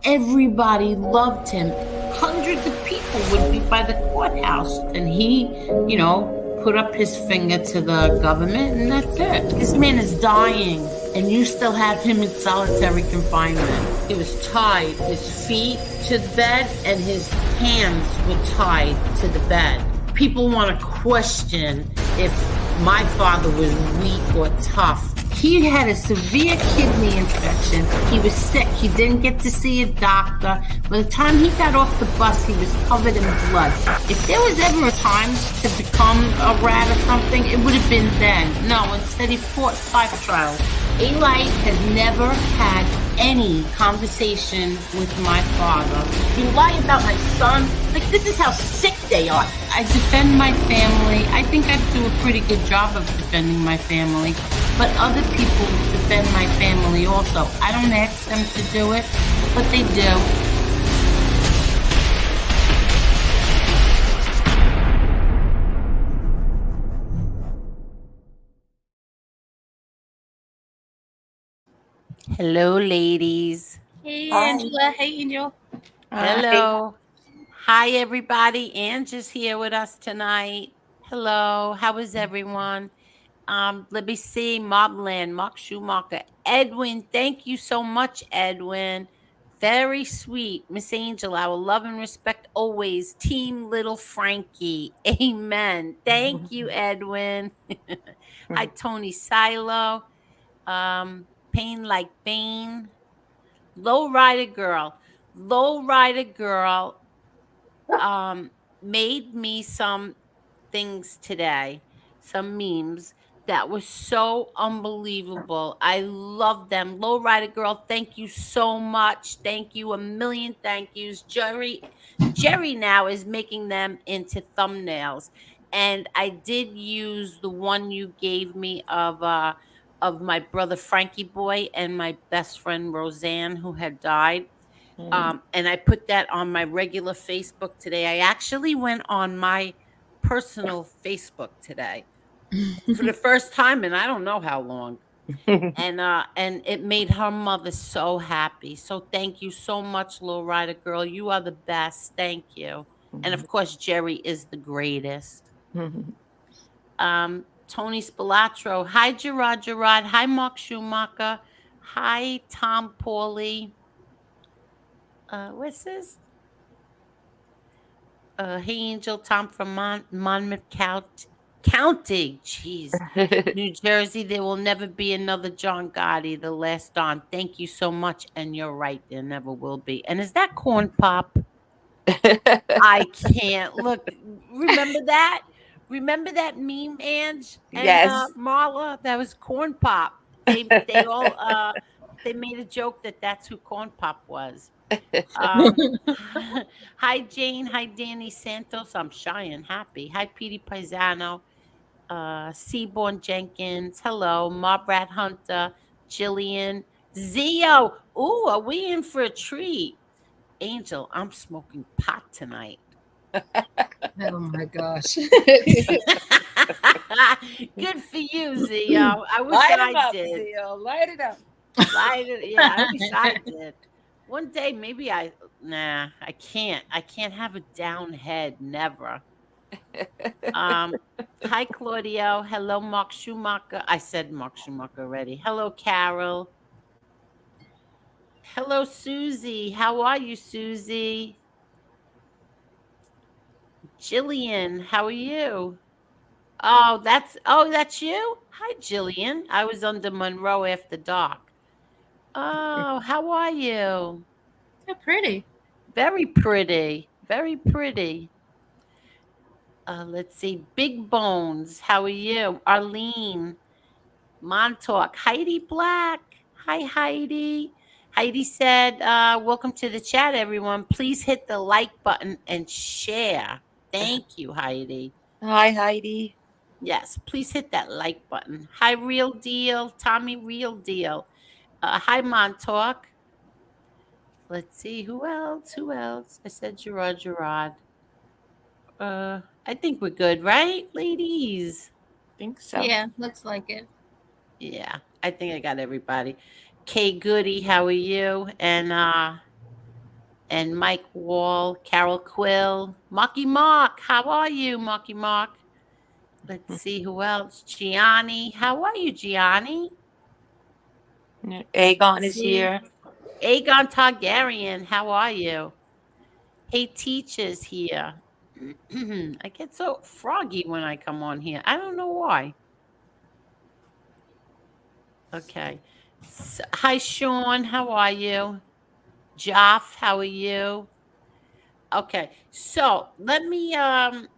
Everybody loved him. Hundreds of people would be by the courthouse, and he, put up his finger to the government, and that's it. This man is dying, and you still have him in solitary confinement. He was tied, his feet to the bed, and his hands were tied to the bed. People want to question if my father was weak or tough. He had a severe kidney infection. He was sick. He didn't get to see a doctor. By the time he got off the bus, he was covered in blood. If there was ever a time to become a rat or something, it would have been then. No, instead he fought 5 trials. Alite has never had any conversation with my father. You lie about my son? Like, this is how sick they are. I defend my family. I think I do a pretty good job of defending my family. But other people defend my family also. I don't ask them to do it, but they do. Hello, ladies. Hey, Angela. Hey, Angel. Hello. Hi, everybody. Angela's here with us tonight. Hello. How is everyone? Let me see. Mobland, Mark Schumacher, Edwin. Thank you so much, Edwin. Very sweet. Miss Angel, I will love and respect always. Team Little Frankie. Amen. Thank you, Edwin. Hi, Tony Silo. Pain Like Bane. Low Rider Girl. Low Rider Girl made me some things today, some memes that were so unbelievable. I love them. Lowrider Girl, thank you so much. Thank you. A million thank yous. Jerry now is making them into thumbnails. And I did use the one you gave me of my brother Frankie Boy and my best friend Roseanne, who had died. And I put that on my regular Facebook today. I actually went on my personal Facebook today for the first time in I don't know how long. And it made her mother so happy. So thank you so much, Lowrider Girl. You are the best. Thank you. And of course, Jerry is the greatest. Tony Spilatro. Hi, Gerard. Hi, Mark Schumacher. Hi, Tom Pauly. What's this? Hey, Angel. Tom from Monmouth County. Jeez. New Jersey. There will never be another John Gotti, the last Don. Thank you so much. And you're right. There never will be. And is that Corn Pop? I can't. Look, remember that? Remember that meme, Ange and Yes. Marla? That was Corn Pop. They all they made a joke that that's who Corn Pop was. Hi, Jane. Hi, Danny Santos. I'm shy and happy. Hi, Petey Paisano. Seaborn Jenkins. Hello, Mob Rat Hunter. Jillian. Zio. Ooh, are we in for a treat? Angel, I'm smoking pot tonight. Oh my gosh. Good for you, Zio. I wish Light I it up, did. Zio. Light it up. Yeah, I wish I did. One day, maybe I can't. I can't have a down head. Never. Hi, Claudio. Hello, Mark Schumacher. I said Mark Schumacher already. Hello, Carol. Hello, Susie. How are you, Susie? Jillian, how are you? Oh, that's you? Hi, Jillian. I was under Monroe after dark. Oh, how are you? So pretty. Very pretty. Very pretty. Let's see. Big Bones. How are you? Arlene. Montauk. Heidi Black. Hi, Heidi. Heidi said, welcome to the chat, everyone. Please hit the like button and share. Thank you, Heidi. Hi, Heidi. Yes, please hit that like button. Hi, Real Deal. Tommy Real Deal. Hi, Montauk. Let's see. Who else? I said Gerard. I think we're good, right, ladies? Think so. Yeah, looks like it. Yeah, I think I got everybody. Kay Goody, how are you? And and Mike Wall, Carol Quill, Mocky Mark. How are you, Mocky Mark? Let's see who else. Gianni. How are you, Gianni? Aegon Let's is see. here. Aegon Targaryen. How are you? Hey, Teacher's here. I get so froggy when I come on here. I don't know why. Okay. Hi, Sean. How are you? Joff, how are you? Okay. So let me Evan,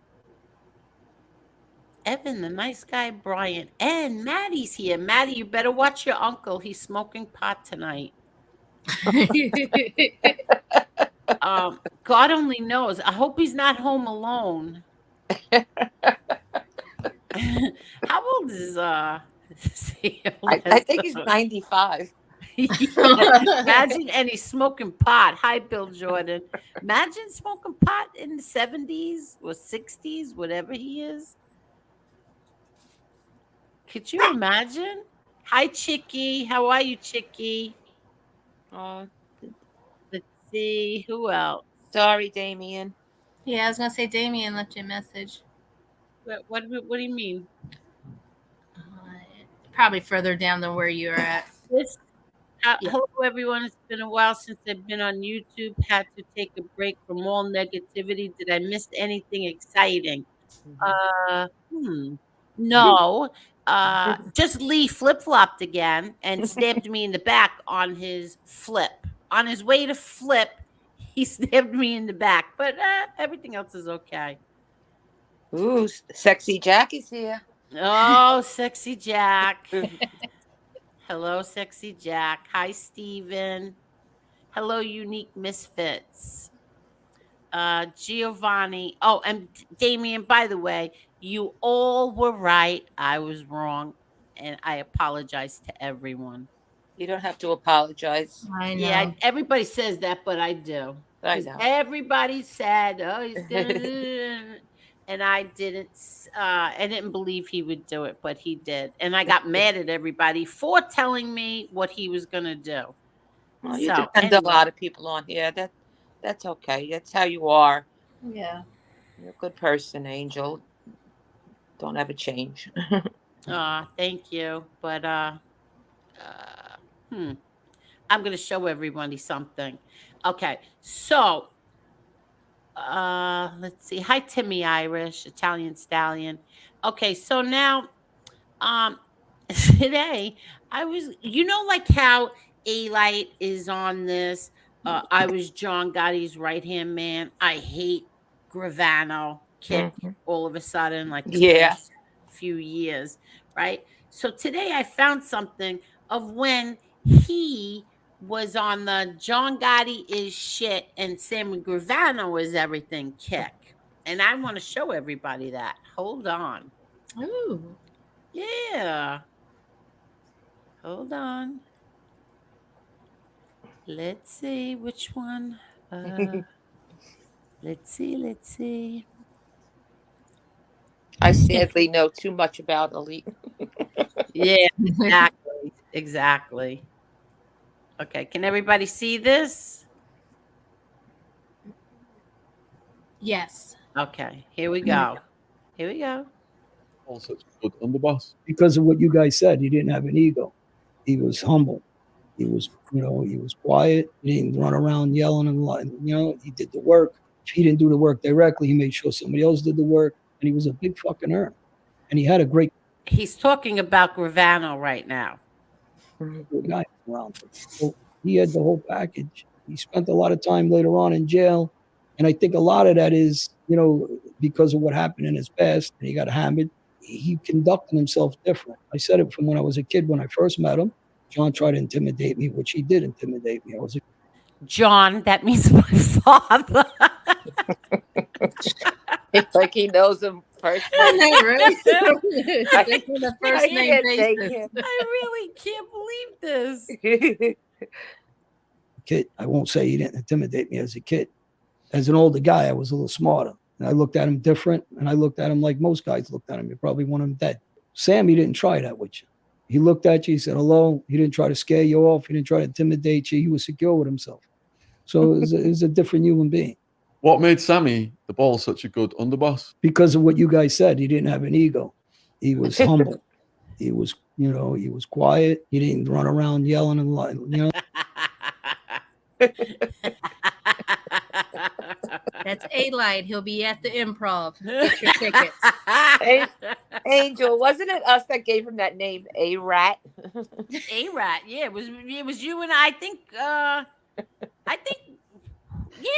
the nice guy, Brian, and Maddie's here. Maddie, you better watch your uncle. He's smoking pot tonight. God only knows. I hope he's not home alone. How old is I think he's 95. Imagine, and he's smoking pot. Hi, Bill Jordan. Imagine smoking pot in the 70s or 60s, whatever he is. Could you imagine? Hi, Chicky. How are you, Chicky? Oh, Let's see. Who else? sorry, Damien. Yeah, I was gonna say Damien left you a message. What do you mean? Probably further down than where you're at. This, Yeah. hello, everyone. It's been a while since I've been on YouTube. Had to take a break from all negativity. Did I miss anything exciting? No. Just Lee flip-flopped again and stabbed me in the back on his flip. On his way to flip, he stabbed me in the back. But everything else is okay. Ooh, sexy Jack is here. Oh, sexy Jack. Hello, sexy Jack. Hi, Steven. Hello, Unique Misfits. Giovanni. Oh, and Damien, by the way, you all were right. I was wrong. And I apologize to everyone. You don't have to apologize. I know. Yeah, everybody says that, but I do. I 'Cause know. everybody said, "Oh, he's gonna," and I didn't. I didn't believe he would do it, but he did, and I got mad at everybody for telling me what he was gonna do. Well, you So, defend a anyway. lot of people on here. That's okay. That's how you are. Yeah. You're a good person, Angel. Don't ever change. Thank you, but I'm gonna show everybody something. Okay, so let's see. Hi, Timmy Irish, Italian Stallion. Okay, so now today I was, like how Alite is on this. I was John Gotti's right hand man. I hate Gravano kick Mhm. all of a sudden, like the Yeah. past few years, right? So today I found something of when he was on the John Gotti is shit and Sammy Gravano is everything kick. And I want to show everybody that. Hold on. Ooh. Yeah. Hold on. Let's see which one. Let's see. I sadly know too much about Elite. Yeah, exactly. Okay, can everybody see this? Yes. Okay, here we go. Here we go. Also put on the bus. Because of what you guys said, he didn't have an ego. He was humble. He was, he was quiet. He didn't run around yelling and he did the work. If he didn't do the work directly, he made sure somebody else did the work. And he was a big fucking earner. And he had a great He's talking about Gravano right now. guy around him. So he had the whole package. He spent a lot of time later on in jail. And I think a lot of that is, because of what happened in his past, and he got hammered. He conducted himself different. I said it from when I was a kid when I first met him. John tried to intimidate me, which he did intimidate me. John, that means my father. It's like he knows him first. I know, right? The I first name can't take basis. him. I really can't believe this. Kid. I won't say he didn't intimidate me as a kid. As an older guy, I was a little smarter. And I looked at him different, and I looked at him like most guys looked at him. You probably want him dead. Sam, he didn't try that with you. He looked at you, he said hello. He didn't try to scare you off. He didn't try to intimidate you. He was secure with himself. So it was a different human being. What made Sammy the Ball such a good underboss? Because of what you guys said, he didn't have an ego. He was humble. He was, he was quiet. He didn't run around yelling and That's Alite. He'll be at the Improv. Get your tickets. Angel, wasn't it us that gave him that name, A-Rat? A-Rat, yeah, it was you and I think yeah,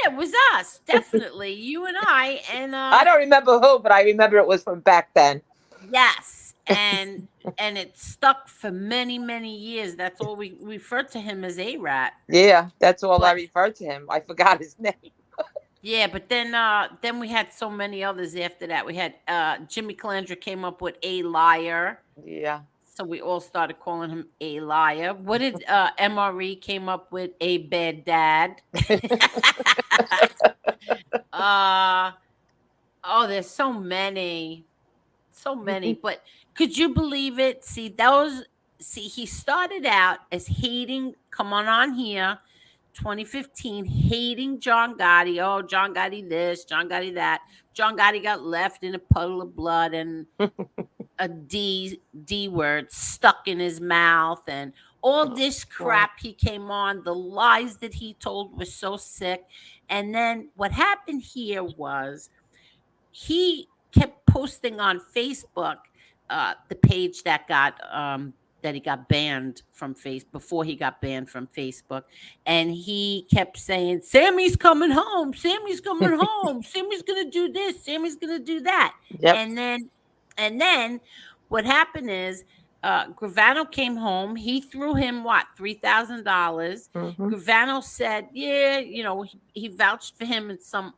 it was us, definitely. You and I, and I don't remember who, but I remember it was from back then. yes, and it stuck for many, many years. That's all we referred to him as A-Rat. Yeah, that's all I referred to him. I forgot his name. Yeah, but then we had so many others after that. We had Jimmy Calandra came up with A Liar. Yeah. So we all started calling him A Liar. What did MRE came up with? A Bad Dad. There's so many. But could you believe it? See, he started out as hating, come on here, 2015, hating John Gotti. Oh, John Gotti this, John Gotti that. John Gotti got left in a puddle of blood and a D word stuck in his mouth and all this crap he came on. The lies that he told were so sick. And then what happened here was he kept posting on Facebook the page that he got banned from Facebook before he got banned from Facebook. And he kept saying, Sammy's coming home. Sammy's coming home. Sammy's going to do this. Sammy's going to do that. Yep. And then what happened is Gravano came home. He threw him $3,000. Mm-hmm. Gravano said, yeah, he vouched for him in some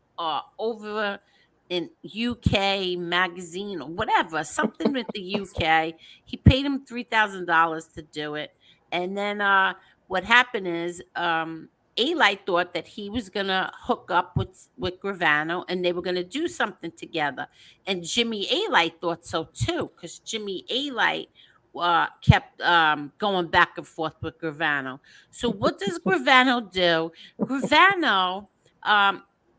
over in UK magazine or whatever, something with the UK. He paid him $3,000 to do it. And then what happened is Alite thought that he was going to hook up with Gravano and they were going to do something together. And Jimmy Alite thought so too, because Jimmy Alite kept going back and forth with Gravano. So what does Gravano do? Gravano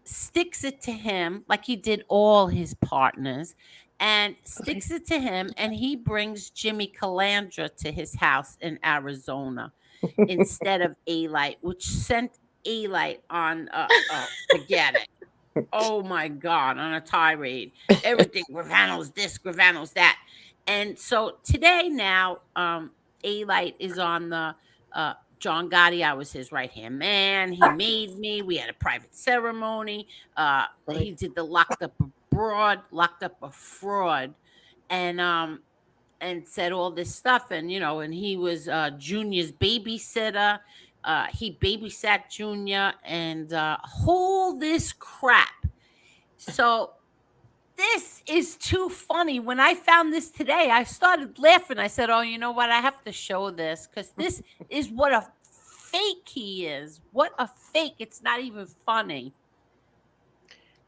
sticks it to him like he did all his partners and sticks it to him, and he brings Jimmy Calandra to his house in Arizona instead of Alite, which sent Alite on forget it. Oh my God, on a tirade. Everything, Gravano's this, Gravano's that. And so today now, Alite is on the John Gotti. I was his right-hand man. He made me. We had a private ceremony. He did the locked up a fraud, and said all this stuff. And and he was Junior's babysitter. He babysat Junior and all this crap. So this is too funny. When I found this today, I started laughing. I said, oh, you know what? I have to show this because this is what a fake he is. What a fake. It's not even funny.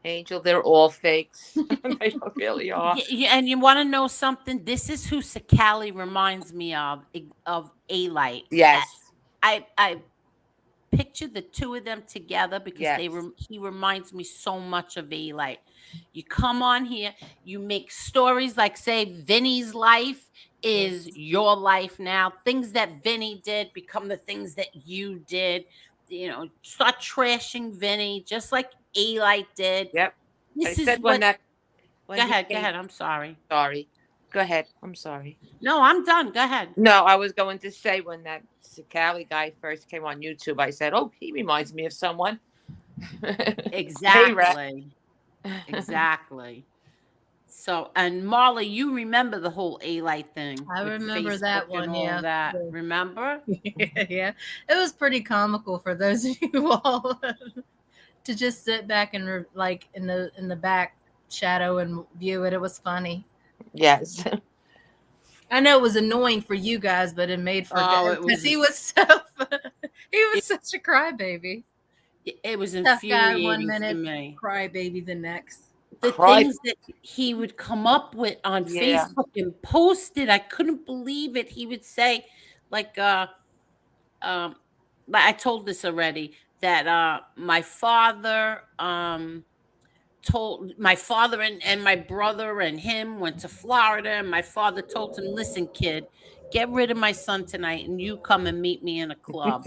Angel, they're all fakes. They really are. And you want to know something? This is who Cicale reminds me of Alite. Yes. I picture the two of them together because Yes. he reminds me so much of Alite. You come on here, you make stories like, say, Vinny's life is your life now. Things that Vinny did become the things that you did. Start trashing Vinny just like Alite did. Yep. This I is said what. Go ahead. I'm sorry. Sorry. Go ahead. I'm sorry. No, I'm done. Go ahead. No, I was going to say when that Cicale guy first came on YouTube, I said, oh, he reminds me of someone. Exactly. Exactly. So, and Marley, you remember the whole Alite thing. I with remember Facebook that and one, all yeah. that. Remember? Yeah. It was pretty comical for those of you all to just sit back and in the back shadow and view it. It was funny. Yes. I know it was annoying for you guys, but it made for because he was such a crybaby. It was Tough guy infuriating one minute, to me. crybaby the next. The things that he would come up with on Facebook and post it, I couldn't believe it. He would say, like I told this already. that my father told my father and my brother and him went to Florida, and my father told him, listen, kid, get rid of my son tonight and you come and meet me in a club.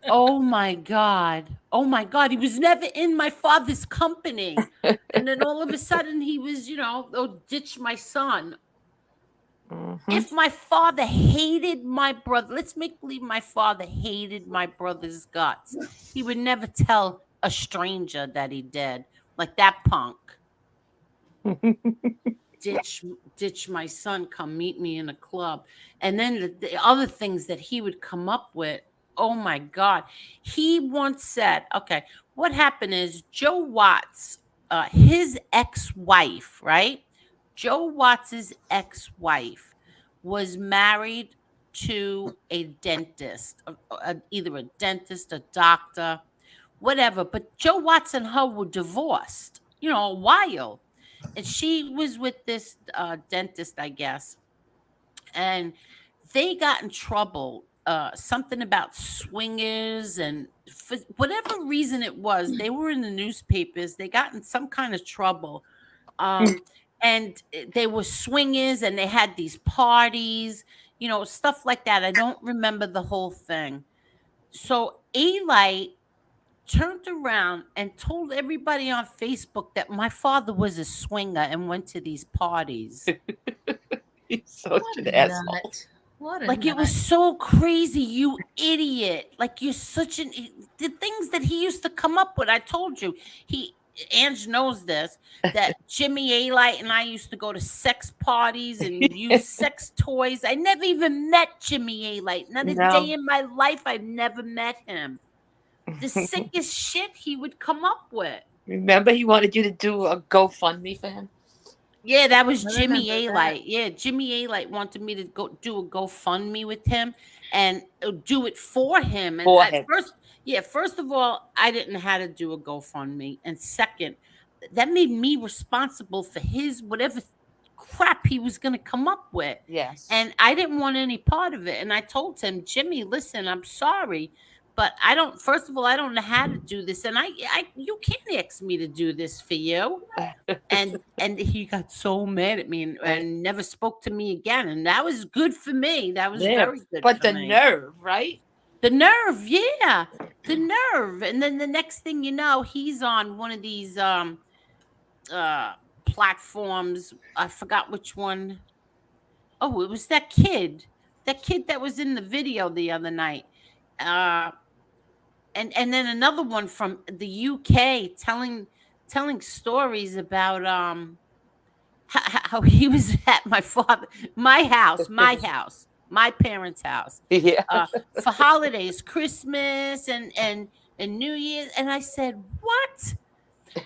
Oh my God. Oh my God. He was never in my father's company. And then all of a sudden he was, oh, ditch my son. If my father hated my brother, let's make believe my father hated my brother's guts. He would never tell a stranger that he did, like that punk. Ditch my son, come meet me in a club. And then the other things that he would come up with, oh my God. He once said, okay, what happened is Joe Watts, his ex-wife, right? Joe Watts's ex-wife was married to a dentist, either a dentist, a doctor, whatever. But Joe Watts and her were divorced, a while. And she was with this dentist, I guess. And they got in trouble. Something about swingers, and for whatever reason it was, they were in the newspapers. They got in some kind of trouble. And they were swingers, and they had these parties, stuff like that. I don't remember the whole thing. So Alite turned around and told everybody on Facebook that my father was a swinger and went to these parties. He's such an asshole. Nut. What a Like, it was nut. so crazy, you idiot. Like, you're such an the things that he used to come up with. I told you, Ange knows this, that Jimmy Alite and I used to go to sex parties and use sex toys. I never even met Jimmy Alite. Not a day in my life I've never met him. The sickest shit he would come up with. Remember, he wanted you to do a GoFundMe for him? Yeah, that was I Jimmy remember Alite. that. Yeah, Jimmy Alite wanted me to go do a GoFundMe with him and do it for him. And For him. first of all, I didn't know how to do a GoFundMe. And second, that made me responsible for his whatever crap he was going to come up with. Yes. And I didn't want any part of it. And I told him, Jimmy, listen, I'm sorry, but first of all, I don't know how to do this. And you can't ask me to do this for you. And he got so mad at me and never spoke to me again. And that was good for me. That was very good but for the me. nerve, right? The nerve, yeah. The nerve. And then the next thing you know, he's on one of these platforms. I forgot which one. Oh, it was that kid. That kid that was in the video the other night. And then another one from the UK telling stories about how he was at my house, my parents' house, Yeah. for holidays, Christmas and New Year's. And I said, what?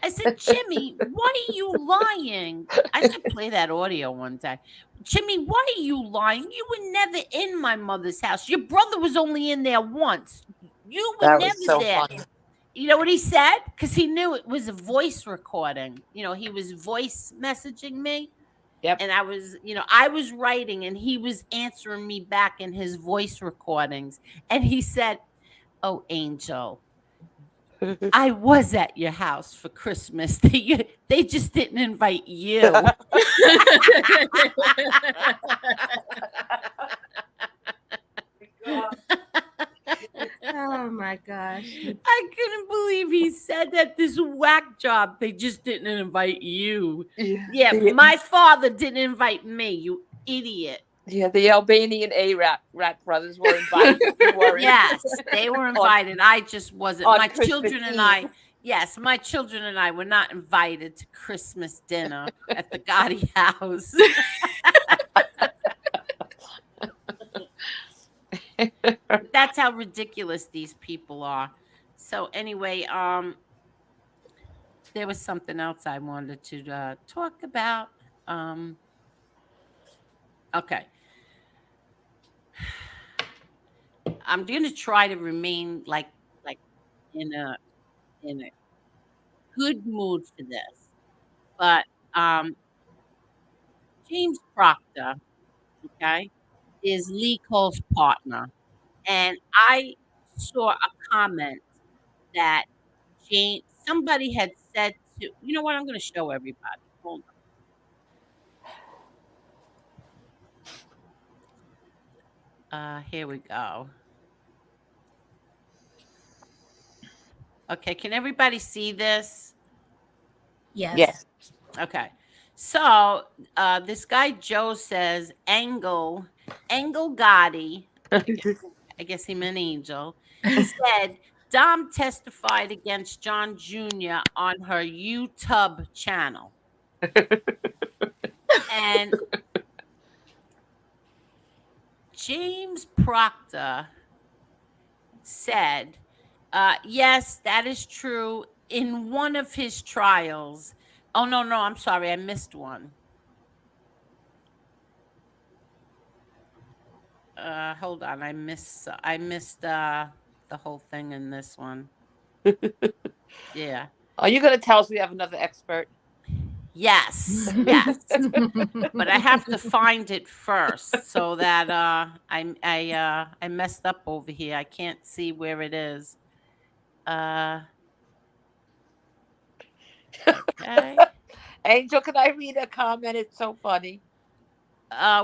I said, Jimmy, why are you lying? I should play that audio one time. Jimmy, why are you lying? You were never in my mother's house. Your brother was only in there once. You were That never was so there. funny. You know what he said? Because he knew it was a voice recording. He was voice messaging me. Yep. And I was writing and he was answering me back in his voice recordings. And he said, oh, Angel, I was at your house for Christmas. They just didn't invite you. Oh my gosh. I couldn't believe he said that. This whack job. They just didn't invite you. Yeah, my father didn't invite me, you idiot. Yeah, the Albanian rat brothers were invited. You weren't. Yes, they were invited. I just wasn't. On My Christmas children and Eve. my children and I were not invited to Christmas dinner at the Gotti house. That's how ridiculous these people are. So anyway, there was something else I wanted to talk about. Okay. I'm going to try to remain like in a good mood for this. But James Proctor, okay, is Lee Cole's partner. And I saw a comment that somebody had said to, you know what? I'm going to show everybody. Hold on. Here we go. Okay, can everybody see this? Yes. Yes. Okay. So this guy Joe says Angle Gotti, I guess he meant Angel, said Dom testified against John Jr. on her YouTube channel. And James Proctor said, yes, that is true. In one of his trials. Oh, no, I'm sorry. I missed one. Hold on. I missed the whole thing in this one. Yeah. Are you going to tell us we have another expert? Yes. But I have to find it first so that I messed up over here. I can't see where it is. Okay. Angel, can I read a comment? It's so funny.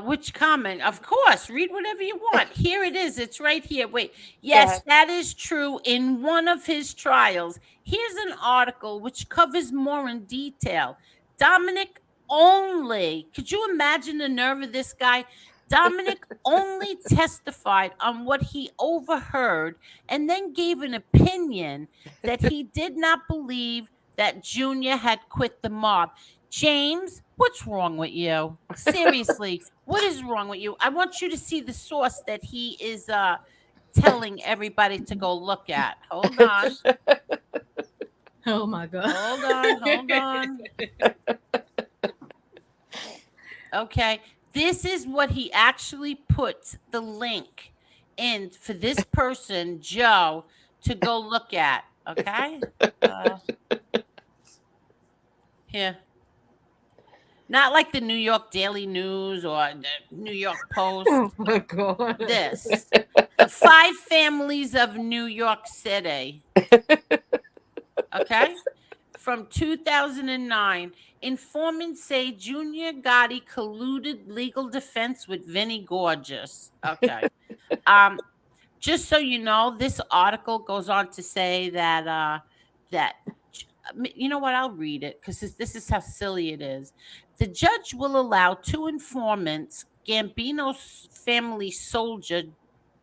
Which comment? Of course, read whatever you want. Here it is. It's right here. Wait. Yes, that is true. In one of his trials, here's an article which covers more in detail. Dominic only. Could you imagine the nerve of this guy? Dominic only testified on what he overheard and then gave an opinion that he did not believe that Junior had quit the mob. James, what's wrong with you? Seriously, what is wrong with you? I want you to see the source that he is telling everybody to go look at. Hold on. Oh my God. Hold on. Okay. This is what he actually puts the link in for this person, Joe, to go look at. Okay. Here. Not like the New York Daily News or the New York Post. Oh my God. This. The 5 families of New York City. Okay? From 2009. Informants say Junior Gotti colluded legal defense with Vinnie Gorgeous. Okay. Just so you know, this article goes on to say that you know what? I'll read it because this is how silly it is. The judge will allow 2 informants, Gambino's family soldier,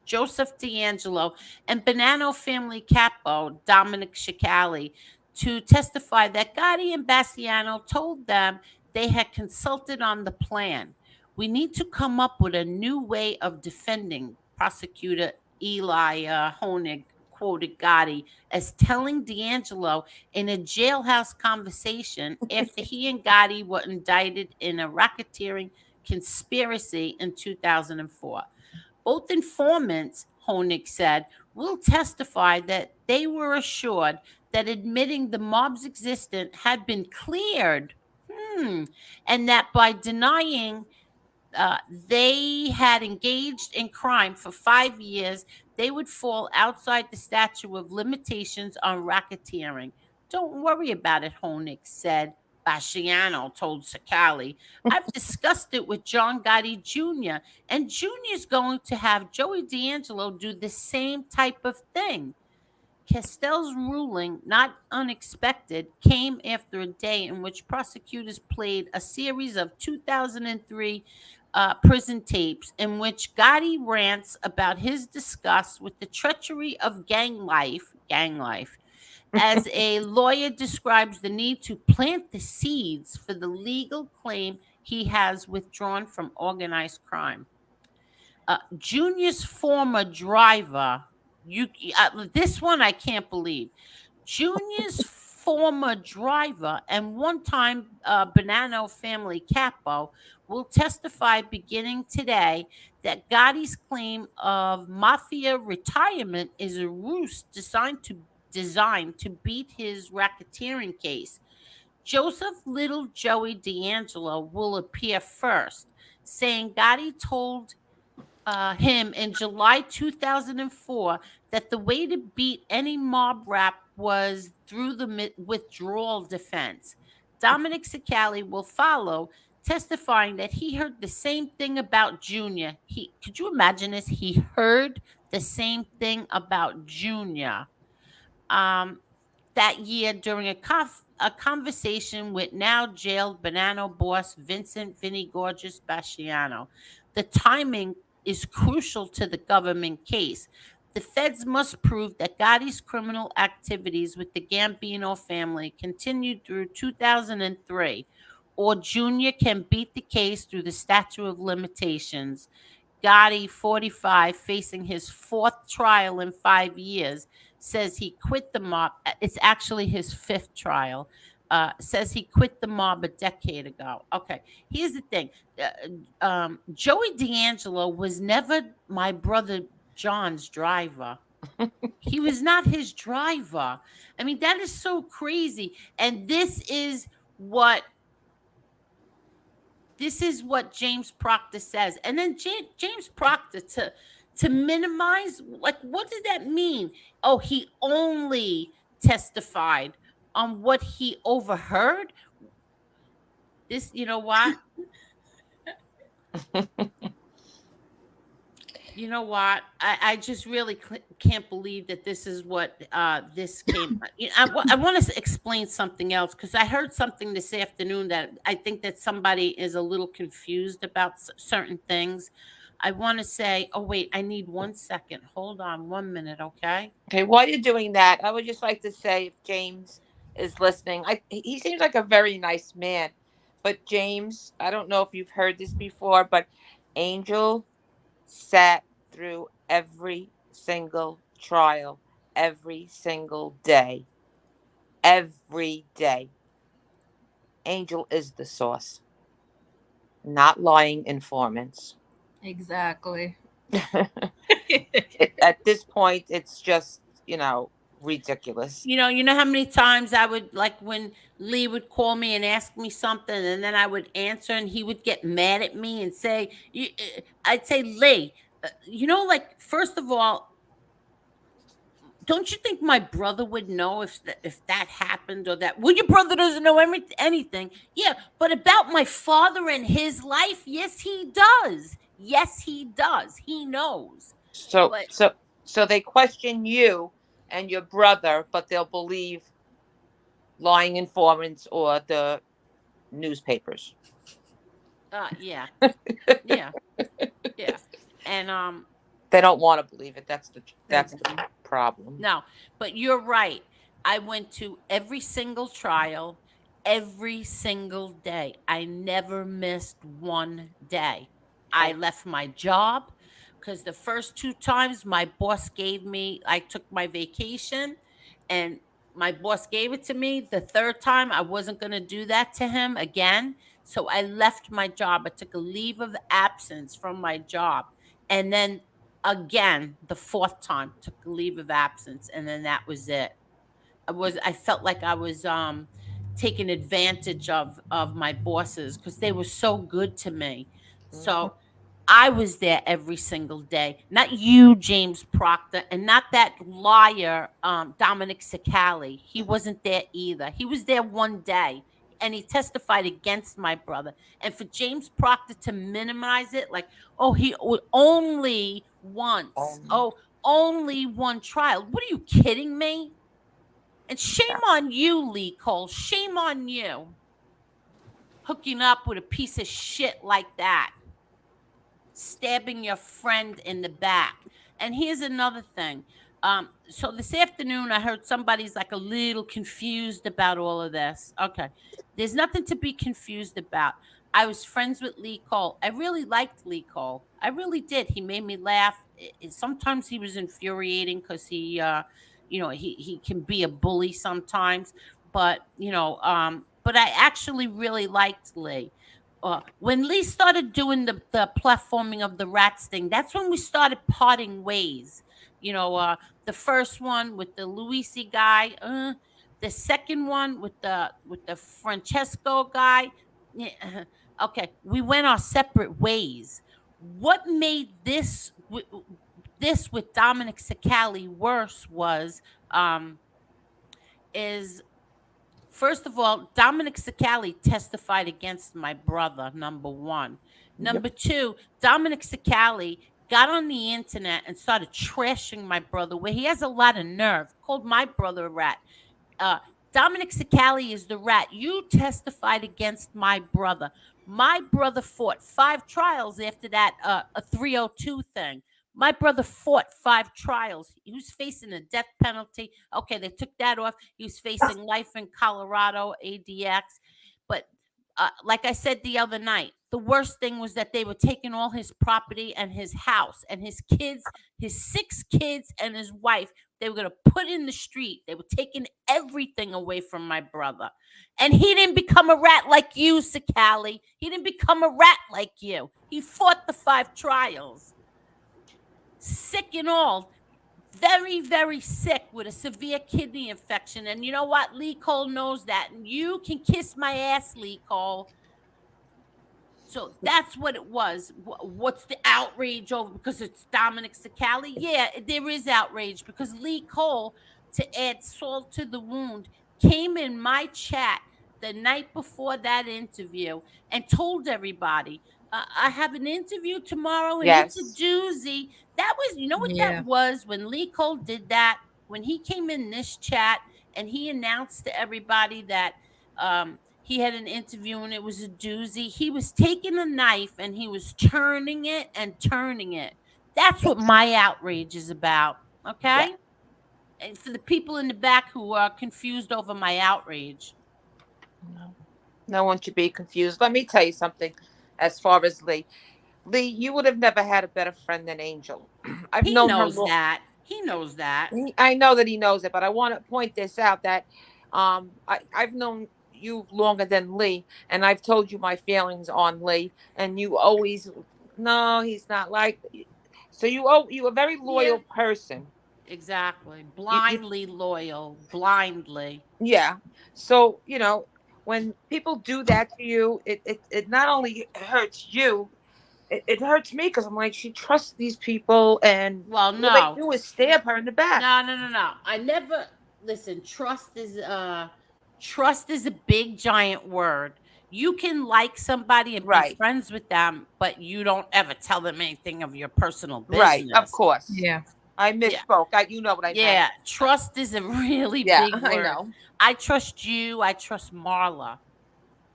Joseph D'Angelo, and Bonanno family capo, Dominic Cicale, to testify that Gotti and Bastiano told them they had consulted on the plan. We need to come up with a new way of defending, prosecutor Eli Honig quoted Gotti as telling D'Angelo in a jailhouse conversation after he and Gotti were indicted in a racketeering conspiracy in 2004. Both informants, Honig said, will testify that they were assured that admitting the mob's existence had been cleared, and that by denying they had engaged in crime for 5 years, they would fall outside the statute of limitations on racketeering. Don't worry about it, Honig said. Bastiano told Cicale. I've discussed it with John Gotti Jr., and Jr.'s going to have Joey D'Angelo do the same type of thing. Castell's ruling, not unexpected, came after a day in which prosecutors played a series of 2003 prison tapes in which Gotti rants about his disgust with the treachery of gang life, as a lawyer describes the need to plant the seeds for the legal claim he has withdrawn from organized crime. Junior's former driver, this one I can't believe. Junior's former driver and one-time Bonanno family capo will testify beginning today that Gotti's claim of mafia retirement is a ruse designed to beat his racketeering case. Joseph Little Joey D'Angelo will appear first, saying Gotti told him in July 2004 that the way to beat any mob rap was through the withdrawal defense. Dominic Cicale will follow, testifying that he heard the same thing about Junior. Could you imagine this? He heard the same thing about Junior. Um, that year during a conversation with now jailed Banana boss Vincent Vinny Gorgeous Basciano. The timing is crucial to the government case. The feds must prove that Gotti's criminal activities with the Gambino family continued through 2003, or Junior can beat the case through the statute of limitations. Gotti, 45, facing his fourth trial in 5 years, says he quit the mob. It's actually his fifth trial. Says he quit the mob a decade ago. Okay, here's the thing. Joey D'Angelo was never my brother John's driver. He was not his driver. I mean, that is so crazy. And this is what James Proctor says. And then James Proctor to minimize, like, what does that mean? Oh, he only testified on what he overheard. This, you know what? You know what? I just really can't believe that this is what this came. I want to explain something else because I heard something this afternoon that I think that somebody is a little confused about certain things. I want to say, oh, wait, I need 1 second. Hold on 1 minute, okay? Okay, while you're doing that, I would just like to say if James is listening, he seems like a very nice man. But James, I don't know if you've heard this before, but Angel sat through every single trial, every single day. Every day. Angel is the source, not lying informants. Exactly. At this point, it's just, ridiculous. You know how many times I would, like, when Lee would call me and ask me something, and then I would answer, and he would get mad at me and say, I'd say, Lee, like, first of all, don't you think my brother would know if that happened or that? Well, your brother doesn't know anything. Yeah, but about my father and his life, yes, he does. Yes, he does. He knows. So they question you and your brother, but they'll believe lying informants or the newspapers. Yeah. Yeah. Yeah. And they don't want to believe it. That's the problem. No, but you're right. I went to every single trial, every single day. I never missed one day. I left my job because the first 2 times my boss I took my vacation and my boss gave it to me. The third time I wasn't going to do that to him again. So I left my job. I took a leave of absence from my job. And then again, the fourth time, took a leave of absence. And then that was it. I felt like I was taking advantage of my bosses because they were so good to me. So I was there every single day. Not you, James Proctor, and not that liar, Dominic Cicale. He wasn't there either. He was there one day, and he testified against my brother. And for James Proctor to minimize it, like, oh, he only once. Oh, only one trial. What are you kidding me? And shame on you, Lee Cole. Shame on you. Hooking up with a piece of shit like that. Stabbing your friend in the back. And here's another thing. So this afternoon, I heard somebody's like a little confused about all of this. Okay. There's nothing to be confused about. I was friends with Lee Cole. I really liked Lee Cole. I really did. He made me laugh. Sometimes he was infuriating because he can be a bully sometimes. But I actually really liked Lee. When Lee started doing the platforming of the rats thing, that's when we started parting ways. The first one with the Luisi guy, the second one with the Francesco guy. Okay, we went our separate ways. what made this with Dominic Cicale worse was is first of all, Dominic Cicale testified against my brother, number one. Number two, Dominic Cicale got on the internet and started trashing my brother, where he has a lot of nerve, called my brother a rat. uh, Dominic Cicale is the rat. You testified against my brother. My brother fought 5 trials after that, a 302 thing. My brother fought 5 trials. He was facing a death penalty. Okay, they took that off. He was facing life in Colorado, ADX. But like I said the other night, the worst thing was that they were taking all his property and his house and his kids, his 6 kids and his wife. They were going to put in the street. They were taking everything away from my brother. And he didn't become a rat like you, Cicale. He didn't become a rat like you. He fought the 5 trials. Sick and all. Very, very sick with a severe kidney infection. And you know what? Lee Cole knows that. And you can kiss my ass, Lee Cole. So that's what it was. What's the outrage over? Because it's Dominic Cicale? Yeah, there is outrage because Lee Cole, to add salt to the wound, came in my chat the night before that interview and told everybody, I have an interview tomorrow and it's a doozy. That was, you know what that was when Lee Cole did that? When he came in this chat and he announced to everybody that he had an interview and it was a doozy. He was taking a knife and he was turning it and turning it. That's what my outrage is about. Okay? Yeah. And for the people in the back who are confused over my outrage. No one should be confused. Let me tell you something as far as Lee. Lee, you would have never had a better friend than Angel. He knows that. He knows that. I know that he knows it, but I want to point this out that I've known you longer than Lee, and I've told you my feelings on Lee, and you always, no, he's not like. So you a very loyal person. Exactly. Blindly loyal. Blindly. Yeah. So, you know, when people do that to you, it not only hurts you, it hurts me because I'm like, she trusts these people, and well, no, all they do is stab her in the back. No. I never listen. Trust is a big giant word. You can like somebody and be friends with them, but you don't ever tell them anything of your personal business. Right, of course. Yeah. I misspoke. Yeah. You know what I meant. Yeah, trust is a really big word. I know. I trust you. I trust Marla.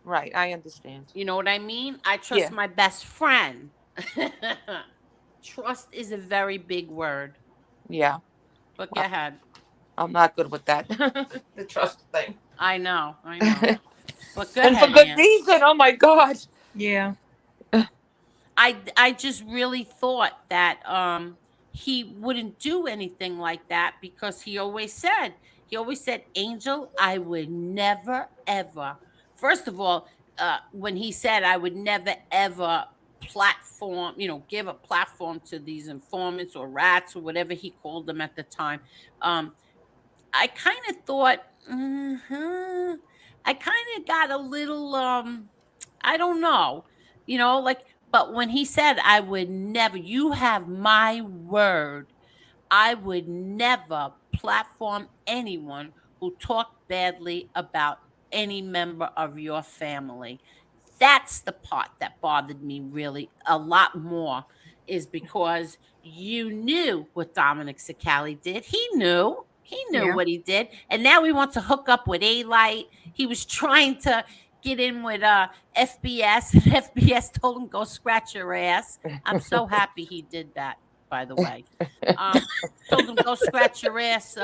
Right, I understand. You know what I mean? I trust my best friend. Trust is a very big word. Yeah. But go ahead. I'm not good with that. The trust thing. I know. But go and ahead, for good reason. Oh my God. Yeah. I just really thought that he wouldn't do anything like that because he always said, Angel, I would never, ever. First of all, when he said I would never, ever platform, give a platform to these informants or rats or whatever he called them at the time, I kind of thought, I kind of got a little, I don't know, but when he said, I would never, you have my word, I would never platform anyone who talked badly about any member of your family. That's the part that bothered me really a lot more, is because you knew what Dominic Cicale did. He knew what he did. And now he wants to hook up with Alite. He was trying to get in with FBS, and FBS told him, go scratch your ass. I'm so happy he did that, by the way. Told him, go scratch your ass,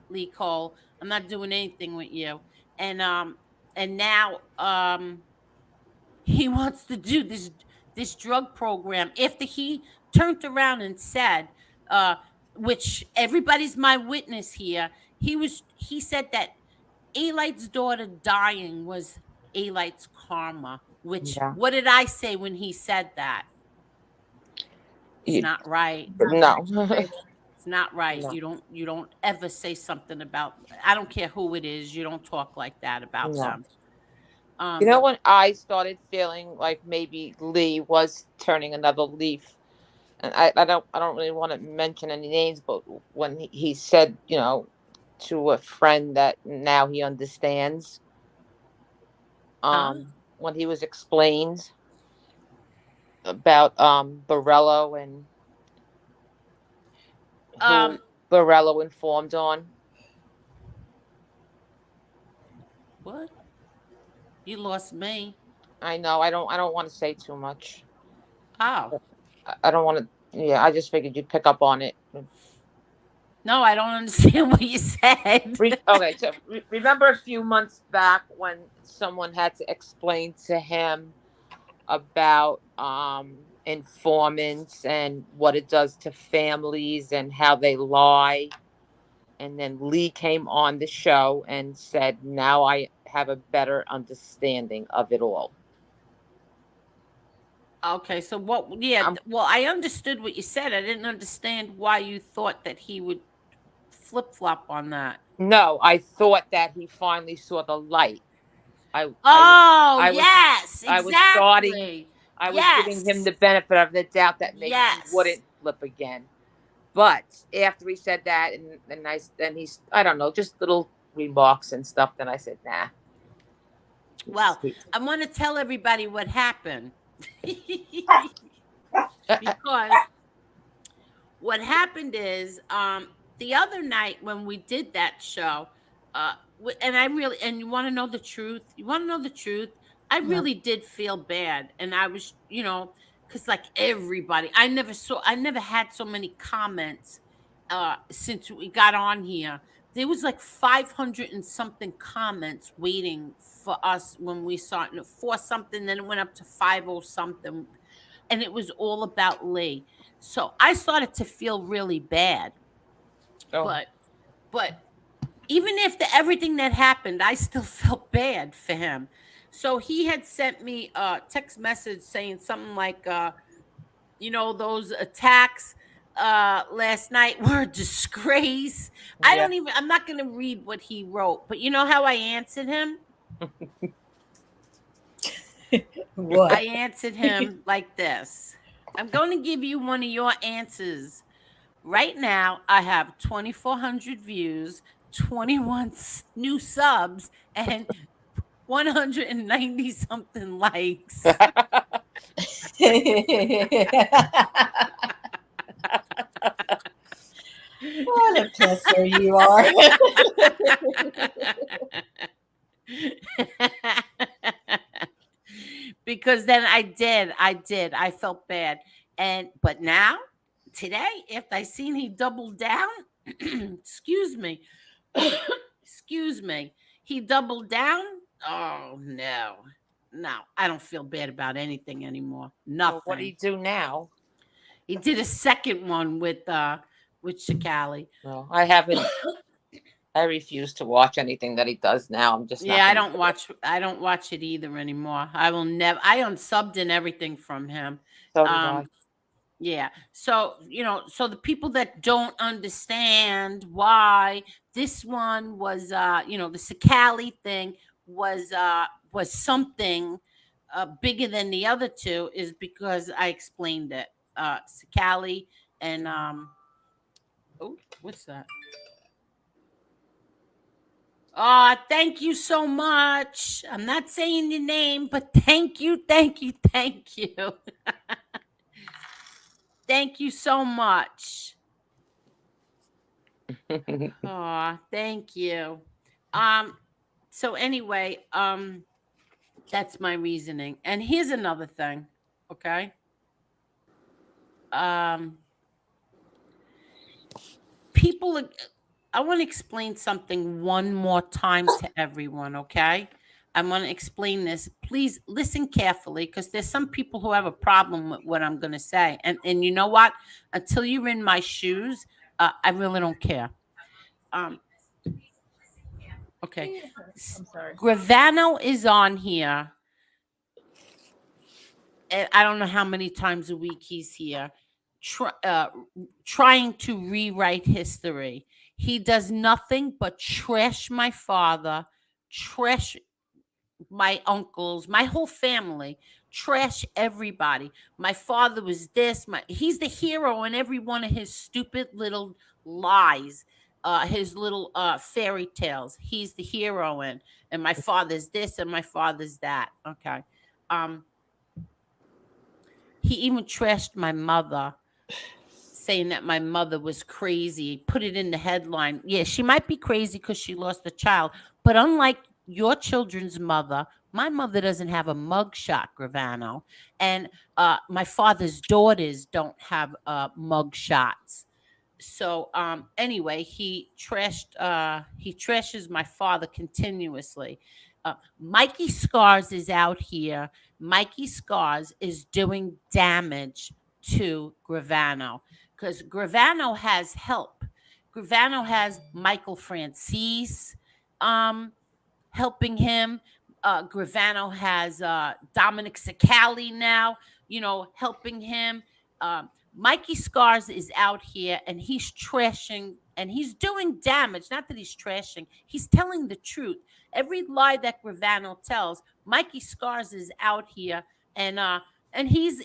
Lee Cole. I'm not doing anything with you. And now he wants to do this drug program after he turned around and said, which everybody's my witness here, he said that Alite's daughter dying was Alite's karma, which what did I say when he said that? It's not right. No. It's not right. No. You don't ever say something about, I don't care who it is, you don't talk like that about them. When I started feeling like maybe Lee was turning another leaf and I don't really want to mention any names, but when he said, to a friend that now he understands, when he was explained about Borello and who Borello informed on. What? You lost me. I know. I don't want to say too much. Oh. I don't want to. Yeah, I just figured you'd pick up on it. No, I don't understand what you said. Okay, so remember a few months back when someone had to explain to him about informants and what it does to families and how they lie. And then Lee came on the show and said, now I have a better understanding of it all. Okay, so what? Yeah, well, I understood what you said. I didn't understand why you thought that he would flip flop on that. No, I thought that he finally saw the light. Yes, exactly. I was giving him the benefit of the doubt that maybe he wouldn't flip again. But after he said that, and he's, I don't know, just little remarks and stuff, then I said, nah. Well, I want to tell everybody what happened. Because what happened is the other night when we did that show, and you want to know the truth? I really did feel bad. And I was, because like everybody, I never had so many comments since we got on here. There was like 500 and something comments waiting for us when we saw it. For something, then it went up to 50 something. And it was all about Lee. So I started to feel really bad. Oh. But even after everything that happened, I still felt bad for him. So he had sent me a text message saying something like, those attacks last night were a disgrace. Yeah. I'm not going to read what he wrote, but you know how I answered him? What? I answered him like this. I'm going to give you one of your answers. Right now, I have 2,400 views, 21 new subs, and 190 something likes. What a pisser you are. Because then I felt bad. But now, today, after I seen he doubled down, excuse me, he doubled down. Oh no, I don't feel bad about anything anymore. Nothing. Well, what do you do now? He did a second one with Cicale. No, I haven't. I refuse to watch anything that he does now. I'm just I don't watch it either anymore. I will never. I unsubbed and everything from him. So did I. Yeah. So, so the people that don't understand why this one was, the Cicale thing was something bigger than the other two is because I explained it. Cicale and, what's that? Oh, thank you so much. I'm not saying your name, but thank you. Thank you so much. Oh, thank you. So anyway, that's my reasoning. And here's another thing, okay? I want to explain something one more time to everyone, okay? I want to explain this. Please listen carefully because there's some people who have a problem with what I'm going to say. And you know what? Until you're in my shoes, I really don't care. Okay. I'm sorry. Gravano is on here. I don't know how many times a week he's here trying to rewrite history. He does nothing but trash my father, trash my uncles, my whole family, trash everybody. My father was this. He's the hero in every one of his stupid little lies, his little fairy tales. He's the hero in, and my father's this and my father's that. Okay. He even trashed my mother, saying that my mother was crazy. Put it in the headline. Yeah, she might be crazy because she lost a child, but unlike your children's mother, my mother doesn't have a mugshot, Gravano, and my father's daughters don't have mugshots. So anyway, he trashes my father continuously. Mikey Scars is out here. Mikey Scars is doing damage to Gravano because Gravano has help. Gravano has Michael Francis helping him. Gravano has Dominic Cicale now, helping him. Mikey Scars is out here and he's trashing and he's doing damage. Not that he's trashing, he's telling the truth. Every lie that Gravano tells, Mikey Scars is out here and he's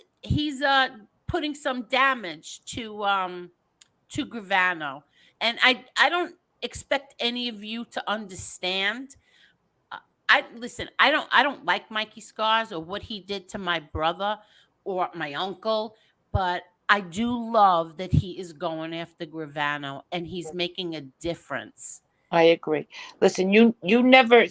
putting some damage to Gravano. And I don't expect any of you to understand. I don't like Mikey Scars or what he did to my brother or my uncle, but I do love that he is going after Gravano and he's making a difference. I agree. Listen, you never.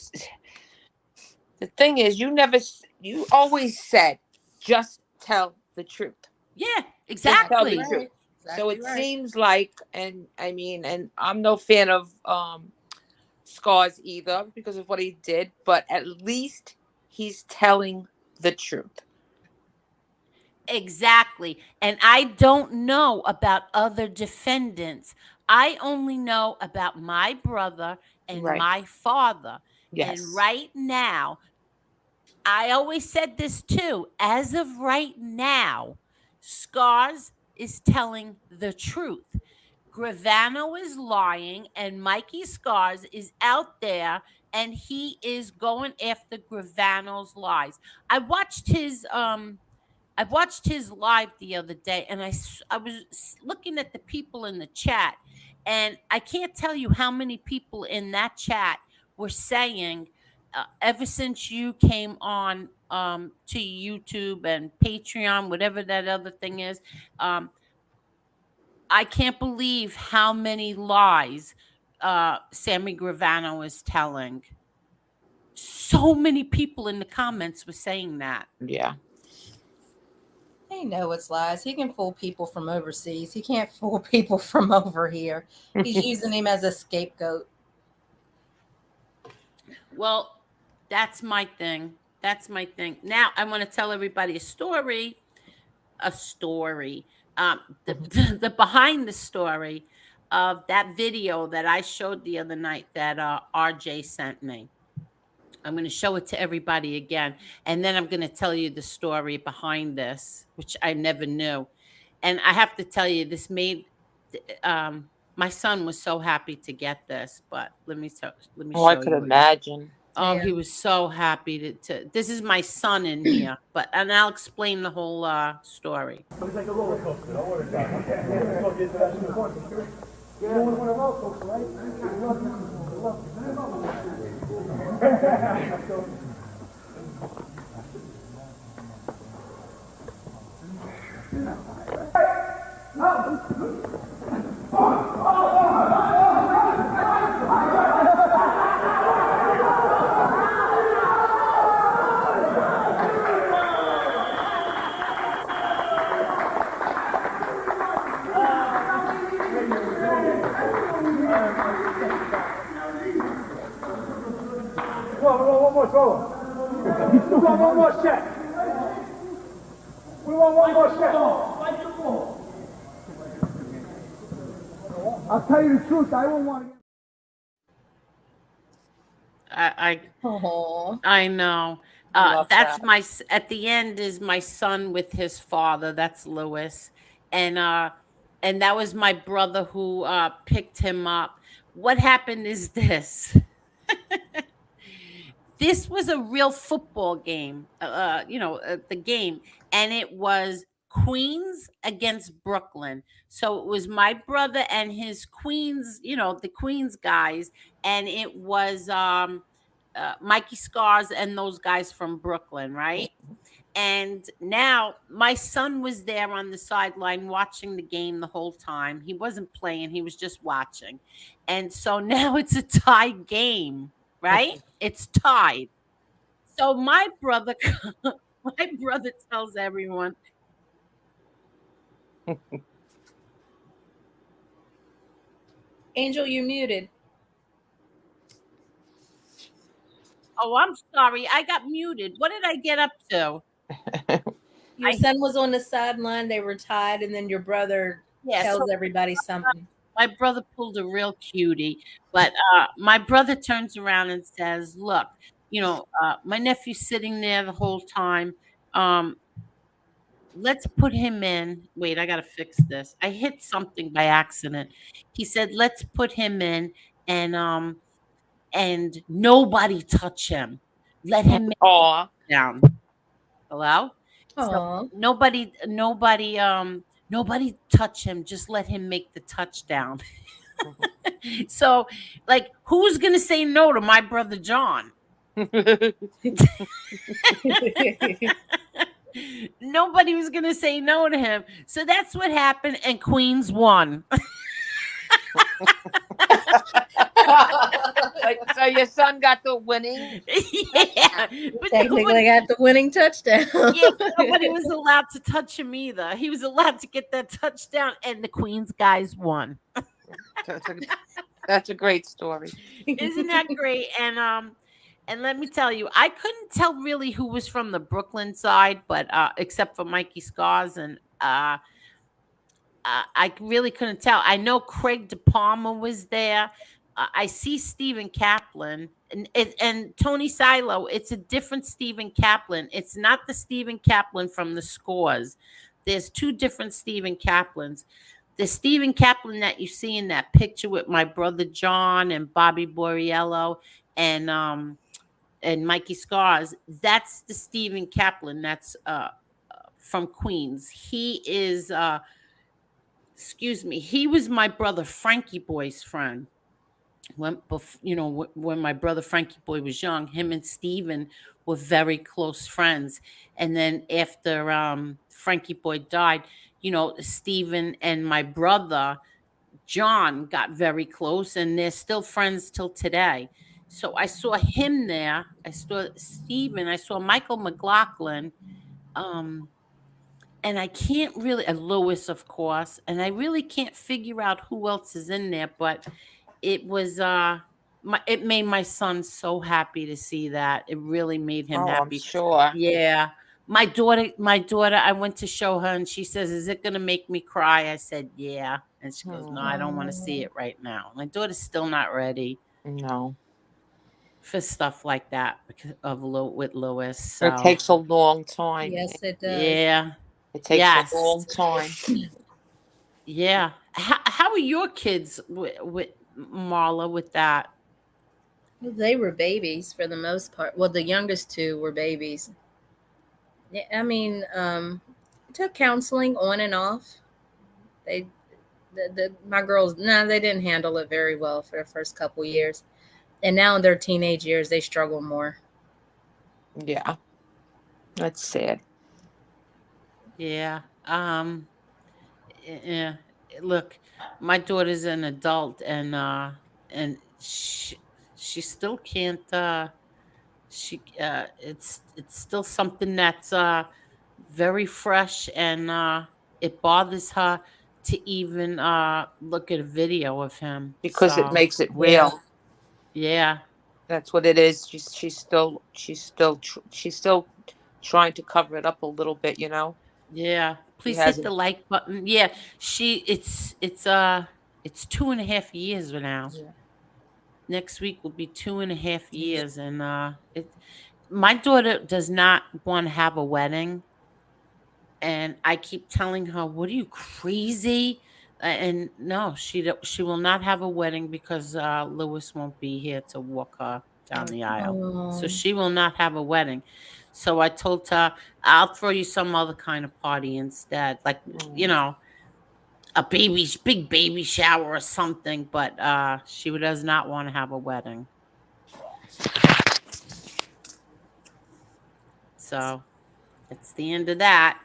The thing is, you always said, just tell the truth. Yeah, Just tell exactly. the truth. So it Exactly right. seems like, and I mean, and I'm no fan of Scars either because of what he did, but at least he's telling the truth. Exactly. And I don't know about other defendants. I only know about my brother and Right. my father. Yes. And right now, I always said this too. As of right now, Scars is telling the truth. Gravano is lying, and Mikey Scars is out there, and he is going after Gravano's lies. I watched his live the other day, and I was looking at the people in the chat, and I can't tell you how many people in that chat were saying, ever since you came on to YouTube and Patreon, whatever that other thing is, I can't believe how many lies Sammy Gravano is telling. So many people in the comments were saying that. Yeah. He know it's lies. He can fool people from overseas. He can't fool people from over here. He's using him as a scapegoat. Well, that's my thing. That's my thing. Now I want to tell everybody a story. The behind the story of that video that I showed the other night that RJ sent me. I'm going to show it to everybody again, and then I'm going to tell you the story behind this, which I never knew. And I have to tell you, this made my son was so happy to get this. But let me show I could you. imagine. Oh, Yeah. he was so happy to. This is my son in here, and I'll explain the whole story. It's like a roller coaster. Don't worry about it. We'll get to that in a moment. You know one of those folks, right? I love you. One more throw. We want one more shot. We want one more shot. Fight the ball. I'll tell you the truth. I won't want to get. I know. Love That's that. at the end is my son with his father. That's Lewis, and that was my brother who picked him up. What happened is this. this was a real football game, the game, and it was Queens against Brooklyn. So it was my brother and his Queens, the Queens guys, and it was Mikey Scars and those guys from Brooklyn, right? And now my son was there on the sideline watching the game the whole time. He wasn't playing, he was just watching. And so now it's a tied game, right? It's tied. So my brother my brother tells everyone, Angel, you muted. "Oh, I'm sorry. I got muted. What did I get up to?" Your son was on the sideline. They were tied, and then your brother tells everybody something. My brother pulled a real cutie, but my brother turns around and says, "Look, my nephew's sitting there the whole time. Let's put him in. Wait, I gotta fix this. I hit something by accident." He said, "Let's put him in, and nobody touch him. Let him make Aw. it down." Hello? So nobody touch him. Just let him make the touchdown. So, like, who's gonna say no to my brother John? Nobody was gonna say no to him. So that's what happened, and Queens won. So your son got the winning. Yeah, but Technically got the winning touchdown. Yeah, nobody was allowed to touch him either. He was allowed to get that touchdown, and the Queens guys won. That's a great story. Isn't that great? And let me tell you, I couldn't tell really who was from the Brooklyn side, but except for Mikey Scars, and I really couldn't tell. I know Craig De Palma was there. I see Stephen Kaplan and Tony Silo. It's a different Stephen Kaplan. It's not the Stephen Kaplan from the Scores. There's two different Stephen Kaplans. The Stephen Kaplan that you see in that picture with my brother John and Bobby Borriello and Mikey Scars, that's the Stephen Kaplan that's from Queens. He is he was my brother Frankie Boy's friend. When my brother Frankie Boy was young, him and Steven were very close friends. And then after Frankie Boy died, Steven and my brother John got very close, and they're still friends till today. So I saw him there. I saw Steven. I saw Michael McLaughlin. And I can't really, Lewis, of course, and I really can't figure out who else is in there, but it was it made my son so happy to see that. It really made him happy. I'm sure. Yeah. My daughter, I went to show her, and she says, "Is it going to make me cry?" I said, "Yeah." And she goes, "No, I don't want to see it right now." My daughter's still not ready. No. For stuff like that with Lewis. So. It takes a long time. Yes, it does. Yeah. It takes a long time. Yeah. How are your kids with Marla with that? Well, they were babies for the most part. Well, the youngest two were babies. Yeah, I mean, took counseling on and off. My girls, they didn't handle it very well for the first couple years. And now in their teenage years, they struggle more. Yeah. That's sad. Yeah. Yeah. Look, my daughter's an adult, and she still can't. It's still something that's very fresh, and it bothers her to even look at a video of him because it makes it real. Yeah. That's what it is. She's still trying to cover it up a little bit, Yeah. Please hit the like button. Yeah. It's 2.5 years now. Yeah. Next week will be 2.5 years. And my daughter does not want to have a wedding. And I keep telling her, "What are you, crazy?" And no, she will not have a wedding because Lewis won't be here to walk her down the aisle. So Oh. she will not have a wedding. So I told her, I'll throw you some other kind of party instead, like, you know, a big baby shower or something. But she does not want to have a wedding. So that's the end of that.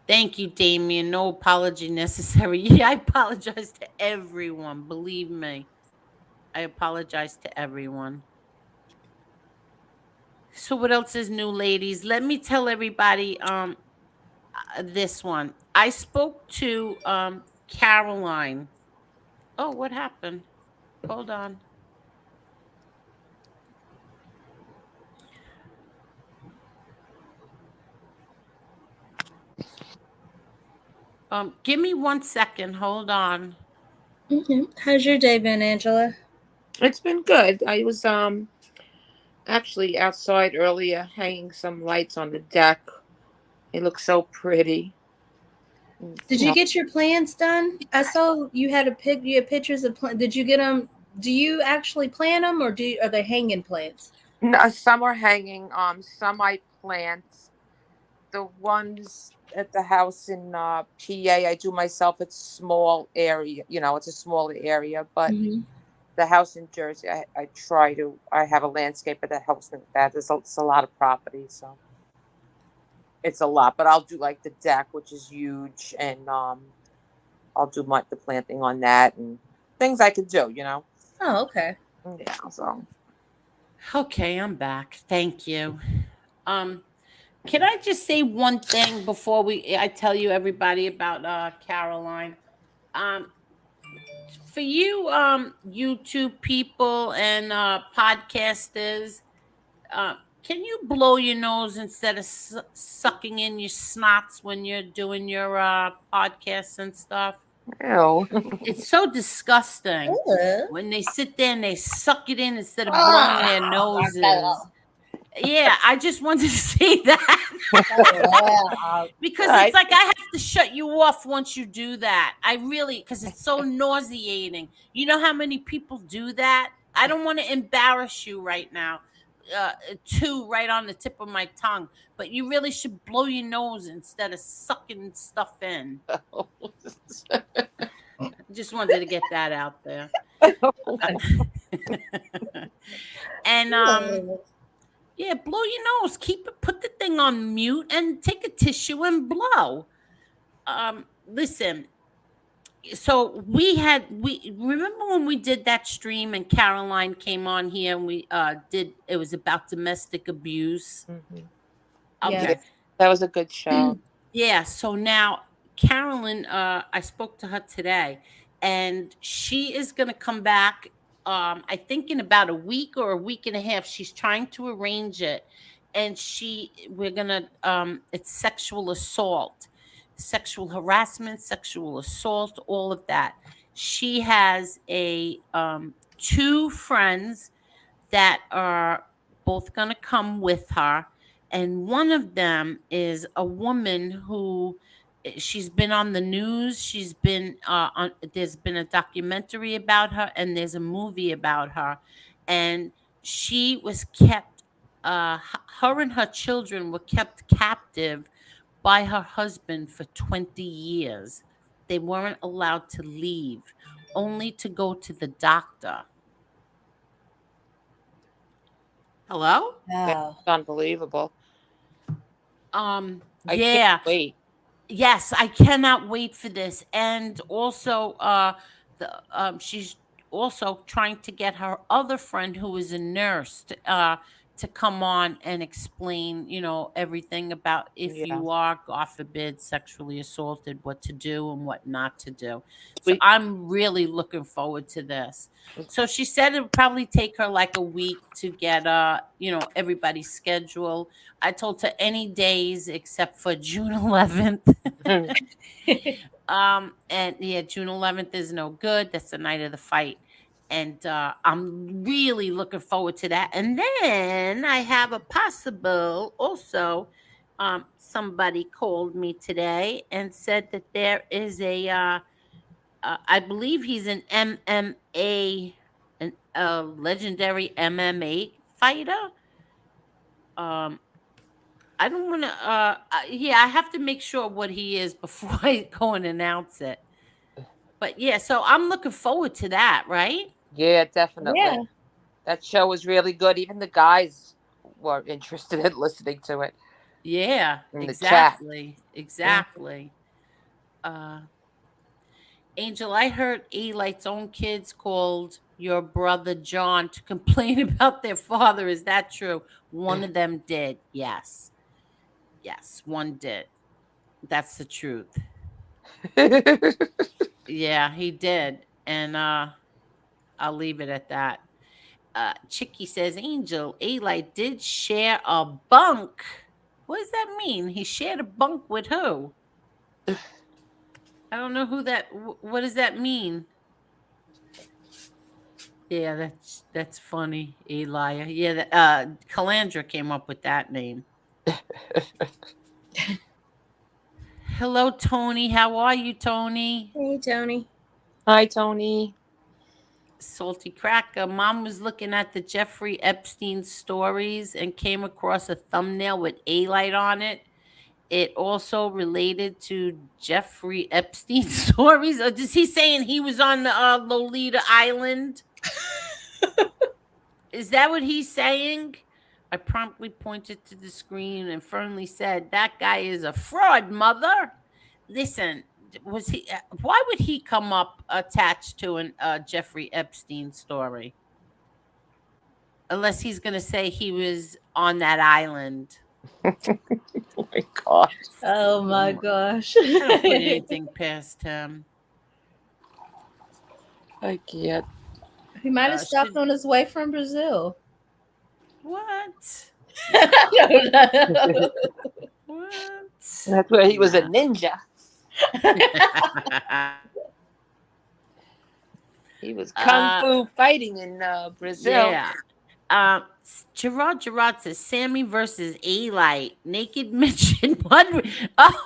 Thank you, Damien. No apology necessary. Yeah, I apologize to everyone. Believe me. I apologize to everyone. So what else is new, ladies? Let me tell everybody this one. I spoke to Caroline. Oh, what happened? Hold on. Give me 1 second. Hold on. How's your day been, Angela? It's been good. I was actually outside earlier hanging some lights on the deck. It looks so pretty. Did you get your plans done? I saw you had you had pictures of plans. Did you get them? Do you actually plan them, or are they hanging plants? No, some are hanging. Some I plant. The ones at the house in PA, I do myself. It's small area. You know, it's a smaller area. But the house in Jersey, I try to. I have a landscaper that helps me with that. It's a lot of property, so it's a lot. But I'll do like the deck, which is huge, and I'll do the planting on that and things I could do. You know. Oh, okay. Yeah. So. Okay, I'm back. Thank you. Can I just say one thing before I tell you everybody about Caroline? For you YouTube people and podcasters, can you blow your nose instead of sucking in your snots when you're doing your podcasts and stuff? Ew. It's so disgusting when they sit there and they suck it in instead of blowing their noses. Yeah, I just wanted to say that. Because it's like I have to shut you off once you do that. I really, because it's so nauseating. You know how many people do that? I don't want to embarrass you right now. Two right on the tip of my tongue, but you really should blow your nose instead of sucking stuff in. Just wanted to get that out there. And yeah, blow your nose. Put the thing on mute and take a tissue and blow. Listen. So we remember when we did that stream and Caroline came on here and we it was about domestic abuse. Okay. Yeah, that was a good show. Yeah. So now Carolyn, I spoke to her today, and she is gonna come back. I think in about a week or a week and a half. She's trying to arrange it, and we're gonna it's sexual assault, sexual harassment, sexual assault, all of that. She has two friends that are both gonna come with her, and one of them is a woman who she's been on the news. She's been there's been a documentary about her, and there's a movie about her, and she was kept her and her children were kept captive by her husband for 20 years. They weren't allowed to leave, only to go to the doctor. Hello? Wow. That's unbelievable. I can't wait. Yes, I cannot wait for this. And also she's also trying to get her other friend who is a nurse to come on and explain, everything about if you are, God forbid, sexually assaulted, what to do and what not to do. So I'm really looking forward to this. So she said it would probably take her like a week to get everybody's schedule. I told her any days except for June 11th. And yeah, June 11th is no good. That's the night of the fight. And I'm really looking forward to that. And then I have a possible also. Somebody called me today and said that there is I believe he's an MMA a legendary MMA fighter. Um, I don't want to. Yeah, I have to make sure what he is before I go and announce it. But yeah, so I'm looking forward to that. Right? Yeah, definitely. Yeah. That show was really good. Even the guys were interested in listening to it Yeah, in the chat. Mhm. exactly. Uh, Angel, I heard Elite's own kids called your brother John to complain about their father. Is that true? One of them did. Yes. Yes, one did. That's the truth. Yeah, he did. And I'll leave it at that. Chicky says, Angel, Elite did share a bunk. What does that mean? He shared a bunk with who? I don't know who that. What does that mean? Yeah, that's funny, Elia. Yeah, Calandra came up with that name. Hello, Tony. How are you, Tony? Hey, Tony. Hi, Tony. Salty Cracker. Mom was looking at the Jeffrey Epstein stories and came across a thumbnail with A light on it. It also related to Jeffrey Epstein stories. Or is he saying he was on the Lolita Island? Is that what he's saying? I promptly pointed to the screen and firmly said, "That guy is a fraud, mother." Listen, was he? Why would he come up attached to an Jeffrey Epstein story? Unless he's going to say he was on that island. Oh my God. Oh my gosh. I don't put anything past him. I can't. He might have stopped should- on his way from Brazil. What? I don't know. What? That's where he was a ninja. He was kung fu fighting in Brazil. Yeah. Gerard says Sammy versus A-Light. Naked Mission. What?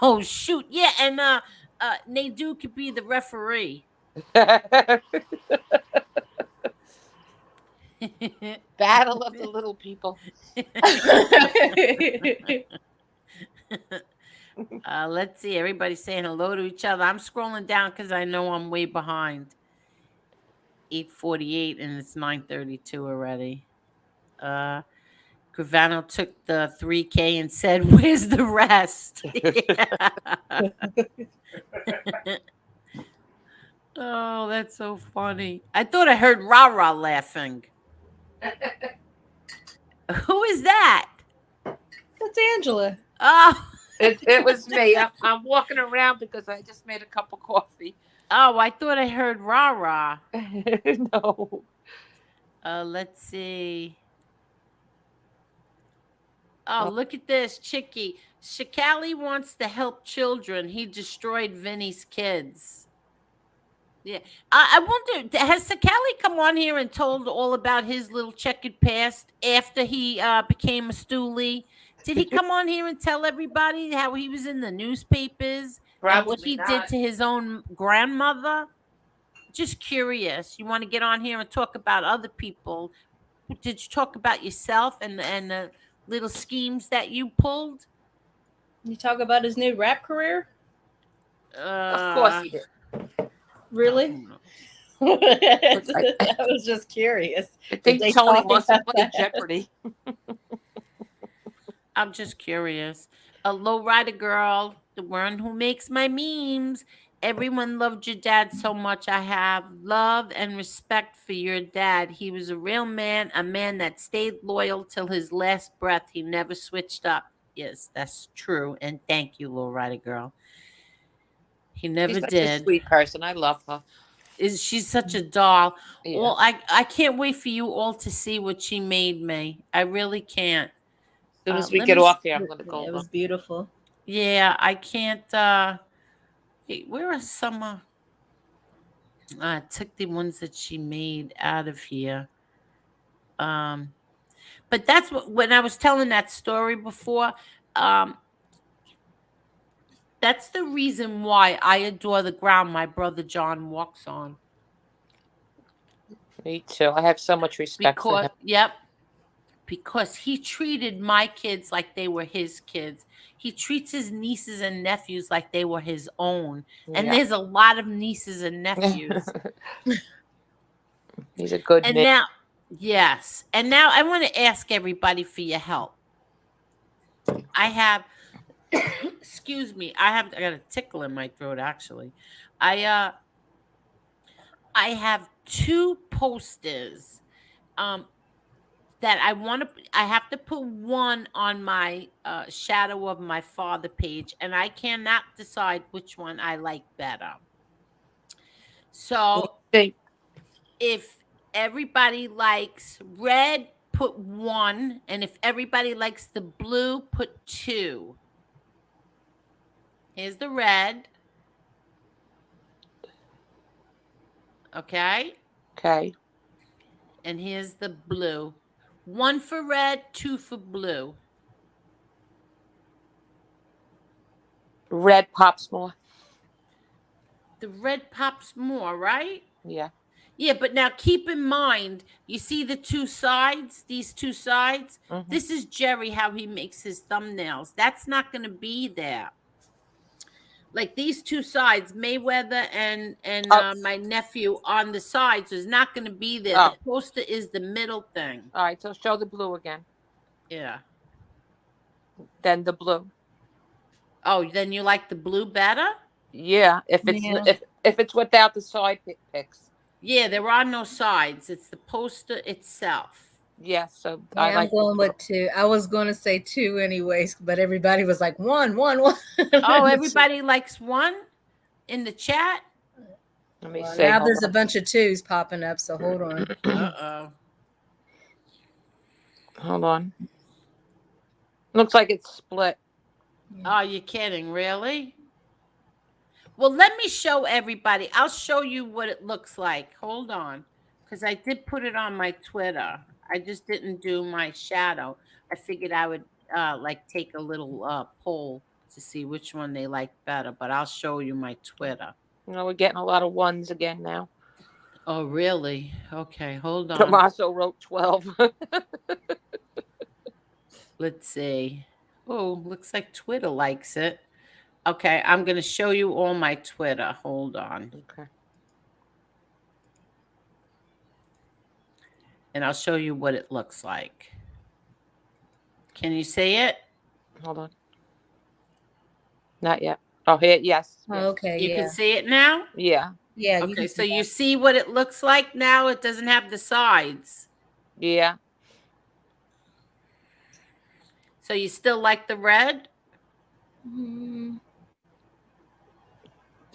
Oh shoot. Yeah, and Nadu could be the referee. Battle of the little people. Let's see. Everybody's saying hello to each other. I'm scrolling down because I know I'm way behind. 8:48 and it's 9:32 already. Gravano took the 3K and said, "Where's the rest?" Oh, that's so funny. I thought I heard Rara laughing. Who is that? That's Angela. Oh, It was me. I'm walking around because I just made a cup of coffee. oh, I thought I heard Rara. No. Let's see. Oh, look at this, Chicky. Cicale wants to help children. He destroyed Vinny's kids. Yeah. I wonder, has Cicale come on here and told all about his little checkered past after he became a stoolie? Did he come on here and tell everybody how he was in the newspapers and what Probably he not. did to his own grandmother? Just curious. You want to get on here and talk about other people? Did you talk about yourself and the little schemes that you pulled? You talk about his new rap career? Of course he did. Really? I was just curious. I think they Tony talk wants to about play that? Jeopardy. I'm just curious. A lowrider girl, the one who makes my memes. Everyone loved your dad so much. I have love and respect for your dad. He was a real man, a man that stayed loyal till his last breath. He never switched up. Yes, that's true. And thank you, lowrider girl. He never She's such did. a sweet person. I love her. She's such a doll. Yeah. Well, I can't wait for you all to see what she made me. I really can't. As soon as we let get me off here, I'm going to go It look. was beautiful. Yeah, I can't. Hey, where are some? I took the ones that she made out of here. But that's what when I was telling that story before. That's the reason why I adore the ground my brother John walks on. Me too. I have so much respect for him. Because he treated my kids like they were his kids. He treats his nieces and nephews like they were his own. And Yeah. there's a lot of nieces and nephews. He's a good And man. now, yes. And now I want to ask everybody for your help. I have, excuse me, I got a tickle in my throat actually. I have 2 posters that I have to put one on my shadow of my father page, and I cannot decide which one I like better. So if everybody likes red, put 1, and if everybody likes the blue, put 2. Here's the red. Okay. Okay. And here's the blue. 1 for red, 2 for blue. Red pops more. The red pops more, right? Yeah. Yeah, but now keep in mind, you see the 2 sides, these 2 sides? Mhm. This is Jerry, how he makes his thumbnails. That's not going to be there. Like these 2 sides, Mayweather and my nephew on the sides is not going to be there. Oh. The poster is the middle thing. All right, so show the blue again. Yeah. Then the blue. Oh, then you like the blue better? Yeah, if it's without the side pics. Yeah, there are no sides. It's the poster itself. Yeah, so yeah, I'm going with 2. I was going to say 2 anyways, but everybody was like 1. Oh, everybody likes 1 in the chat? Let me see. Now there's a bunch of 2s popping up, so hold on. Uh-oh. Hold on. Looks like it's split. Oh, you're kidding, really? Well, let me show everybody. I'll show you what it looks like. Hold on, because I did put it on my Twitter. I just didn't do my shadow. I figured I would take a little poll to see which one they like better, but I'll show you my Twitter. You know, we're getting a lot of 1s again now. Oh, really? Okay, hold on. Tommaso wrote 12. Let's see. Oh, looks like Twitter likes it. Okay, I'm going to show you all my Twitter. Hold on. Okay. And I'll show you what it looks like. Can you see it? Hold on. Not yet. Oh, here, yes. Okay, You can see it now? Yeah. Yeah. Okay, so you see what it looks like now? It doesn't have the sides. Yeah. So you still like the red? Do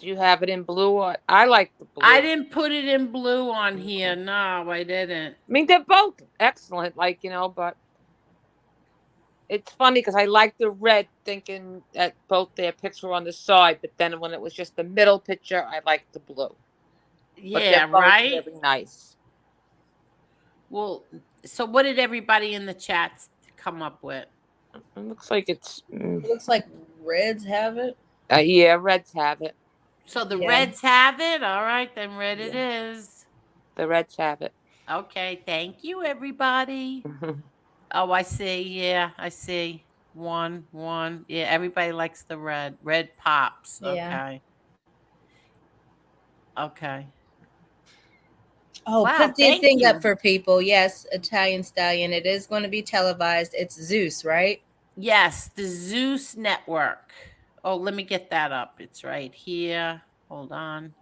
you have it in blue? Or I like the blue. I didn't put it in blue on here. No, I didn't. I mean, they're both excellent, but it's funny because I like the red, thinking that both their pics were on the side, but then when it was just the middle picture, I liked the blue. Yeah, right? Really nice. Well, so what did everybody in the chats come up with? It looks like it's... It looks like reds have it. Yeah, reds have it. So the reds have it? All right, then red it is. The reds have it. Okay, thank you, everybody. Oh, I see. Yeah, I see. 1. Yeah, everybody likes the red. Red pops. Yeah. Okay. Oh, Wow, put the thank thing you. up for people. Yes, Italian Stallion. It is going to be televised. It's Zeus, right? Yes, the Zeus Network. Oh, let me get that up. It's right here. Hold on.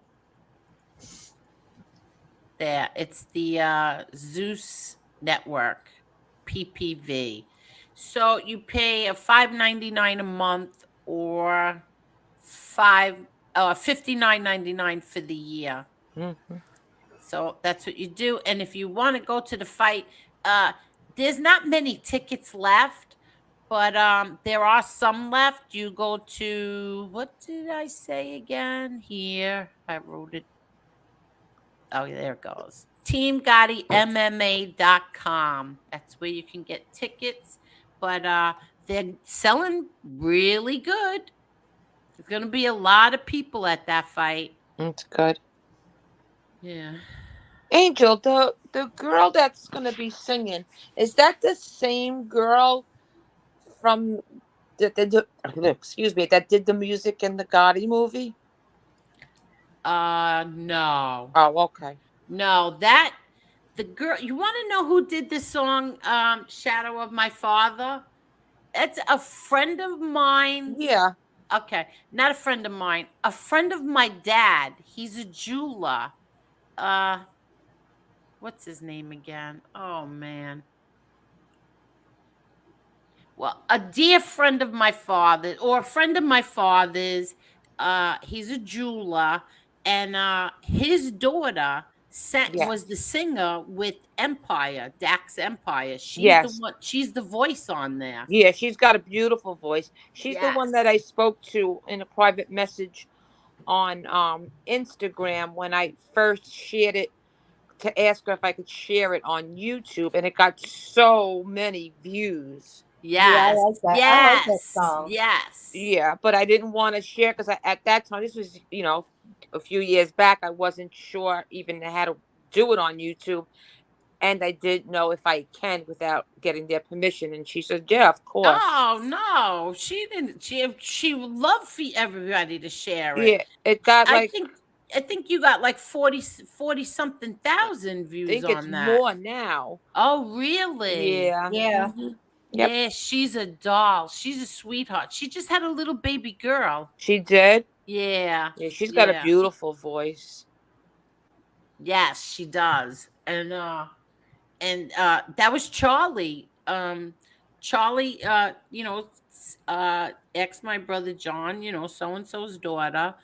There. It's the Zeus Network, PPV. So you pay a $5.99 a month or $59.99 for the year. Mm-hmm. So that's what you do. And if you want to go to the fight, there's not many tickets left, but there are some left. You go to, what did I say again? Here, I wrote it. Oh, there it goes. TeamGottiMMA.com. That's where you can get tickets. But they're selling really good. There's going to be a lot of people at that fight. That's good. Yeah. Angel, the girl that's gonna be singing, is that the same girl from excuse me, that did the music in the Gotti movie? No. Oh, okay. No, that the girl, you want to know who did this song, Shadow of My Father? It's a friend of mine's. Yeah. Okay, not a friend of mine, a friend of my dad. He's a jeweler. Uh, what's his name again? Oh man. Well, a dear friend of my father, or a friend of my father's, he's a jeweler, and his daughter was the Yes. singer with Empire, Dax Empire. She's the Yes. one, she's the voice on there. Yeah, she's got a beautiful voice. She's the one Yes. that I spoke to in a private message on Instagram when I first shared it to ask her if I could share it on YouTube, and it got so many views. Yeah, I Yes. like that. I like that Yes. song. Yes. Yeah, but I didn't want to share because at that time, this was, a few years back, I wasn't sure even how to do it on YouTube. And I didn't know if I can without getting their permission. And she said, yeah, of course. Oh no, she didn't. She would love for everybody to share it. Yeah, it got I like, think I think you got like 40 something thousand I views think it's on that. more now. Oh, really? Yeah. Yeah. Mhm. Yep. Yeah, she's a doll. She's a sweetheart. She just had a little baby girl. She did. Yeah. Yeah, she's got a Yeah. beautiful voice. Yes, she does. And that was Charlie. Charlie, ex my brother John, so and so's daughter,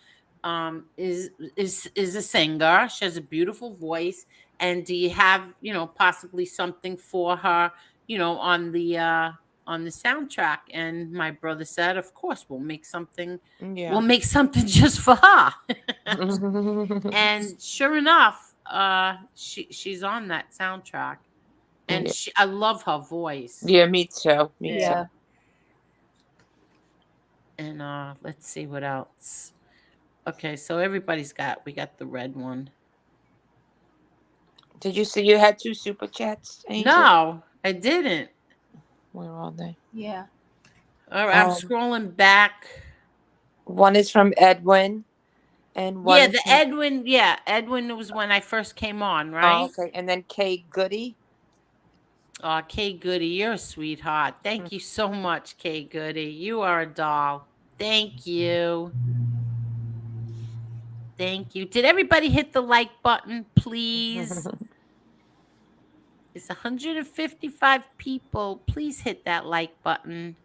is a singer. She has a beautiful voice. And do you have, possibly something for her, on the soundtrack? And my brother said, of course, we'll make something. We'll Yeah. make something just for her. And sure enough, she's on that soundtrack. And Yeah. I love her voice. Yeah, me too. Me Yeah. too. And let's see what else. Okay, so we got the red one. Did you see you had 2 super chats, Angel? No, I didn't. Where are they? Yeah. All right, I'm scrolling back. One is from Edwin, and one. Yeah, is the from... Edwin. Yeah, Edwin was when I first came on, right? Oh, okay, and then Kay Goody. Oh, Kay Goody, you're a sweetheart. Thank you so much, Kay Goody. You are a doll. Thank you. Thank you. Did everybody hit the like button, please? It's 155 people. Please hit that like button.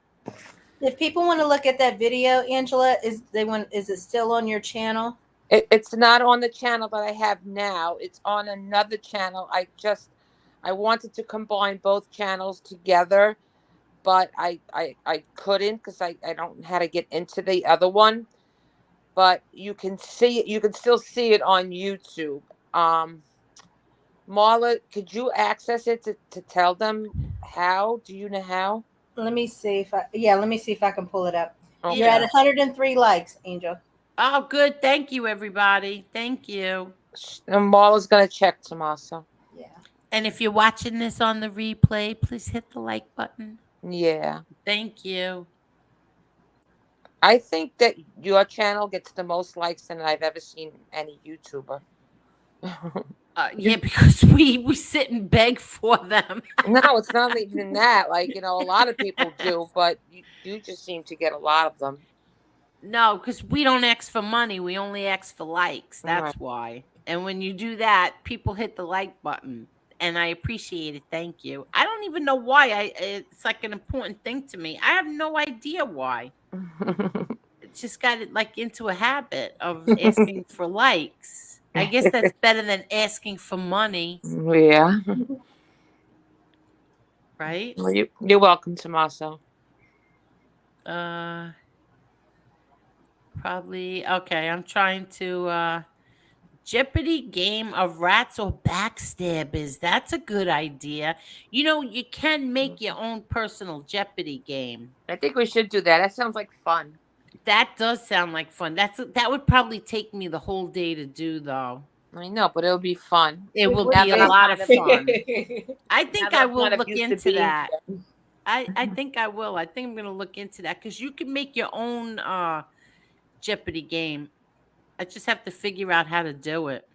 If people want to look at that video, Angela, is it still on your channel? It's not on the channel that I have now. It's on another channel. I wanted to combine both channels together, but I couldn't because I don't know how to get into the other one. But you can see it. You can still see it on YouTube. Marla, could you access it to tell them how? Do you know how? Let me see if I can pull it up. Okay. You're at 103 likes, Angel. Oh, good. Thank you, everybody. Thank you. And Marla's gonna check tomorrow. Yeah. And if you're watching this on the replay, please hit the like button. Yeah. Thank you. I think that your channel gets the most likes than I've ever seen any YouTuber. Yeah, because we sit and beg for them. No, it's not even that. Like, a lot of people do, but you just seem to get a lot of them. No, because we don't ask for money. We only ask for likes. That's Right. why. And when you do that, people hit the like button. And I appreciate it. Thank you. I don't even know why. It's like an important thing to me. I have no idea why. It just got it like into a habit of asking for likes. I guess that's better than asking for money, Yeah. right? Well, you're welcome, Tommaso. Probably. Okay, I'm trying to Jeopardy game of rats or backstabbers. That's a good idea. You can make your own personal Jeopardy game. I think we should do that. That sounds like fun. That does sound like fun. That would probably take me the whole day to do, though. I know, but it'll be fun. It will Now be that a I'm lot of kind fun. I now think that I I'm will kind of look used to into being that. here. I think I will. I think I'm going to look into that because you can make your own Jeopardy game. I just have to figure out how to do it.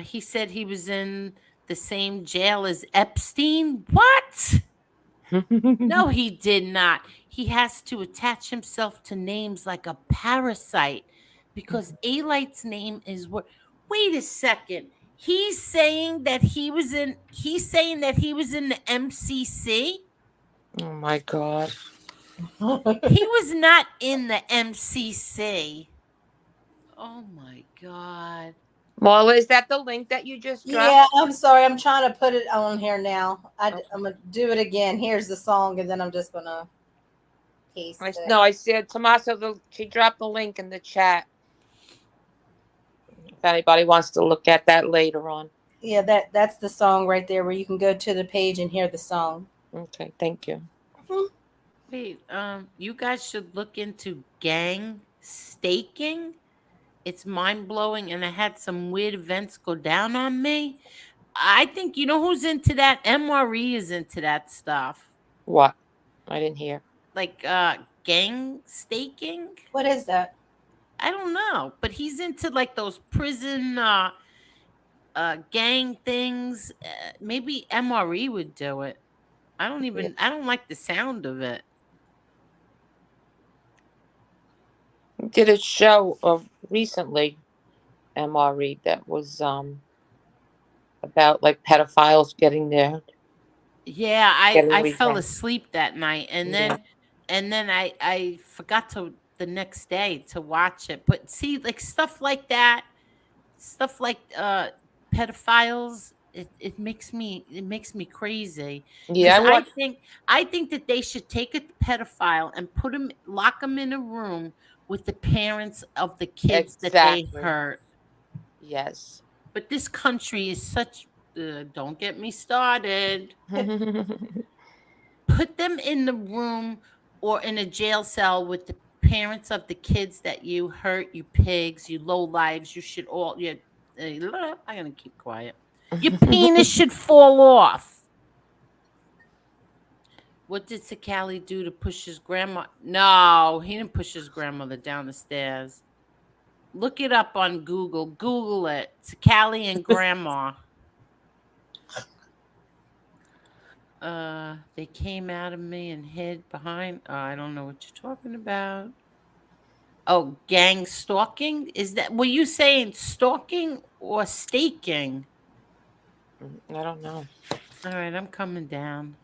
He said he was in the same jail as Epstein. What? No, he did not. He has to attach himself to names like a parasite because Alite's name is what. Wait a second. He's saying that he was in. He's saying that he was in the MCC. Oh my God. He was not in the MCC. Oh my God. Marla, is that the link that you just dropped? Yeah, I'm sorry. I'm trying to put it on here now. Okay. I'm gonna do it again. Here's the song, and then I'm just gonna paste it. No, I said Tommaso. She dropped the link in the chat. If anybody wants to look at that later on. Yeah, that's the song right there, where you can go to the page and hear the song. Okay, thank you. Wait, you guys should look into gang staking. It's mind blowing, and I had some weird events go down on me. I think you know who's into that. MRE is into that stuff, What? I didn't hear. like gang staking. What is that? I don't know, but he's into like those prison gang things. Maybe MRE would do it. I don't like the sound of it. Did a show of recently, MRE, that was about like pedophiles getting there. Yeah, Getting I fell revenge. asleep that night, and Yeah. then I forgot to the next day to watch it. But see, like stuff like that, stuff like pedophiles, it makes me crazy. Yeah, Because I watched. I think that they should take a pedophile and lock him in a room with the parents of the kids that they Exactly. hurt. Yes. But this country is such. Don't get me started. Put them in the room or in a jail cell with the parents of the kids that you hurt, you pigs, you low lives. You should all. I'm gonna keep quiet. Your penis should fall off. What did Cicale do to push his grandma? No, he didn't push his grandmother down the stairs. Look it up on Google. Google it. Cicale and grandma. They came out of me and hid behind. I don't know what you're talking about. Oh, gang stalking? Were you saying stalking or staking? I don't know. All right, I'm coming down.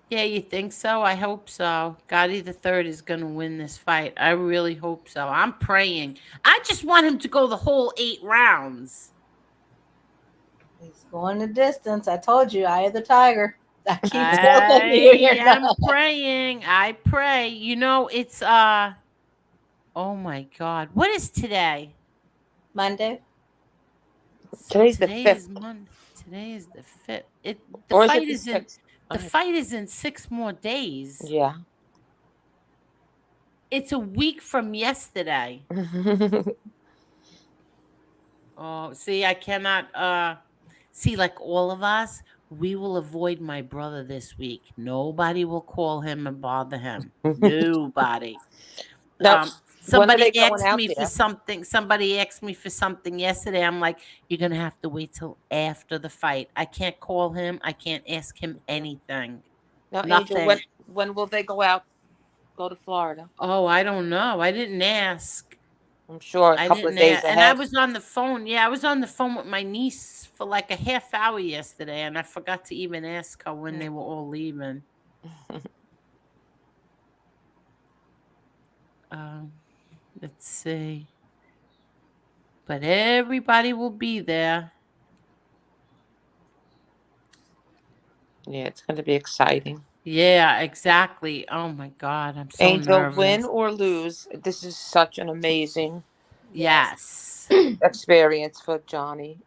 Yeah, you think so? I hope so. Gotti the Third is gonna win this fight. I really hope so. I'm praying. I just want him to go the whole 8 rounds. He's going the distance. I told you, eye of the tiger. I keep telling you. I'm praying. I pray. You know, it's oh my God. What is today? Monday. Today's the 5th. Today is the 5th. The fight is in 6 more days. Yeah. It's a week from yesterday. Oh, see, I cannot see, like all of us, we will avoid my brother this week. Nobody will call him and bother him. Nobody. No. Somebody asked me for something. Somebody asked me for something yesterday. I'm like, you're gonna have to wait till after the fight. I can't call him. I can't ask him anything. Now, Nothing. Angel, when will they go to Florida? Oh, I don't know. I didn't ask. I'm sure a couple of days ahead. And I was on the phone. Yeah, I was on the phone with my niece for like a half hour yesterday, and I forgot to even ask her when they were all leaving. Let's see. But everybody will be there. Yeah, it's going to be exciting. Yeah, exactly. Oh my God, I'm so Angel, nervous. win or lose, this is such an amazing experience for Johnny.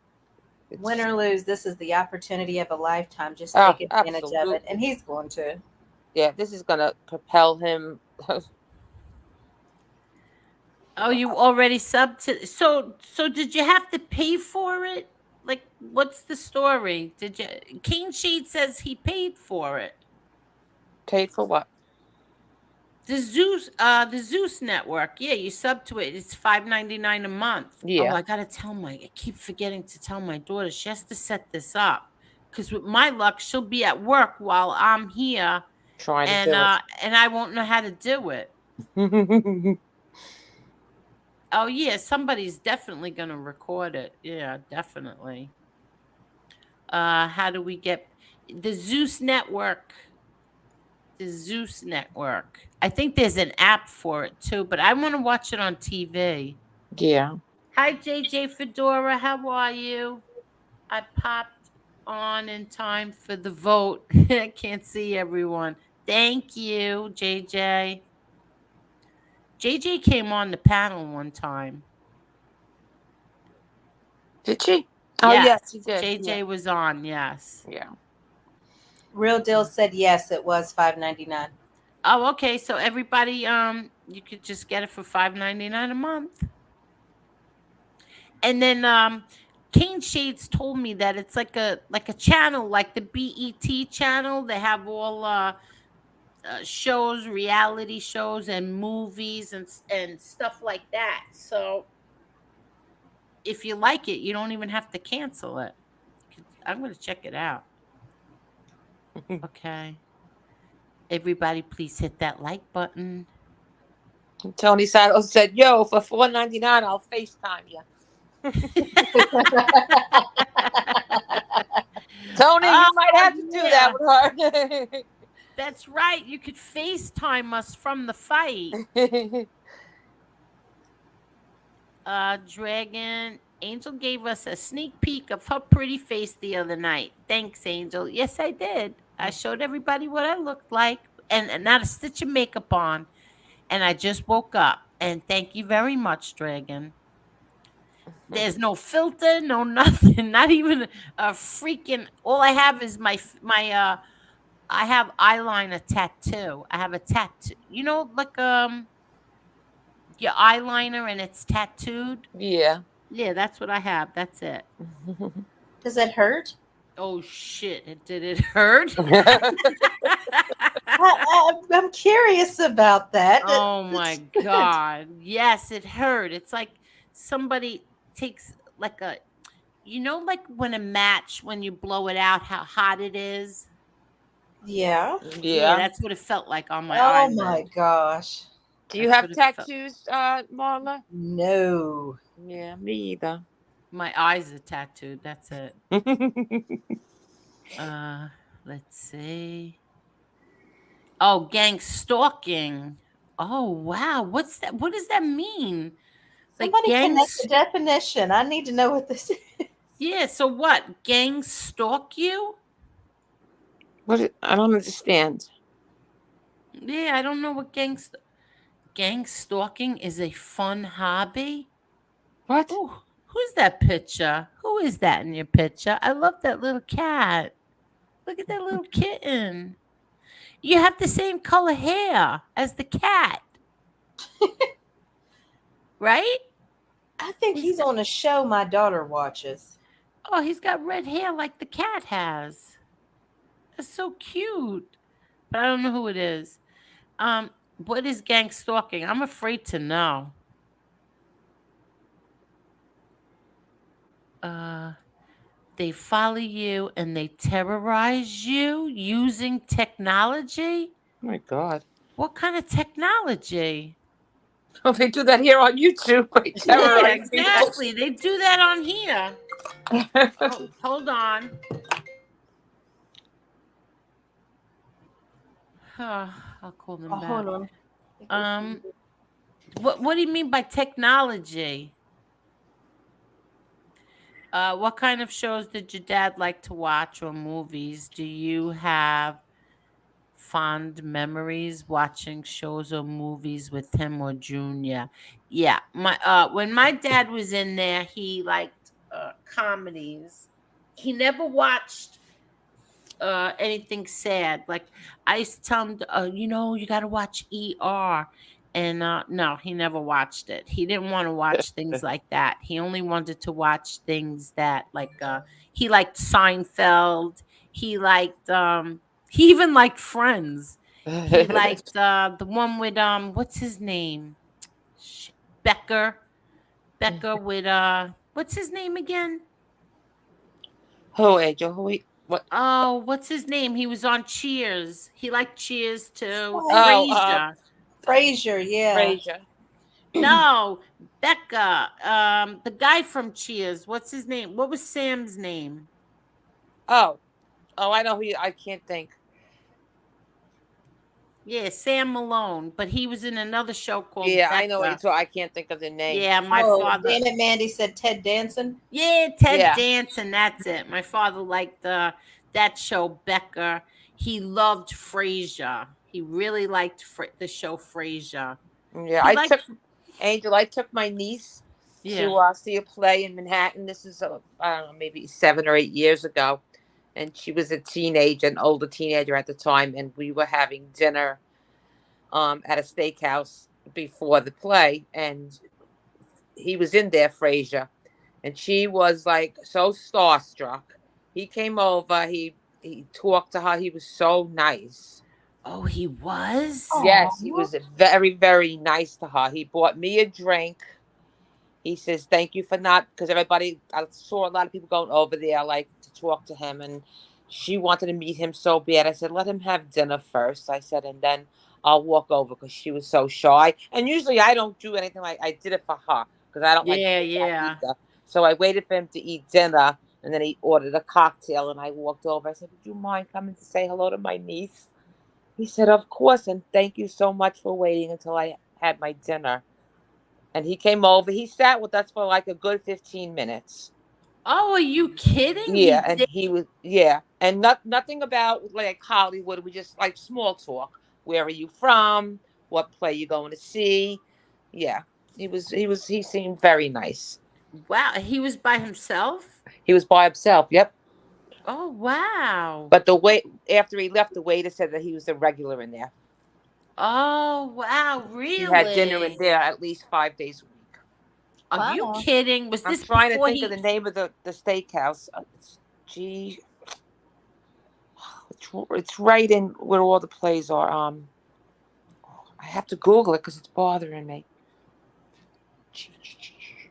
Win or lose, this is the opportunity of a lifetime. Just take advantage of it, and he's going to. Yeah, this is going to propel him. Oh, you already subbed to so did you have to pay for it? Like what's the story? Did you King Shade says he paid for it. Paid for what? The Zeus network. Yeah, you sub to it. It's $5.99 a month. Oh, Yeah. I gotta tell I keep forgetting to tell my daughter she has to set this up. Because with my luck, she'll be at work while I'm here Trying to and do and I won't know how to do it. it. Oh yeah, somebody's definitely gonna record it. Yeah, definitely. How do we get the Zeus network? The Zeus network. I think there's an app for it too, but I want to watch it on TV. Yeah. Hi JJ Fedora, how are you? I popped on in time for the vote. I can't see everyone. Thank you, JJ. JJ came on the panel one time. Did she? Oh Yes, yes, she did. JJ was on. Yes. Yeah. Real Deal said yes, it was $5.99. Oh, okay. So everybody, you could just get it for $5.99 a month. And then King Shades told me that it's like a channel, like the BET channel. They have all shows, reality shows, and movies and stuff like that. So if you like it, you don't even have to cancel it. I'm gonna check it out. Okay. Everybody, please hit that like button. Tony Saddle said, "Yo, for $4.99, I'll FaceTime you." Tony, you might have to do that with her. That's right. You could FaceTime us from the fight. Dragon Angel gave us a sneak peek of her pretty face the other night. Thanks, Angel. Yes, I did. I showed everybody what I looked like and not a stitch of makeup on. And I just woke up. And thank you very much, Dragon. There's no filter, no nothing, not even a freaking. All I have is my I have eyeliner tattoo. I have a tattoo. You know, like your eyeliner and it's tattooed. Yeah. Yeah, that's what I have. That's it. Does it hurt? Oh shit! Did it hurt? I'm curious about that. Oh my god! Yes, it hurt. It's like somebody takes like a, like when a match when you blow it out, how hot it is. Yeah. Yeah, that's what it felt like on my Oh eyelid. my gosh. Do you That's have what it felt- tattoos, Marla? No. Yeah, me either. My eyes are tattooed. That's it. Let's see. Oh, gang stalking. Oh wow, what's that? What does that mean? Somebody gang connect the definition. I need to know what this is. Yeah. So what? Gangs stalk you? I don't understand. Yeah, I don't know what gang stalking is. A fun hobby. What? Ooh, who's that picture? Who is that in your picture? I love that little cat. Look at that little kitten. You have the same color hair as the cat. Right? I think he's on a show my daughter watches. Oh, he's got red hair like the cat has. That's so cute. But I don't know who it is. What is gang stalking? I'm afraid to know. They follow you and they terrorize you using technology? Oh my God. What kind of technology? Oh, they do that here on YouTube. Yeah, exactly. They do that on here. Oh, hold on. I'll call them back. Hold on. What do you mean by technology? What kind of shows did your dad like to watch or movies? Do you have fond memories watching shows or movies with him or Junior? Yeah, when my dad was in there, he liked comedies. He never watched anything sad. Like I used to tell him, you got to watch ER. And no, he never watched it. He didn't want to watch things like that. He only wanted to watch things that he liked Seinfeld. He liked he even liked Friends. He liked the one with what's his name? Becker. Becker with what's his name again? Who, Angel? What? Oh, what's his name? He was on Cheers. He liked Cheers too. Oh, Frasier. Frasier, yeah. Frasier. No, Becca. The guy from Cheers. What's his name? What was Sam's name? Oh, I know who. I can't think. Yeah, Sam Malone. But he was in another show called Yeah, Becca. I know it. So I can't think of the name. Yeah, my father. Damn it, Mandy said Ted Danson. Yeah, Ted Yeah. Danson. That's it. My father liked that show, Becca. He loved Frasier. He really liked the show Frasier. Yeah, I took my niece to see a play in Manhattan. This is I don't know, maybe 7 or 8 years ago, and she was an older teenager at the time, and we were having dinner at a steakhouse before the play, and he was in there, Frasier, and she was like so starstruck. He came over, he talked to her. He was so nice. Oh, he was? Yes, he was very, very nice to her. He bought me a drink. He says, thank you for not, because I saw a lot of people going over there, like, to talk to him, and she wanted to meet him so bad. I said, let him have dinner first. I said, and then I'll walk over, because she was so shy. And usually I don't do anything like, I did it for her, because I don't like that either. So I waited for him to eat dinner, and then he ordered a cocktail, and I walked over. I said, would you mind coming to say hello to my niece? He said, of course, and thank you so much for waiting until I had my dinner. And he came over. He sat with us for like a good 15 minutes. Oh, are you kidding? Yeah, and he was, and nothing about like Hollywood. We just like small talk. Where are you from? What play you going to see? Yeah, he seemed very nice. Wow, he was by himself? He was by himself. Yep. Oh, wow. But after he left, the waiter said that he was a regular in there. Oh, wow, really? He had dinner in there at least 5 days a week. Are you kidding? Was this I'm trying to think of the name of the steakhouse. It's right in where all the plays are. I have to Google it because it's bothering me.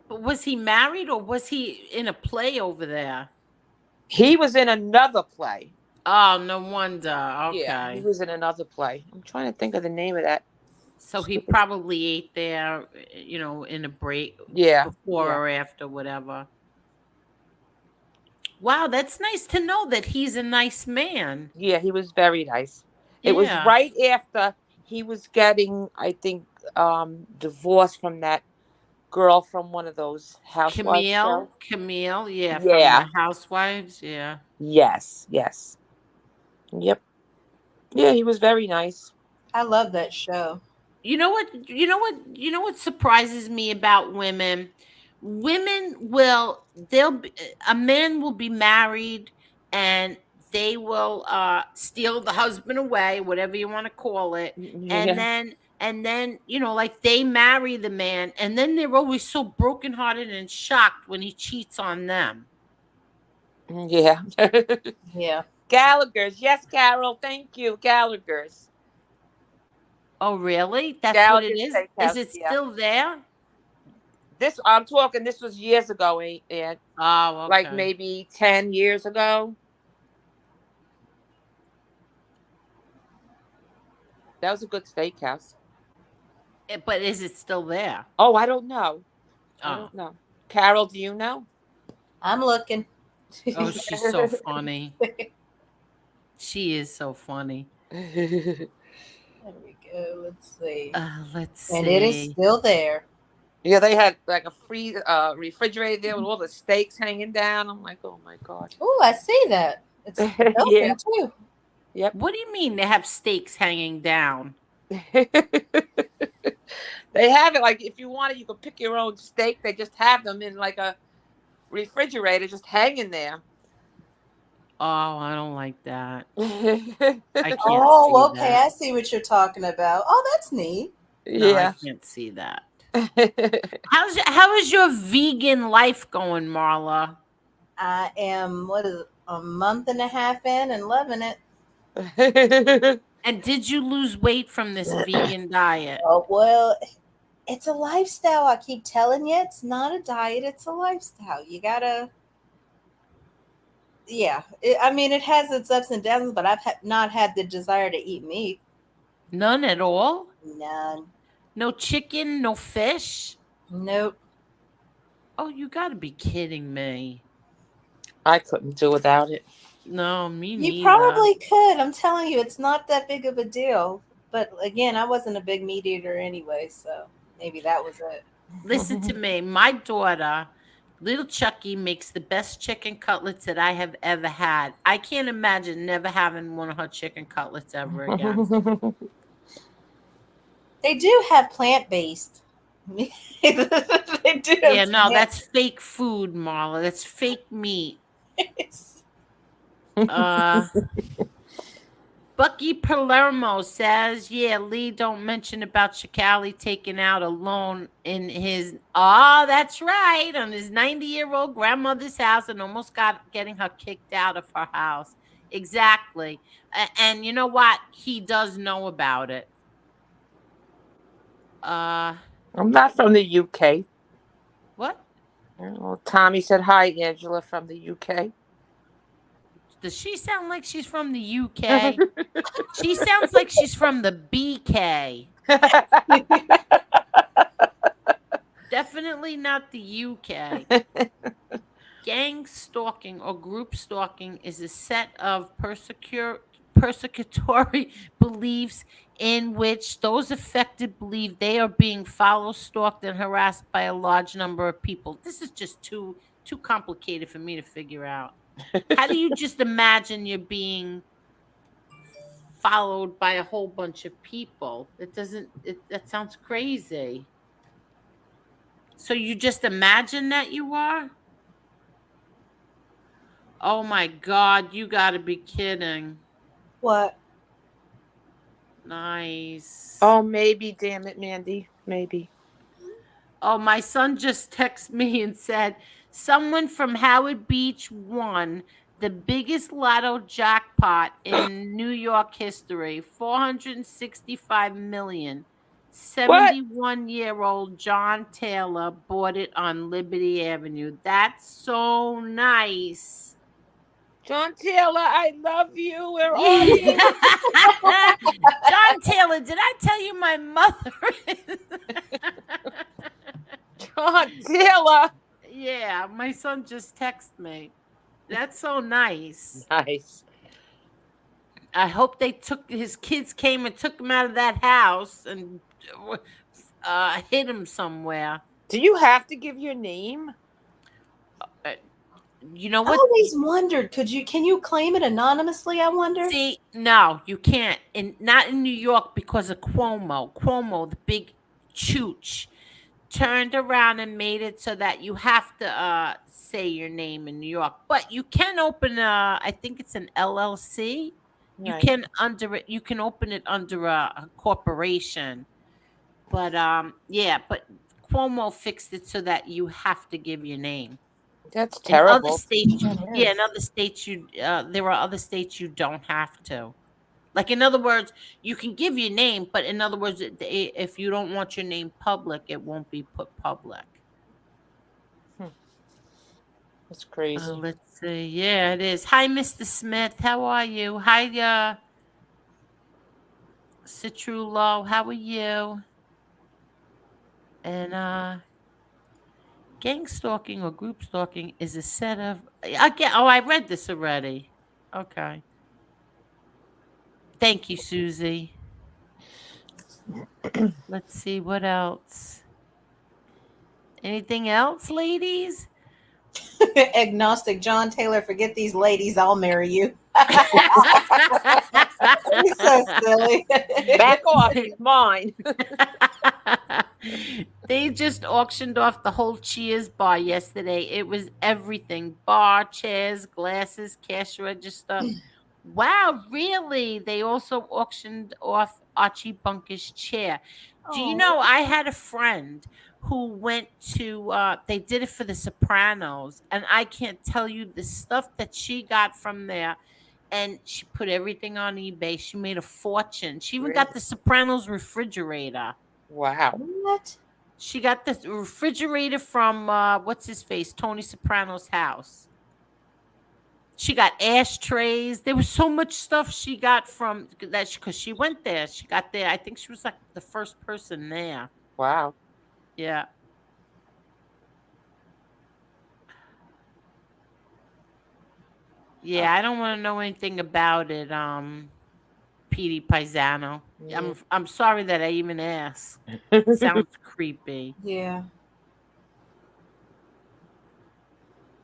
Was he married or was he in a play over there? He was in another play. Oh, no wonder. Okay. Yeah, he was in another play. I'm trying to think of the name of that. So he probably ate there, in a break. Yeah. Before or after, whatever. Wow, that's nice to know that he's a nice man. Yeah, he was very nice. It was right after he was getting, I think, divorced from that girl from one of those housewives shows. Camille, from the Housewives, Yes. Yep. Yeah, he was very nice. I love that show. You know what surprises me about women? Women a man will be married and they will steal the husband away, whatever you want to call it. And then, like they marry the man and then they're always so brokenhearted and shocked when he cheats on them. Yeah. Yeah. Gallagher's. Yes, Carol. Thank you. Gallagher's. Oh, really? That's Gallagher's what it is? Steakhouse, Is it still there? This was years ago, and okay. Like maybe 10 years ago. That was a good steakhouse. But is it still there? Oh, I don't know. Oh. I don't know. Carol, do you know? I'm looking. Oh, she's so funny. She is so funny. There we go. Let's see. Let's see. And it is still there. Yeah, they had like a free refrigerator there with all the steaks hanging down. I'm like, oh my God. Oh, I see that. It's open too. Yep. What do you mean they have steaks hanging down? They have it like if you want it, you can pick your own steak. They just have them in like a refrigerator just hanging there. Oh, I don't like that. I can't okay. that. I see what you're talking about. Oh, that's neat. No, I Yeah. can't see that. How is your vegan life going, Marla? I am a month and a half in and loving it. And did you lose weight from this vegan diet? Oh well, it's a lifestyle. I keep telling you, it's not a diet; it's a lifestyle. You gotta. Yeah, I mean, it has its ups and downs, but I've not had the desire to eat meat. None at all? None. No chicken, no fish? Nope. Oh, you gotta be kidding me. I couldn't do without it. No, me neither. You probably could. I'm telling you, it's not that big of a deal. But again, I wasn't a big meat eater anyway, so maybe that was it. Listen to me. My daughter, little Chucky, makes the best chicken cutlets that I have ever had. I can't imagine never having one of her chicken cutlets ever again. They do have plant-based. They do. Yeah, no, that's fake food, Marla. That's fake meat. Bucky Palermo says, yeah, Lee, don't mention about Cicale taking out a loan in his, that's right, on his 90-year-old grandmother's house and almost getting her kicked out of her house. Exactly. And you know what? He does know about it. I'm not from the UK. What? Oh, Tommy said hi, Angela from the UK. Does she sound like she's from the UK? She sounds like she's from the BK. Definitely not the UK. Gang stalking or group stalking is a set of persecutory beliefs in which those affected believe they are being followed, stalked, and harassed by a large number of people. This is just too complicated for me to figure out. How do you just imagine you're being followed by a whole bunch of people? That sounds crazy. So you just imagine that you are? Oh my God, you gotta be kidding. What? Nice. Oh, maybe, damn it, Mandy. Maybe. Oh, my son just texted me and said, someone from Howard Beach won the biggest lotto jackpot in New York history, 465 million. 71-year-old John Taylor bought it on Liberty Avenue. That's so nice. John Taylor, I love you. Where are you? John Taylor, did I tell you my mother is? John Taylor. Yeah, my son just texted me. That's so nice. Nice. I hope his kids came and took him out of that house and hid him somewhere. Do you have to give your name? You know I what? always wondered, can you claim it anonymously, I wonder? See, no, you can't. Not in New York because of Cuomo. Cuomo, the big chooch, turned around and made it so that you have to say your name in New York. But you can open I think it's an LLC. You Right. you can open it under a corporation. But but Cuomo fixed it so that you have to give your name. That's In other terrible. states, in other states, there are other states you don't have to. Like, in other words, you can give your name, but in other words, if you don't want your name public, it won't be put public. That's crazy. Let's see. Yeah, it is. Hi, Mr. Smith. How are you? Hi, Citrulo. How are you? And gang stalking or group stalking is a set of. I read this already. Okay. Thank you, Susie. Let's see what else. Anything else, ladies? Agnostic John Taylor, forget these ladies, I'll marry you. He's so silly. Back off, he's mine. They just auctioned off the whole Cheers bar yesterday. It was everything: bar, chairs, glasses, cash register. Wow, really? They also auctioned off Archie Bunker's chair. Do you Oh. know I had a friend who went to they did it for the Sopranos, and I can't tell you the stuff that she got from there. And she put everything on eBay. She made a fortune. She even got the Sopranos refrigerator. Wow. What? She got the refrigerator from what's his face, Tony Soprano's house. She got ashtrays. There was so much stuff she got from that because she went there. She got there. I think she was like the first person there. Wow. Yeah. Yeah, I don't want to know anything about it, Petey Paisano. Yeah. I'm sorry that I even asked. Sounds creepy. Yeah.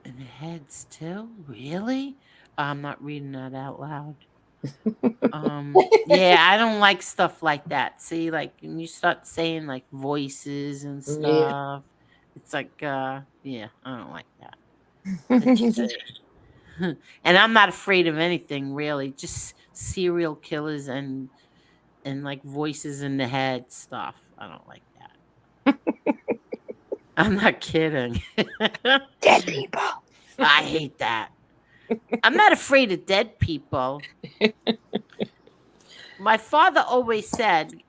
And the heads too? Really? I'm not reading that out loud. Yeah, I don't like stuff like that. See, like when you start saying like voices and Yeah. stuff, it's like yeah, I don't like that. It's, and I'm not afraid of anything really, just serial killers and like voices in the head stuff. I don't like that. I'm not kidding. Dead people. I hate that. I'm not afraid of dead people. My father always said,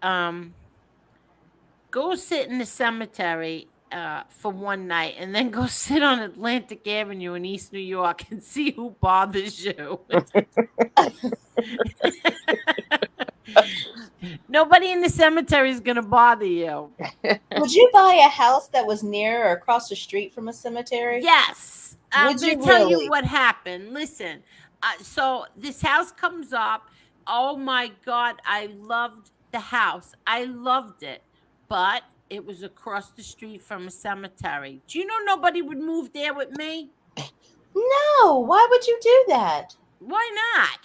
go sit in the cemetery for one night and then go sit on Atlantic Avenue in East New York and see who bothers you. Nobody in the cemetery is going to bother you. Would you buy a house that was near or across the street from a cemetery? Yes. I'm Would going you to tell really? you what happened. Listen, so this house comes up. Oh my God, I loved the house. I loved it. But it was across the street from a cemetery. Do you know nobody would move there with me? No. Why would you do that? Why not?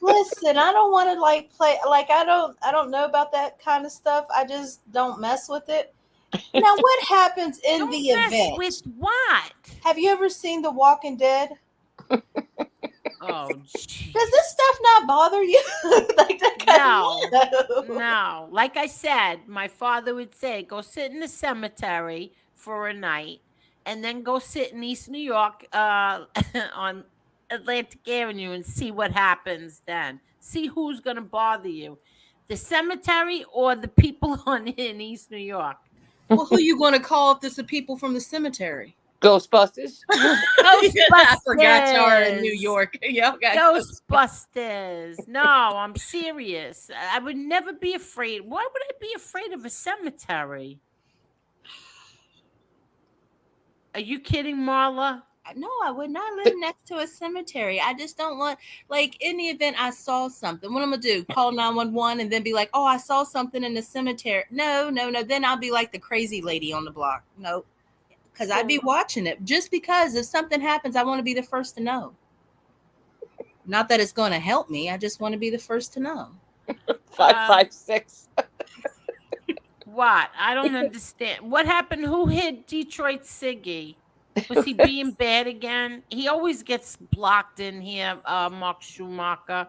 Listen, I don't want to like play like I don't know about that kind of stuff. I just don't mess with it. Now, what happens in Don't the mess event? with what? Have you ever seen The Walking Dead? Oh, geez. Does this stuff not bother you? Like that kind of No. Like I said, my father would say, go sit in the cemetery for a night and then go sit in East New York on Atlantic Avenue and see what happens then. See who's going to bother you. The cemetery or the people in East New York? Well, who are you going to call if there's the people from the cemetery? Ghostbusters. I forgot y'all are in New York. Y'all got Ghostbusters. No, I'm serious. I would never be afraid. Why would I be afraid of a cemetery? Are you kidding, Marla? No, I would not live next to a cemetery. I just don't want, like, in the event I saw something. What I'm going to do? Call 911 and then be like, oh, I saw something in the cemetery. No. Then I'll be like the crazy lady on the block. No, because I'd be watching it. Just because if something happens, I want to be the first to know. Not that it's going to help me. I just want to be the first to know. 556. What? I don't understand. What happened? Who hit Detroit Siggy? Was he being bad again? He always gets blocked in here, Mark Schumacher,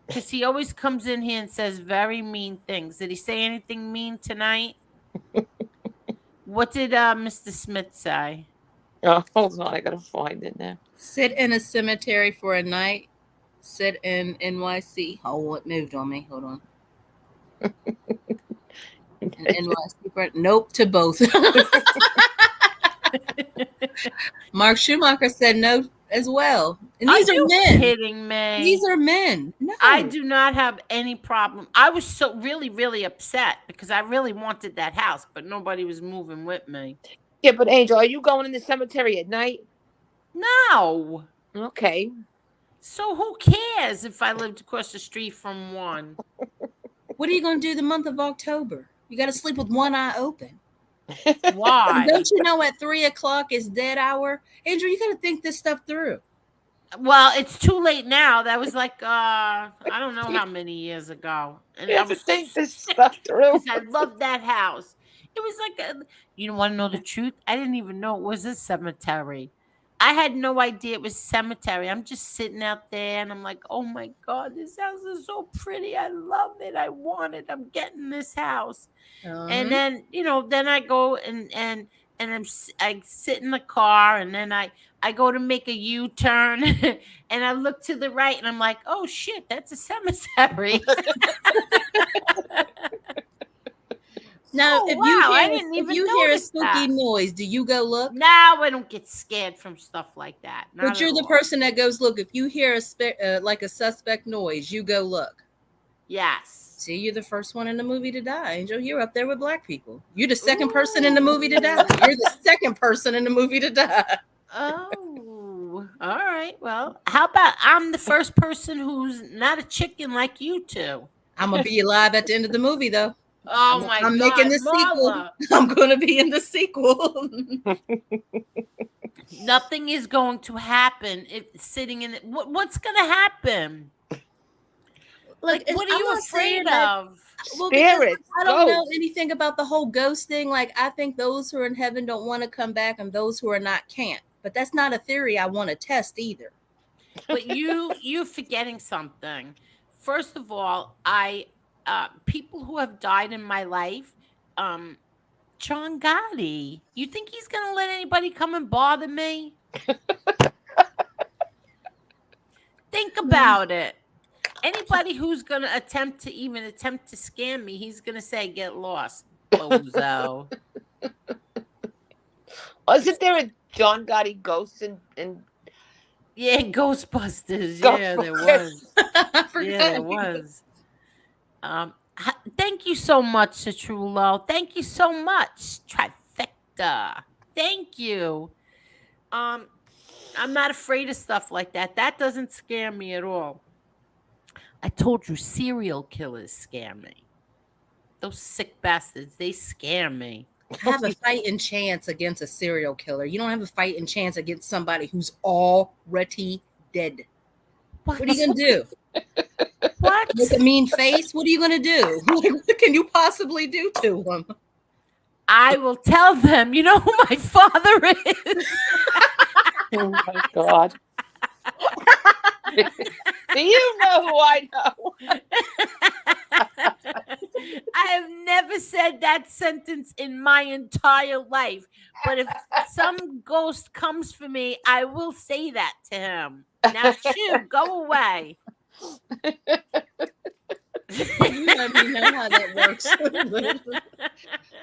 because he always comes in here and says very mean things. Did he say anything mean tonight? What did Mr. Smith say? Oh, hold on. I got to find it now. Sit in a cemetery for a night. Sit in NYC. Oh, it moved on me. Hold on. NYC. Nope to both. Mark Schumacher said no as well. And these are men. Kidding me? These are men. No. I do not have any problem. I was so really upset because I really wanted that house, but nobody was moving with me. Yeah, but Angel, are you going in the cemetery at night? No. Okay. So who cares if I lived across the street from one? What are you going to do the month of October? You got to sleep with one eye open. Why? Don't you know at 3:00 is dead hour? Andrew, you got to think this stuff through. Well, it's too late now. That was like I don't know how many years ago. And You I have to was think this stuff through. I loved that house. It was like you don't want to know the truth? I didn't even know it was a cemetery. I had no idea it was cemetery. I'm just sitting out there and I'm like, oh my God, this house is so pretty. I love it. I want it. I'm getting this house. And then, then I go and I sit in the car, and then I go to make a U-turn and I look to the right and I'm like, oh shit, that's a cemetery. Now, Oh, if wow, I you didn't hear, even if you hear a notice spooky that. noise, do you go look? Now I don't get scared from stuff like that. Not But you're at the all. person that goes look. If you hear like a suspect noise, you go look. Yes. See, you're the first one in the movie to die, Angel. You're up there with black people. You're the second person in the movie to die. You're the second person in the movie to die. Oh, all right. Well, how about I'm the first person who's not a chicken like you two? I'm gonna be alive at the end of the movie, though. Oh my I'm God, making the sequel. Marla. I'm gonna be in the sequel. Nothing is going to happen if sitting in it. What's going to happen? Look, What are I'm you not saying afraid that- of? Well, because Spirits, I don't know ghosts. anything about the whole ghost thing. Like, I think those who are in heaven don't want to come back, and those who are not can't. But that's not a theory I want to test either. But you're forgetting something. First of all, people who have died in my life, John Gotti. You think he's gonna let anybody come and bother me? Think about it. Anybody who's gonna attempt to scam me, he's gonna say, "Get lost, bozo." Wasn't there a John Gotti ghost in Yeah, Ghostbusters. Ghostbusters. Yeah, there was. I forgot. Yeah, there was. Thank you so much, Citrulo. Thank you so much, Trifecta. Thank you. I'm not afraid of stuff like that. That doesn't scare me at all. I told you, serial killers scare me. Those sick bastards, they scare me. Have a fighting chance against a serial killer. You don't have a fighting chance against somebody who's already dead. What are you gonna do? What? Make a mean face? What are you gonna do? What can you possibly do to him? I will tell them. You know who my father is. Oh my God. Do you know who I know? I have never said that sentence in my entire life. But if some ghost comes for me, I will say that to him. Now, shoo, go away. You let me know how that works.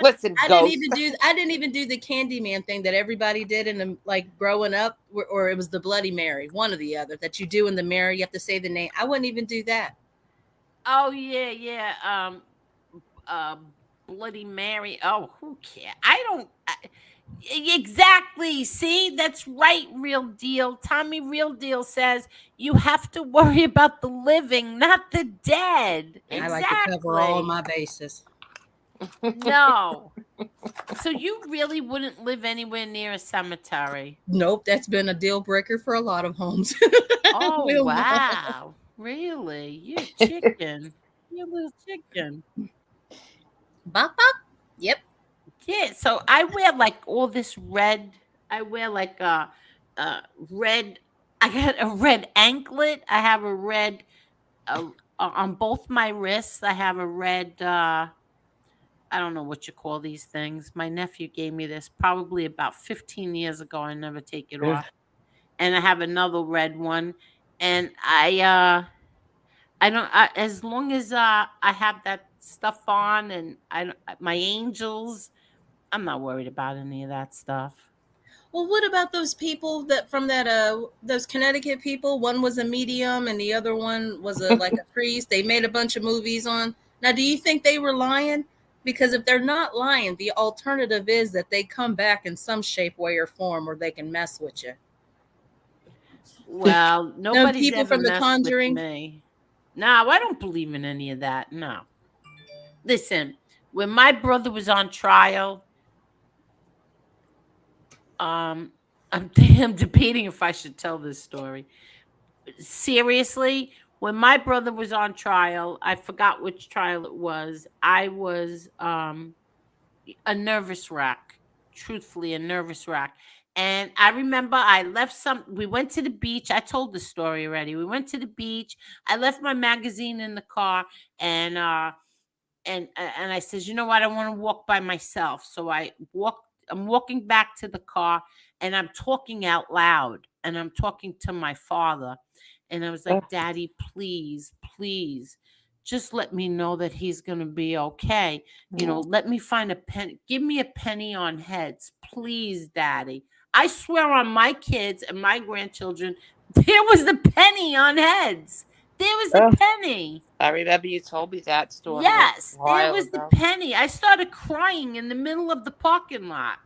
Listen, I ghost. didn't even do the Candyman thing that everybody did in the, like, growing up, or it was the Bloody Mary, one or the other, that you do in the mirror. You have to say the name. I wouldn't even do that. Oh, yeah. Bloody Mary. Oh, who cares? I don't. Exactly. See, that's right, Real Deal. Tommy Real Deal says you have to worry about the living, not the dead. Exactly. I like to cover all my bases. No. So you really wouldn't live anywhere near a cemetery? Nope, that's been a deal breaker for a lot of homes. Oh, Will not. wow. Really? You chicken. You little chicken. Bop, bop. Yep. Yeah, so I wear like all this red. I wear like a red. I got a red anklet. I have a red on both my wrists. I have a red. I don't know what you call these things. My nephew gave me this probably about 15 years ago. I never take it off. And I have another red one. And I don't. As long as I have that stuff on, and my angels, I'm not worried about any of that stuff. Well, what about those people that from that those Connecticut people? One was a medium and the other one was like a priest. They made a bunch of movies on. Now, do you think they were lying? Because if they're not lying, the alternative is that they come back in some shape, way, or form, or they can mess with you. Well, nobody's people ever from The messed Conjuring? with me. No, I don't believe in any of that. No. Listen, when my brother was on trial, I'm debating if I should tell this story. Seriously, when my brother was on trial, I forgot which trial it was. I was a nervous wreck. Truthfully, a nervous wreck. And I remember I left we went to the beach. I told the story already. We went to the beach. I left my magazine in the car, and I says, you know what, I want to walk by myself. So I'm walking back to the car, and I'm talking out loud, and I'm talking to my father. And I was like, Daddy, please, please, just let me know that he's going to be okay. Let me find a penny. Give me a penny on heads, please, Daddy. I swear on my kids and my grandchildren, there was the penny on heads. There was the penny. I remember you told me that story. Yes, a there while was ago. the penny. I started crying in the middle of the parking lot.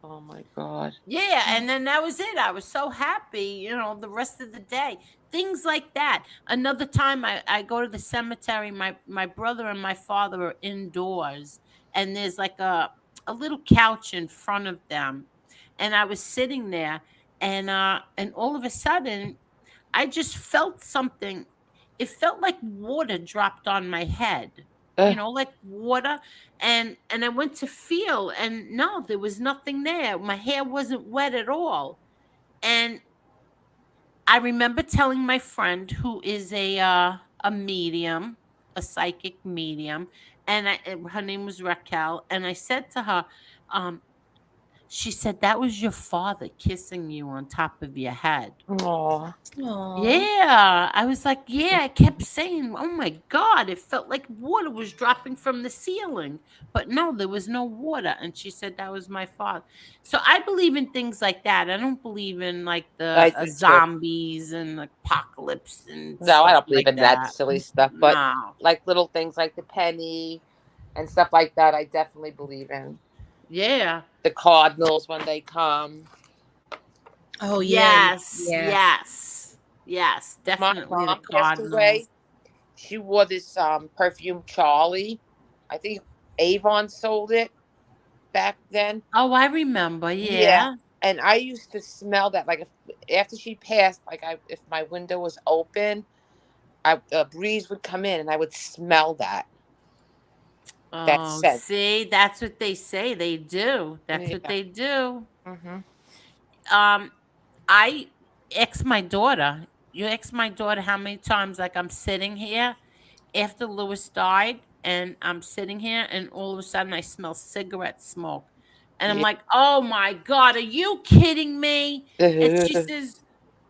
Oh my God. Yeah, and then that was it. I was so happy, the rest of the day. Things like that. Another time I go to the cemetery, my brother and my father are indoors, and there's like a little couch in front of them. And I was sitting there, and all of a sudden I just felt something. It felt like water dropped on my head. Like water. And I went to feel, and no, there was nothing there. My hair wasn't wet at all. And I remember telling my friend, who is a medium, a psychic medium, and her name was Raquel, and I said to her, she said, that was your father kissing you on top of your head. Oh. Yeah, I was like, yeah, I kept saying, oh my God, it felt like water was dropping from the ceiling. But no, there was no water. And she said that was my father. So I believe in things like that. I don't believe in like I the do too. Zombies and apocalypse and No, stuff I don't believe like in that that. silly stuff. But No. like little things like the penny and stuff like that, I definitely believe in. Yeah. The cardinals when they come. Oh yeah. Yes. My Definitely the mom passed away. Cardinals. She wore this perfume Charlie. I think Avon sold it back then. Oh, I remember. Yeah. Yeah. And I used to smell that. Like after she passed, if my window was open, a breeze would come in and I would smell that. That Oh, scent. see, that's what they say. They do. That's what Yeah. they do. Mm-hmm. I asked my daughter. You asked my daughter how many times, like, I'm sitting here after Lewis died, and I'm sitting here, and all of a sudden I smell cigarette smoke. And I'm Yeah. like, oh my God, are you kidding me? And she says,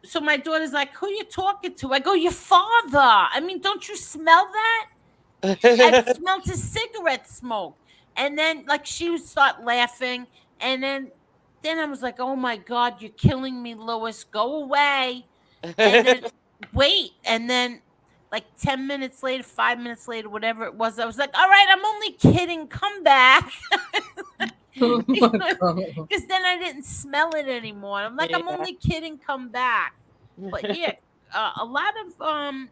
so my daughter's like, who you talking to? I go, your father. I mean, don't you smell that? I smelled his cigarette smoke. And then like she would start laughing. And then I was like, oh my God, you're killing me, Lewis. Go away. And then wait. And then like 10 minutes later, 5 minutes later, whatever it was, I was like, all right, I'm only kidding. Come back. Oh my God. Because then I didn't smell it anymore. I'm like, I'm Yeah. only kidding. Come back. But yeah, a lot of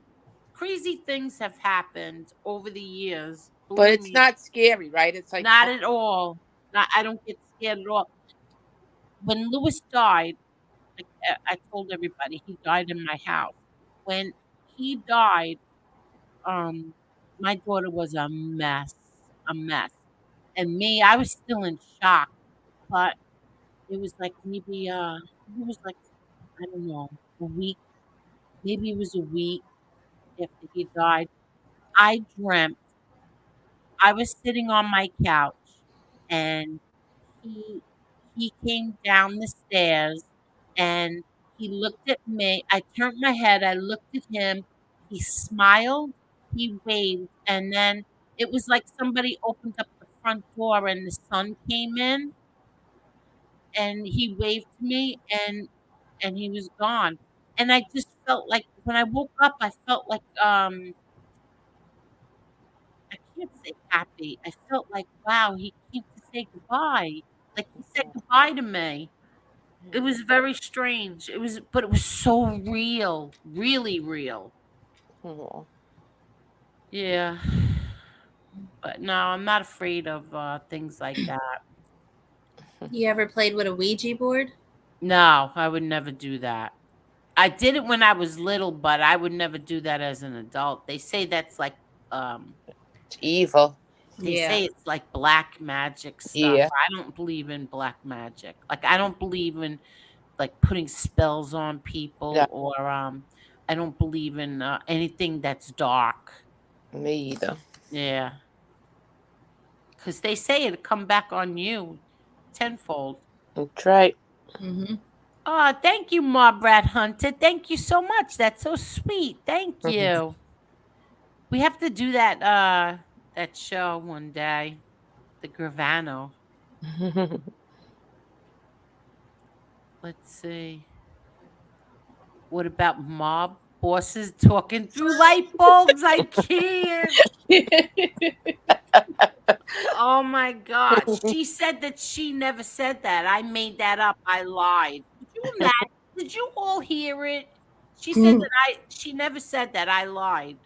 crazy things have happened over the years. But Believe it's me, not scary, right? It's like not at all. I don't get scared at all. When Lewis died, like I told everybody, he died in my house. When he died, um, my daughter was a mess, and me, I was still in shock. But it was like maybe it was like, I don't know, a week. Maybe it was a week after he died. I dreamt I was sitting on my couch, and he he came down the stairs, and he looked at me. I turned my head, I looked at him, he smiled, he waved, and then it was like somebody opened up the front door and the sun came in, and he waved to me, and he was gone. And I just felt like when I woke up, I felt like I can't say happy. I felt like, wow, he came to say goodbye. Like he said goodbye to me. It was very strange. But it was so real, really real. oh. Yeah. But no, I'm not afraid of things like that. You ever played with a Ouija board? No, I would never do that. I did it when I was little, but I would never do that as an adult. They say that's like It's evil. They Yeah. say it's like black magic stuff. Yeah. I don't believe in black magic. Like I don't believe in like putting spells on people Yeah. or I don't believe in anything that's dark. Me either. Yeah. Cuz they say it'll come back on you tenfold. That's right. Mm-hmm. Oh, thank you, Ma Brad Hunter. Thank you so much. That's so sweet. Thank you. We have to do that show one day. The Gravano. Let's see. What about mob bosses talking through light bulbs? I can't. Oh my God. She said that she never said that. I made that up. I lied. Did you imagine? Did you all hear it? She said that she never said that. I lied.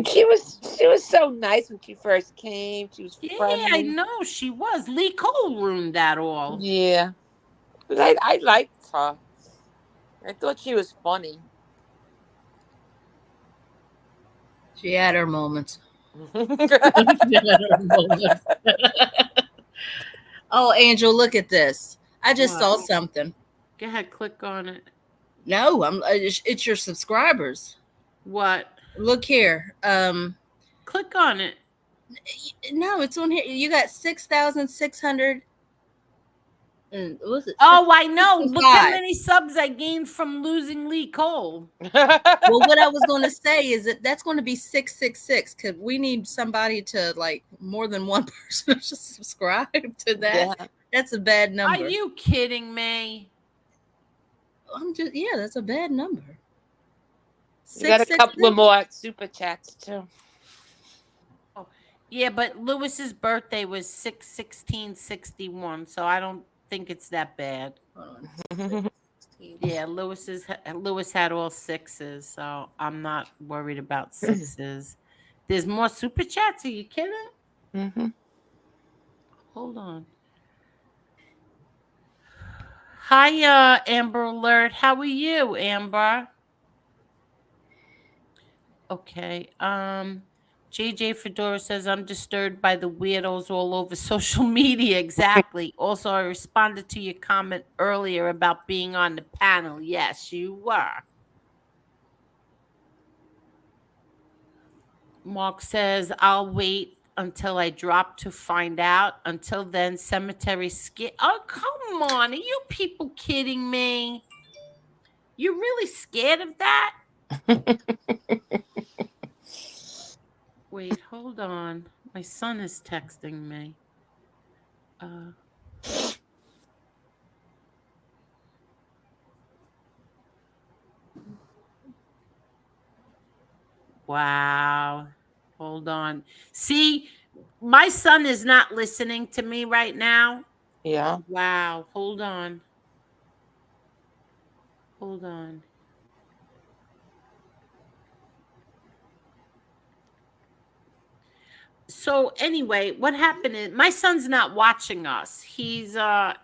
She was so nice when she first came. She was Yeah, friendly. I know she was. Lee Cole ruined that all. Yeah. But I liked her. I thought she was funny. She had her moments. Oh, Angel, look at this. I just What? saw something. Go ahead, click on it. No, it's your subscribers. What? Look here. Click on it. No, it's on here. You got 6,600. What was it? Oh, I know. Look how 65. many subs I gained from losing Lee Cole. Well, what I was going to say is that's going to be 666 because we need somebody to like more than one person to subscribe to that. Yeah. That's a bad number. Are you kidding me? That's a bad number. You got a couple of more super chats too. Yeah, but Lewis's birthday was 6/16/61, so I don't think it's that bad. Yeah, Lewis had all sixes, so I'm not worried about sixes. There's more super chats. Are you kidding? Mm-hmm. Hold on. Hi, Amber Alert. How are you, Amber? Okay. JJ Fedora says, I'm disturbed by the weirdos all over social media. Exactly. Also, I responded to your comment earlier about being on the panel. Yes, you were. Mark says, I'll wait until I drop to find out. Until then, cemetery scared. Oh, come on. Are you people kidding me? You're really scared of that? Wait, hold on. My son is texting me. Wow. Hold on. See, my son is not listening to me right now. Yeah. Wow. Hold on. Hold on. So anyway, what happened is my son's not watching us. He's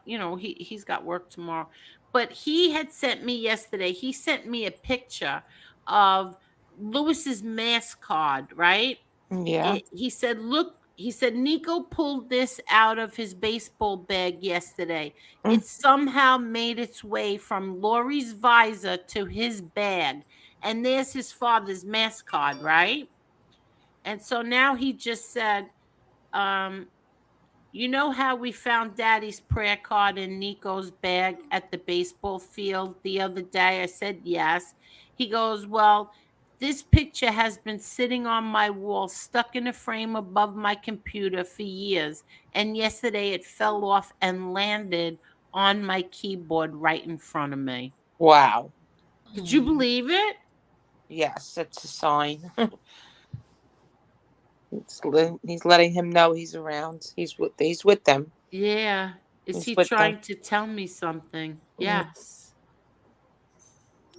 he's got work tomorrow. But he had sent me yesterday. He sent me a picture of Lewis's mass card, right? Yeah. He said, look, he said, Nico pulled this out of his baseball bag yesterday. It somehow made its way from Laurie's visor to his bag. And there's his father's mass card, right? And so now he just said, you know how we found Daddy's prayer card in Nico's bag at the baseball field the other day? I said, yes. He goes, well, this picture has been sitting on my wall, stuck in a frame above my computer for years. And yesterday it fell off and landed on my keyboard right in front of me. Wow. Did you believe it? Yes, it's a sign. He's letting him know he's around. He's with them. Yeah. Is He's he with trying them. to tell me something? Yes.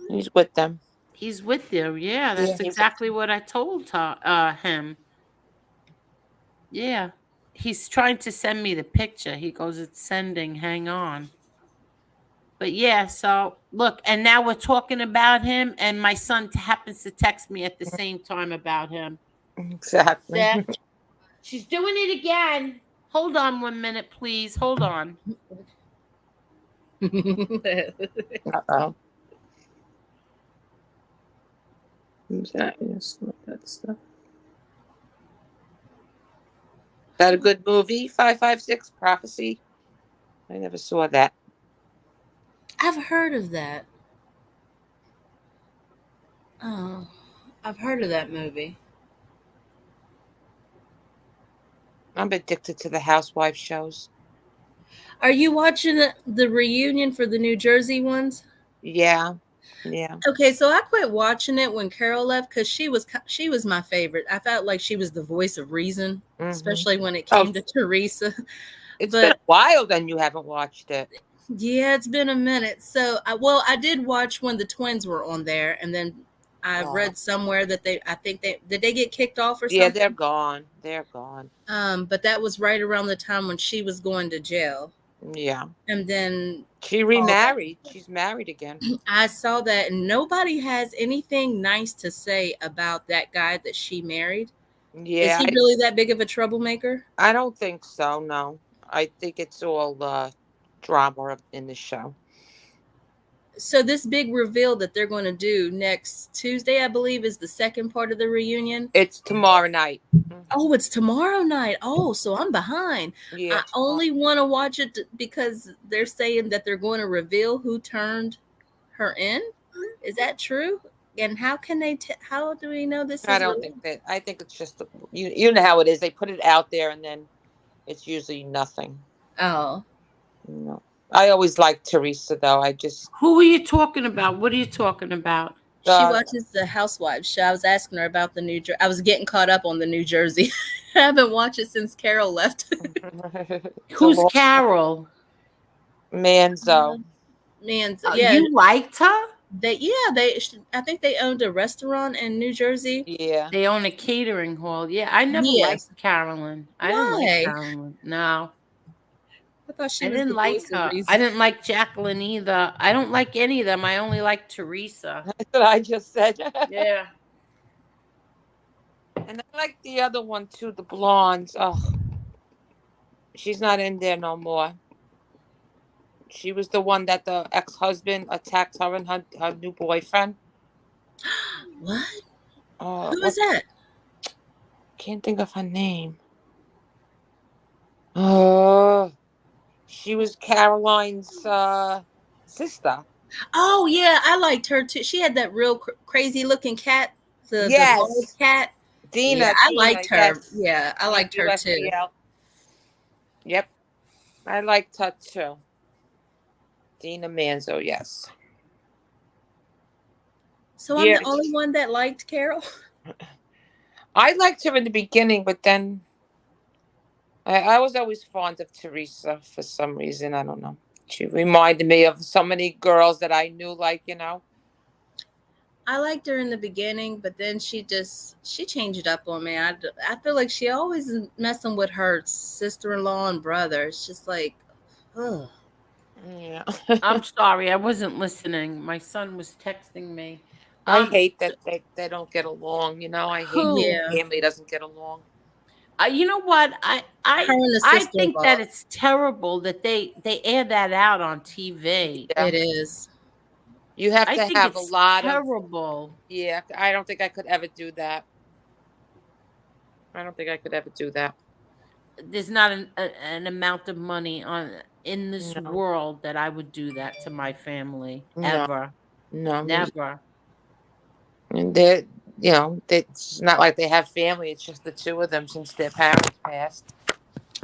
He's with them. He's with you. Yeah, that's exactly what I told him. Yeah. He's trying to send me the picture. He goes, it's sending. Hang on. But yeah, so look, and now we're talking about him, and my son happens to text me at the same time about him. Exactly. Yeah. She's doing it again. Hold on 1 minute, please. Hold on. Uh-oh. Who's that? Yes, that stuff. That a good movie? 556 Prophecy. I never saw that. I've heard of that. Oh, I've heard of that movie. I'm addicted to the housewife shows. Are you watching the reunion for the New Jersey ones? Yeah. Yeah. Okay, so I quit watching it when Carol left because she was my favorite. I felt like she was the voice of reason, especially when it came to Teresa. It's been a while then you haven't watched it. Yeah, it's been a minute. So, I did watch when the twins were on there, and then I read somewhere that did they get kicked off or something? Yeah, they're gone. They're gone. But that was right around the time when she was going to jail. Yeah. And then she remarried. She's married again. I saw that, and nobody has anything nice to say about that guy that she married. Yeah. Is he really that big of a troublemaker? I don't think so, no. I think it's all drama in the show. So this big reveal that they're going to do next Tuesday, I believe, is the second part of the reunion. It's tomorrow night. Oh, it's tomorrow night. Oh, so I'm behind. Yeah, I only want to watch it because they're saying that they're going to reveal who turned her in. Is that true? And how can they? How do we know this? I don't think that. I think it's just you know how it is. They put it out there, and then it's usually nothing. Oh, no. I always liked Teresa, though. Who are you talking about? What are you talking about? She watches the Housewives show. I was asking her about the New Jersey. I was getting caught up on the New Jersey. I haven't watched it since Carol left. Who's Carol? Manzo. Manzo. Yeah, you liked her? I think they owned a restaurant in New Jersey. Yeah. They own a catering hall. Yeah, I never liked Carolyn. I didn't like Carolyn. No. I thought she I was didn't like her. I didn't like Jacqueline either. I don't like any of them. I only like Teresa. That's what I just said. Yeah. And I like the other one too, the blondes. Oh, she's not in there no more. She was the one that the ex-husband attacked her and her new boyfriend. What? Who was that? Can't think of her name. Oh, she was Caroline's sister. Oh yeah, I liked her too. She had that real crazy looking cat. The bald cat. Dina. Yeah, I liked her. Yes. Yeah, I liked her too. Yep, I liked her too. Dina Manzo, yes. So I'm the only one that liked Carol? I liked her in the beginning, but then I was always fond of Teresa for some reason. I don't know. She reminded me of so many girls that I knew, I liked her in the beginning, but then she changed it up on me. I feel like she always is messing with her sister-in-law and brother. It's just like, ugh. Yeah. I'm sorry, I wasn't listening. My son was texting me. I hate that they don't get along. I hate that the family doesn't get along. You know what? I think that it's terrible that they air that out on TV. Yeah. It is. You have to have a lot of terrible. Yeah, I don't think I could ever do that. There's not an amount of money in this world that I would do that to my family ever. No, never. And it's not like they have family. It's just the two of them since their parents passed.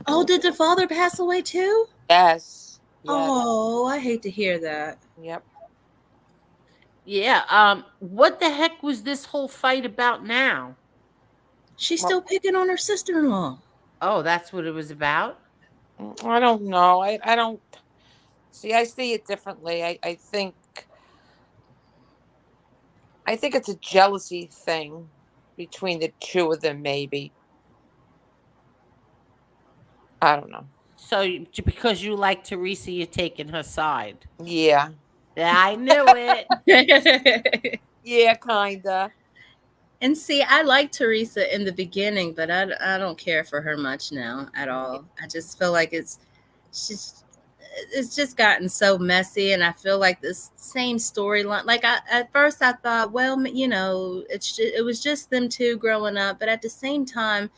Oh, did the father pass away too? Yes. Oh, I hate to hear that. Yep. Yeah. What the heck was this whole fight about now? She's still picking on her sister-in-law. Oh, that's what it was about? I don't know. I don't see. I see it differently. I think it's a jealousy thing between the two of them, maybe. I don't know. So because you like Teresa, you're taking her side. Yeah. I knew it. Yeah, kinda. And see, I like Teresa in the beginning, but I don't care for her much now at all. I just feel like she's it's just gotten so messy, and I feel like this same storyline. Like at first I thought, well, it was just them two growing up, but at the same time,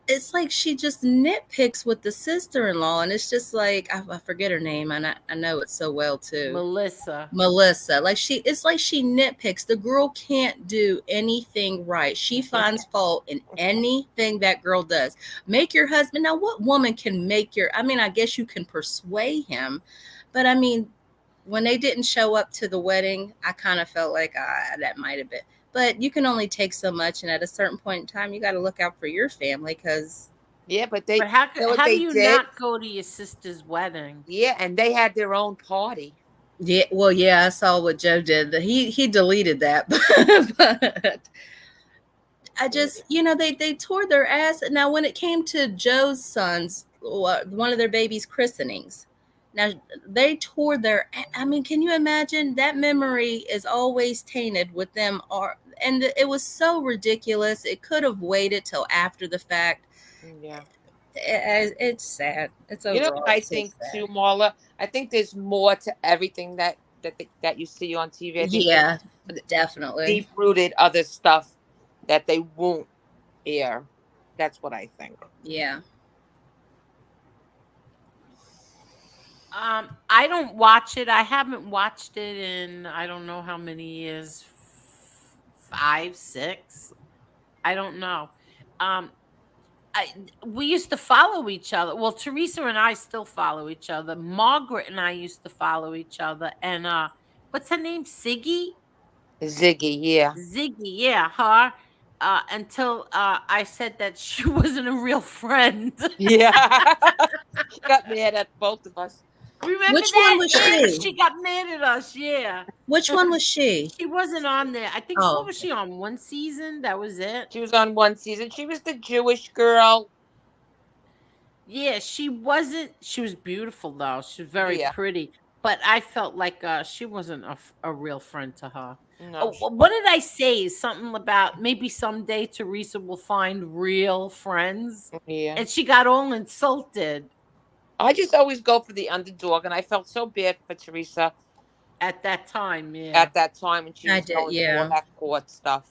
it's like she just nitpicks with the sister-in-law, and it's just like I forget her name, and I know it so well too. Melissa. Like it's like she nitpicks. The girl can't do anything right. She finds fault in anything that girl does. Make your husband. Now, what woman can make I mean, I guess you can persuade him, but I mean, when they didn't show up to the wedding, I kind of felt like that might have been. But you can only take so much, and at a certain point in time, you got to look out for your family because. Yeah, but how you know what do they you did? not go to your sister's wedding? Yeah, and they had their own party. Yeah, well, yeah, I saw what Joe did. He deleted that, but I just, they tore their ass. Now, when it came to Joe's sons, one of their babies' christenings, now they tore their. I mean, can you imagine? That memory is always tainted with them, and it was so ridiculous. It could have waited till after the fact. Yeah. It's sad. It's overall. You know what I think too, Marla? I think there's more to everything that you see on TV. I think Yeah, definitely. Deep-rooted other stuff that they won't air. That's what I think. Yeah. I don't watch it. I haven't watched it in I don't know how many years. 5, 6. I don't know. We used to follow each other. Well, Teresa and I still follow each other. Margaret and I used to follow each other. And what's her name? Ziggy, yeah. Ziggy, yeah, her. Until I said that she wasn't a real friend. Yeah. She got mad at both of us. Remember Which that? one was she? She got mad at us, yeah. Which one was she? She wasn't on there. I think Oh. what was she on? One season? That was it. She was on one season. She was the Jewish girl. Yeah, she wasn't. She was beautiful though. She was very pretty. But I felt like she wasn't a real friend to her. No. What did I say? Something about maybe someday Teresa will find real friends. Yeah. And she got all insulted. I just always go for the underdog, and I felt so bad for Teresa at that time. Yeah. At that time, when she was going through all that court stuff.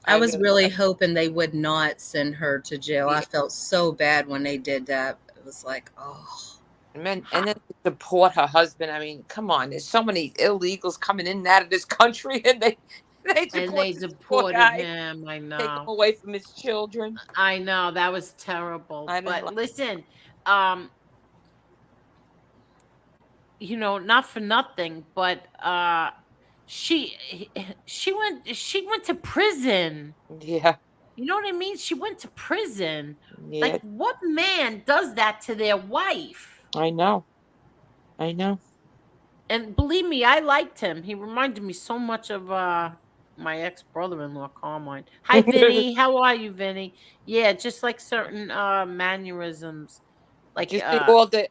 I was really hoping they would not send her to jail. Yeah. I felt so bad when they did that. It was like, oh. And then to support her husband. I mean, come on. There's so many illegals coming in and out of this country, and they deported him. I know. Take him away from his children. I know. That was terrible. But listen, not for nothing, but she went to prison. Yeah. You know what I mean? She went to prison. Yeah. Like, what man does that to their wife? I know. And believe me, I liked him. He reminded me so much of my ex-brother-in-law, Carmine. Hi, Vinny. How are you, Vinny? Yeah, just like certain mannerisms. Like just all the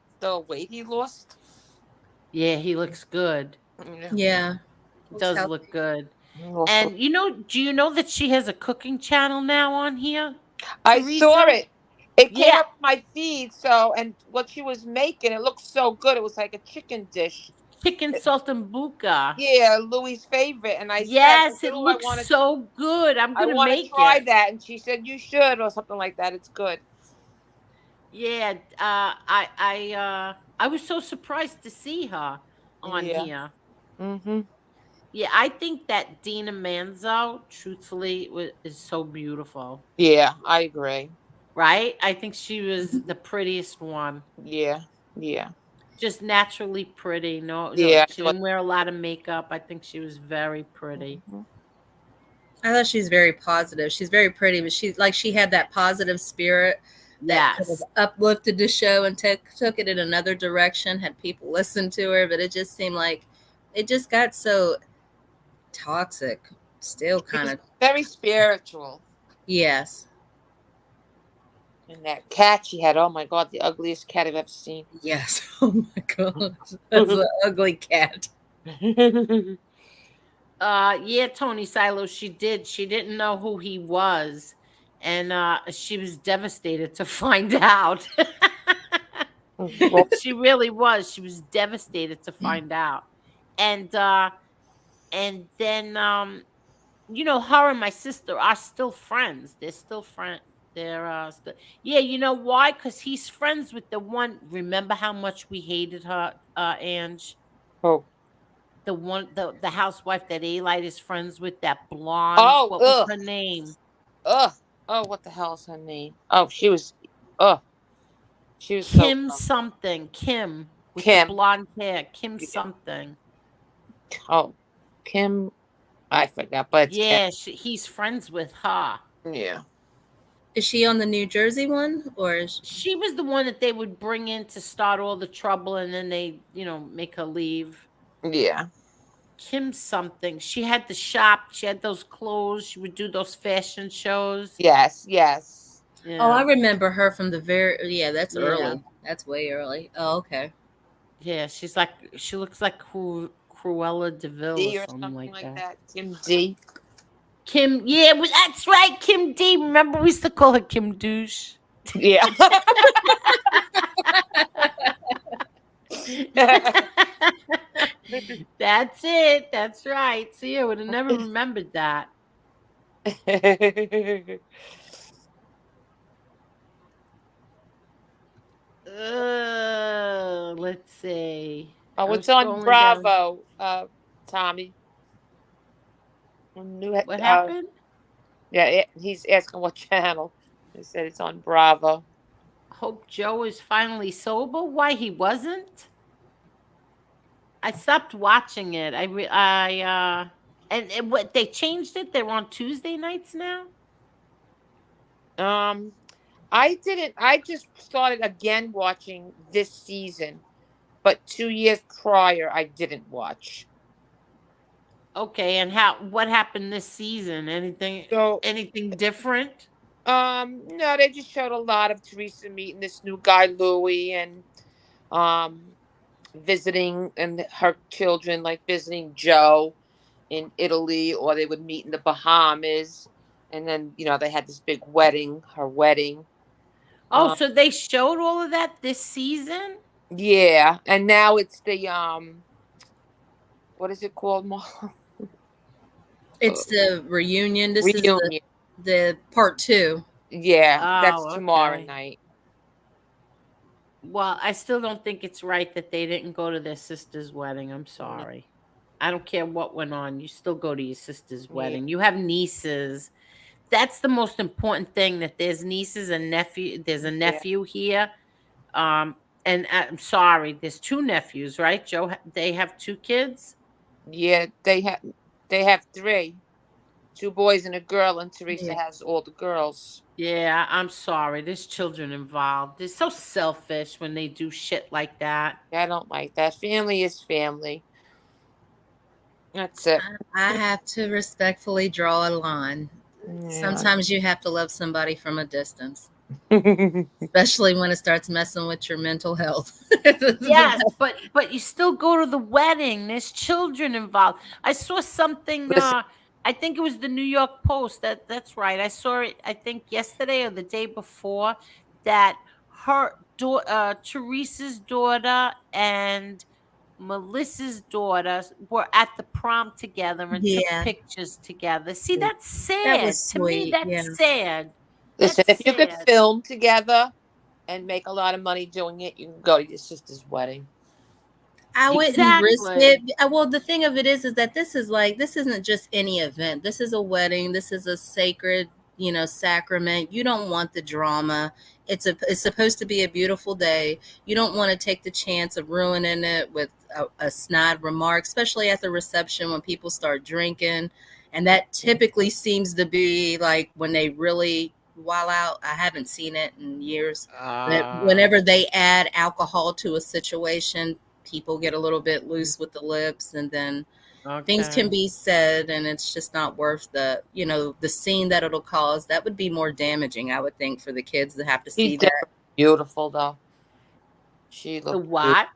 weight he lost. Yeah, he looks good. Yeah. He does look good. And do you know that she has a cooking channel now on here? I saw it. It came up my feed, and what she was making, it looked so good. It was like a chicken dish. Chicken saltimbocca. Yeah, Louie's favorite. And I said, it looks so good. I'm going to make it. I want to try that. And she said, you should, or something like that. It's good. Yeah, I was so surprised to see her on here. Mm-hmm. Yeah, I think that Dina Manzo, truthfully, is so beautiful. Yeah, I agree. Right? I think she was the prettiest one. Yeah. Just naturally pretty. No, she didn't wear a lot of makeup. I think she was very pretty. Mm-hmm. I thought she's very positive. She's very pretty, but she had that positive spirit that kind of uplifted the show and took it in another direction, had people listen to her, but it just seemed like it just got so toxic. Still kind of very spiritual. Yes. And that cat she had, oh my God, the ugliest cat I've ever seen. Yes. Oh my gosh. That's an ugly cat. Yeah, Tony Silo, she did. She didn't know who he was. And she was devastated to find out. Well, She really was. She was devastated to find out. And then her and my sister are still friends. They're still friends. They're still, yeah, you know why? Because he's friends with the one. Remember how much we hated her, Ange? oh, The one, the housewife that Alite is friends with, that blonde. oh, What was ugh, her name? ugh, oh, what the hell is her name? Oh, she was so Kim something. Kim with the Kim. blonde hair. Kim Yeah. something. Oh, Kim, I forgot, but it's Yeah, he's friends with her. Kim. Yeah. Is she on the New Jersey one, or is She was the one that they would bring in to start all the trouble, and then they, make her leave. Yeah. Kim something. She had the shop. She had those clothes. She would do those fashion shows. Yes, yes. Yeah. Oh, I remember her from the that's Yeah. early. That's way early. Oh, okay. Yeah, she looks like Cruella DeVille D or or something like that. Kim D. Kim, yeah, that's right, Kim D. Remember, we used to call her Kim Douche. Yeah. That's it. That's right. See, I would have never remembered that. Let's see. Oh, it's I'm on scrolling Bravo, Tommy. What happened? Yeah, he's asking what channel. He said it's on Bravo. Hope Joe is finally sober. Why he wasn't? I stopped watching it. What they changed it? They're on Tuesday nights now. I didn't. I just started again watching this season, but 2 years prior I didn't watch. Okay, and what happened this season? Anything different? No, they just showed a lot of Teresa meeting this new guy Louis, and visiting, and her children, like visiting Joe in Italy, or they would meet in the Bahamas, and then they had this big wedding, her wedding. Oh, so they showed all of that this season? Yeah, and now it's the what is it called, Mom? It's the reunion. This Reunion. is the part 2. Yeah, that's tomorrow okay. night. Well, I still don't think it's right that they didn't go to their sister's wedding. I'm sorry. I don't care what went on. You still go to your sister's wedding. You have nieces. That's the most important thing, that there's nieces and nephew. There's a nephew here. And I'm sorry, there's 2 nephews, right? Joe, they have 2 kids? Yeah, they have 3. 2 boys and a girl, and Teresa has all the girls. Yeah, I'm sorry. There's children involved. They're so selfish when they do shit like that. I don't like that. Family is family. That's it. I have to respectfully draw a line. Yeah. Sometimes you have to love somebody from a distance, especially when it starts messing with your mental health. Yes, but you still go to the wedding. There's children involved. I saw something. I think it was the New York Post. That's right. I saw it. I think yesterday or the day before, that her Teresa's daughter and Melissa's daughter were at the prom together and took pictures together. See, that's sad. That was sweet. To me, that's sad. Listen, That's if you could sad. film together and make a lot of money doing it, you can go to your sister's wedding. I wouldn't risk it. Well, the thing of it is that this isn't just any event. This is a wedding. This is a sacred, sacrament. You don't want the drama. It's supposed to be a beautiful day. You don't want to take the chance of ruining it with a snide remark, especially at the reception when people start drinking. And that typically seems to be like when they really wild out. I haven't seen it in years. But whenever they add alcohol to a situation, people get a little bit loose with the lips, and then things can Okay. be said, and it's just not worth the scene that it'll cause. That would be more damaging, I would think, for the kids to have to see She's that. definitely beautiful, though. She The looked what?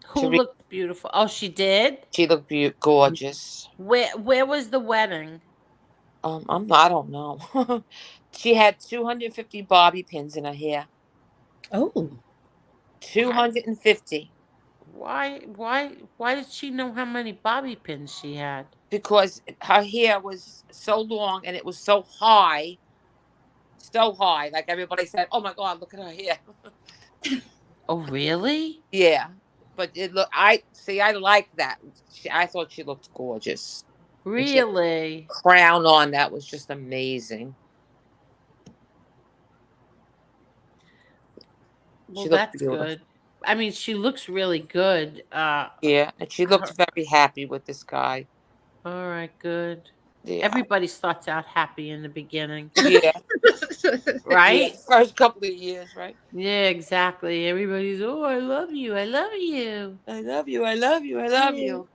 Who beautiful. looked beautiful? Oh, she did? She looked gorgeous. Where was the wedding? I don't know. She had 250 bobby pins in her hair. Oh, 250. Why did she know how many bobby pins she had? Because her hair was so long and it was so high. So high. Like everybody said, oh my God, look at her hair. Oh, really? Yeah. But I like that. I thought she looked gorgeous. And she had Really? a crown on that was just amazing. Well, She looked that's beautiful. good. I mean, she looks really good. Yeah, and she looked very happy with this guy. All right, good. Yeah. Everybody starts out happy in the beginning, Yeah. right? Yeah. First couple of years, right? Yeah, exactly. Everybody's, oh, I love you. I love you. I love you. I love you. I love Yeah. you.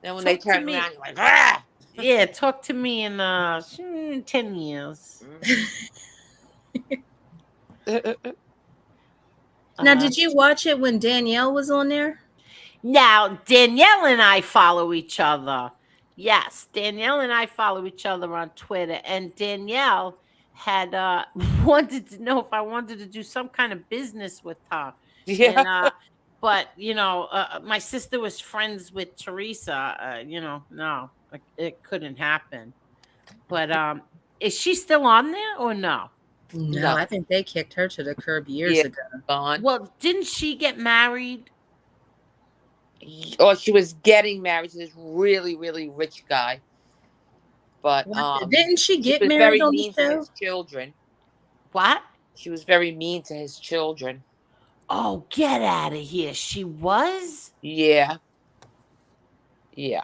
Then when they Talk to turn me. around, you're like, ah! Yeah, talk to me in 10 years. now did you watch it when Danielle was on there? Now, Danielle and I follow each other. Yes, Danielle and I follow each other on Twitter. And Danielle had wanted to know if I wanted to do some kind of business with her. Yeah. And but my sister was friends with Teresa. No, it couldn't happen. But is she still on there or no? No, I think they kicked her to the curb years Yeah, ago. gone. Well, didn't she get married? Or she was getting married to this really, really rich guy. But Didn't she she get was married very on the mean to show? his children. What? She was very mean to his children. Oh, get out of here. She was? Yeah. Yeah.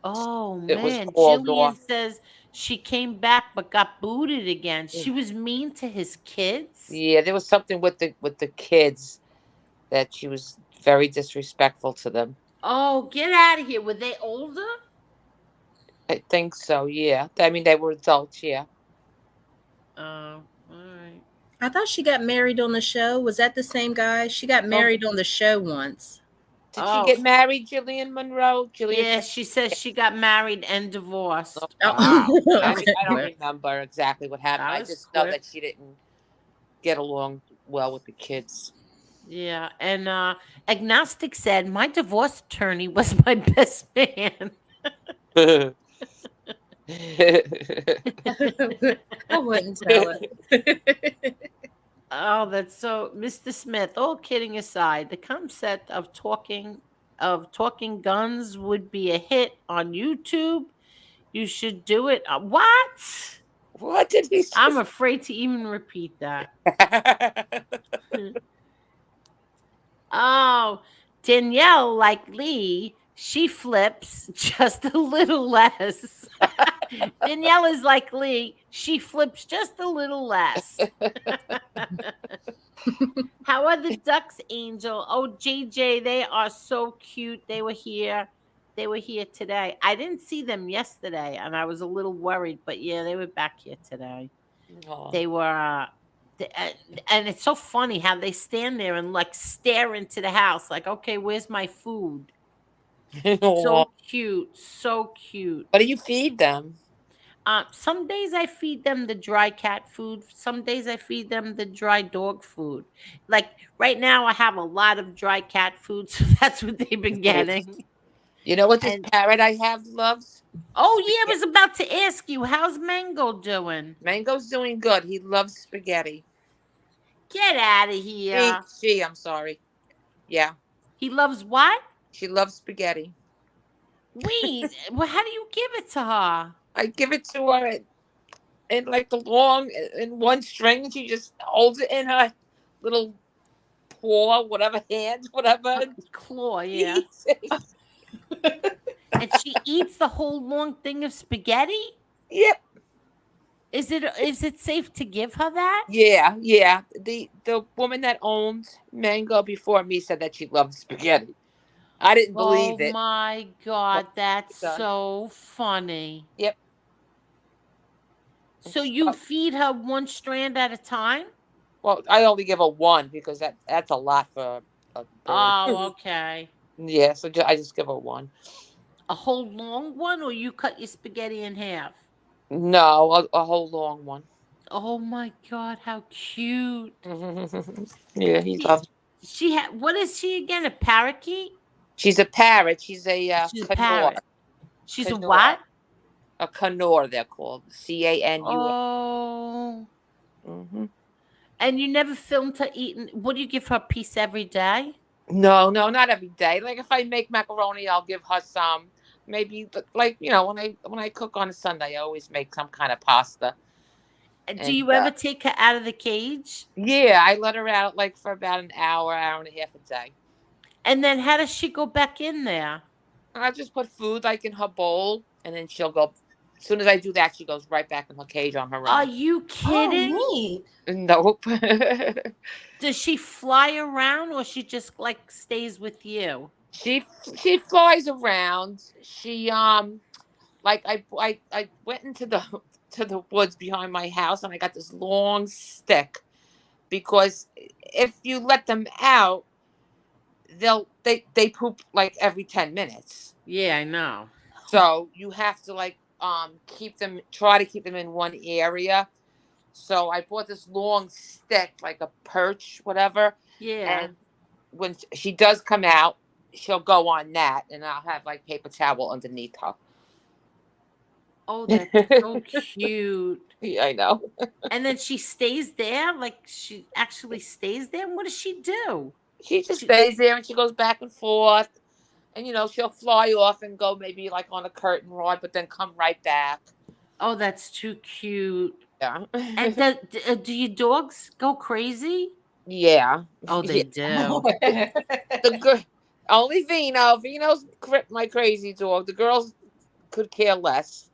Oh, It was man. called Jillian off. says she came back but got booted again. She was mean to his kids? Yeah, there was something with the kids that she was very disrespectful to them. Oh, get out of here. Were they older? I think so, yeah. I mean, they were adults, yeah. Oh, all right. I thought she got married on the show. Was that the same guy? She got married on the show once. Did she get married, Jillian Monroe? Yeah, she says she got married and divorced. Wow. Okay. I don't remember exactly what happened. I just know that she didn't get along well with the kids. Yeah, and Agnostic said, my divorce attorney was my best man. I wouldn't tell it. Oh, that's so, Mr. Smith. All kidding aside, the concept of talking guns would be a hit on YouTube. You should do it. What? What did he say? I'm afraid to even repeat that. Oh, Danielle, like Lee, she flips just a little less. Danielle is like Lee. She flips just a little less. How are the ducks, Angel? Oh, JJ, they are so cute. They were here. They were here today. I didn't see them yesterday, and I was a little worried. But yeah, they were back here today. Aw. They were, and it's so funny how they stand there and like stare into the house, like, okay, where's my food? So cute, so cute. What do you feed them? Some days I feed them the dry cat food. Some days I feed them the dry dog food. Like right now, I have a lot of dry cat food, so that's what they've been getting. You know what this parrot I have loves? Oh yeah, I was about to ask you, how's Mango doing? Mango's doing good. He loves spaghetti. Get out of here. I'm sorry. Yeah. He loves what? She loves spaghetti. Wait, well, how do you give it to her? I give it to her in like in one string, and she just holds it in her little paw, whatever, hand, whatever. Claw, yeah. And she eats the whole long thing of spaghetti? Yep. Is it safe to give her that? Yeah. The woman that owned Mango before me said that she loved spaghetti. I didn't Oh believe it. my God, that's done. so funny. Yep. So you feed her one strand at a time? Well, I only give her one because that's a lot for a bird. Oh, okay. Yeah, so I just give her one. A whole long one, or you cut your spaghetti in half? No, a whole long one. Oh my God, how cute. Yeah, he She, loves. what is she again? A parakeet? She's a parrot. She's a She's a canor. parrot. She's a Canor. what? A canor, they're called. Canur. Oh. Mm-hmm. And you never filmed her eating. What do you give her, a piece every day? No, not every day. Like if I make macaroni, I'll give her some. Maybe, like when I cook on a Sunday, I always make some kind of pasta. Do And you ever take her out of the cage? yeah, I let her out like for about an hour and a half a day. And then how does she go back in there? I just put food like in her bowl, and then she'll go. As soon as I do that, she goes right back in her cage on her Are own. you kidding? Oh, neat. Nope. Does she fly around, or she just like stays with you? she she flies around. She like I went into the to the woods behind my house, and I got this long stick because if you let them out, they poop like every 10 minutes. Yeah, I know. So you have to like try to keep them in one area. So I bought this long stick, like a perch, whatever. Yeah. And when she does come out, she'll go on that, and I'll have like paper towel underneath her. Oh, that's so cute. Yeah, I know. And then she stays there? Like she actually stays there? What does she do? She just stays there and she goes back and forth. And she'll fly off and go maybe like on a curtain rod, but then come right back. Oh, that's too cute. Yeah. And do your dogs go crazy? Yeah. Oh, they do. The girl, only Vino. Vino's my crazy dog. The girls could care less.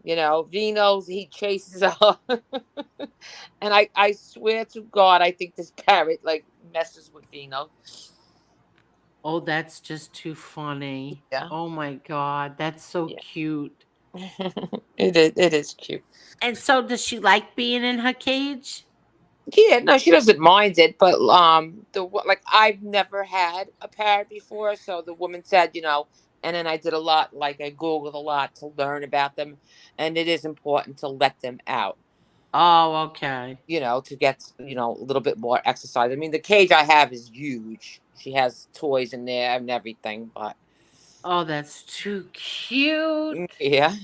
Vino's, he chases her. And I swear to God, I think this parrot like messes with Vino. Oh, that's just too funny. Yeah. Oh my God, that's so Yeah. cute. It is cute. And so does she like being in her cage? Yeah, no, she doesn't mind it, but like I've never had a parrot before, so the woman said, and then I did a lot, like I Googled a lot to learn about them, and it is important to let them out, Oh, okay. to get, a little bit more exercise. I mean, the cage I have is huge. She has toys in there and everything, but Oh, that's too cute. yeah.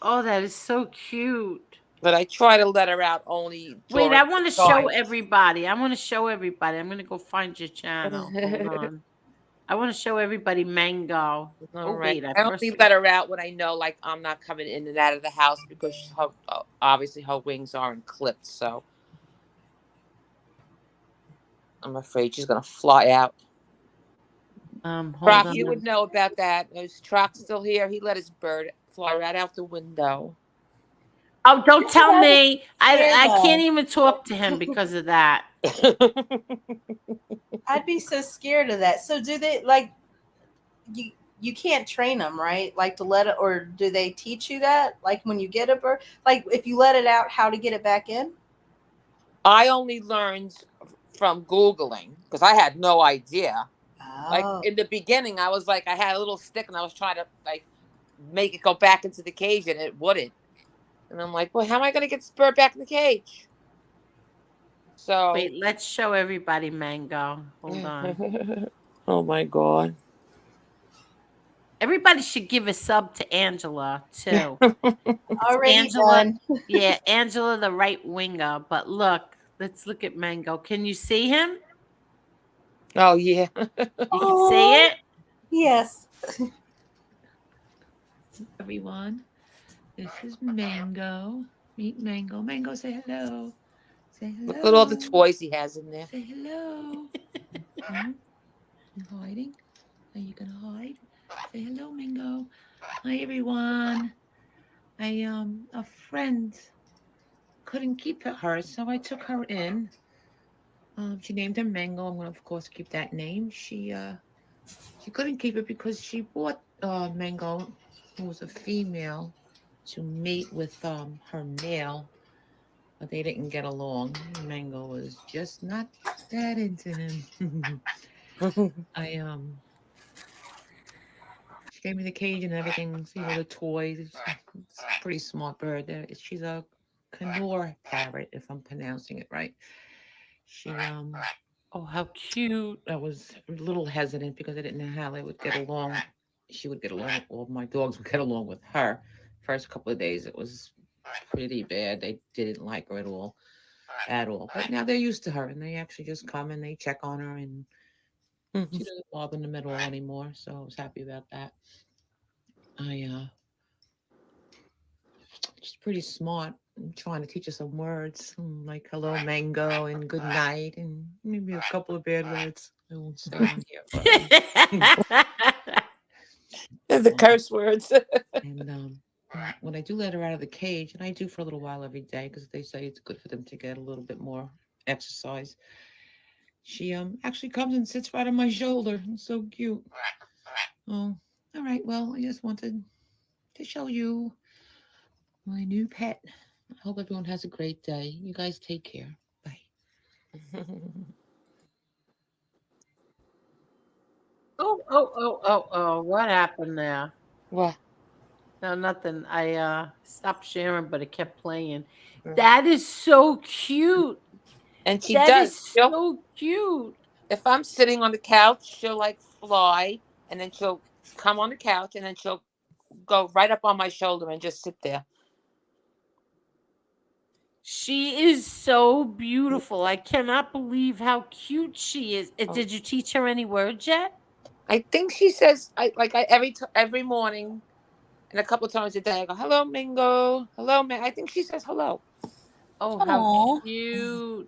Oh, that is so cute. But I try to let her out only Wait, during I want to the show time. everybody. I'm going to go find your channel. Hold on. I want to show everybody Mango. All Oh, right. wait. I only let her out when I know, like, I'm not coming in and out of the house because obviously her wings aren't clipped. So I'm afraid she's gonna fly out. Hold Troc, on. you would know about that. Is Troc still here? He let his bird fly right out the window. Oh, don't tell me. Yeah, I though. can't even talk to him because of that. I'd be so scared of that. So do they like you can't train them, right? Like to let it, or do they teach you that? Like when you get a bird, like if you let it out, how to get it back in? I only learned from Googling because I had no idea. Like Oh. in the beginning, I was like, I had a little stick and I was trying to like make it go back into the cage and it wouldn't. And I'm like, well, how am I going to get this bird back in the cage? So Wait, let's show everybody Mango. Hold on. Oh my God. Everybody should give a sub to Angela too. Already Angela, done. yeah, Angela the right winger. But look, let's look at Mango. Can you see him? Oh yeah. You can see it? Yes. Everyone, this is Mango. Meet Mango. Mango, say hello. Say hello. Look at all the toys he has in there. Say hello. You hiding? Are you gonna hide? Say hello, Mango. Hi everyone. A friend couldn't keep her, so I took her in. She named her Mango. I'm gonna of course keep that name. She She couldn't keep it because she bought Mango, who was a female, to mate with her male, but they didn't get along. Mango was just not that into him. She gave me the cage and everything, the toys. It's a pretty smart bird. She's a Canor parrot, if I'm pronouncing it right. She Oh, how cute. I was a little hesitant because I didn't know how they would get along. She would get along, all my dogs would get along with her. First couple of days, it was pretty bad. They didn't like her at all. But now they're used to her, and they actually just come and they check on her, and she doesn't bother them at all anymore. So I was happy about that. She's pretty smart. I'm trying to teach her some words like hello, mango, and good night, and maybe a couple of bad words. I won't say on here. The curse words. And when I do let her out of the cage, and I do for a little while every day because they say it's good for them to get a little bit more exercise, she actually comes and sits right on my shoulder. It's so cute. Oh, all right. Well, I just wanted to show you my new pet. I hope everyone has a great day. You guys take care. Bye. Oh, what happened there? What? No, nothing. I stopped sharing, but it kept playing. That is so cute. And she That does. is so cute. If I'm sitting on the couch, she'll like fly, and then she'll come on the couch, and then she'll go right up on my shoulder and just sit there. She is so beautiful. I cannot believe how cute she is. Did you teach her any words yet? I think she says every morning and a couple of times a day. I go, "Hello, Mingo. Hello, man." I think she says hello. Oh, how cute!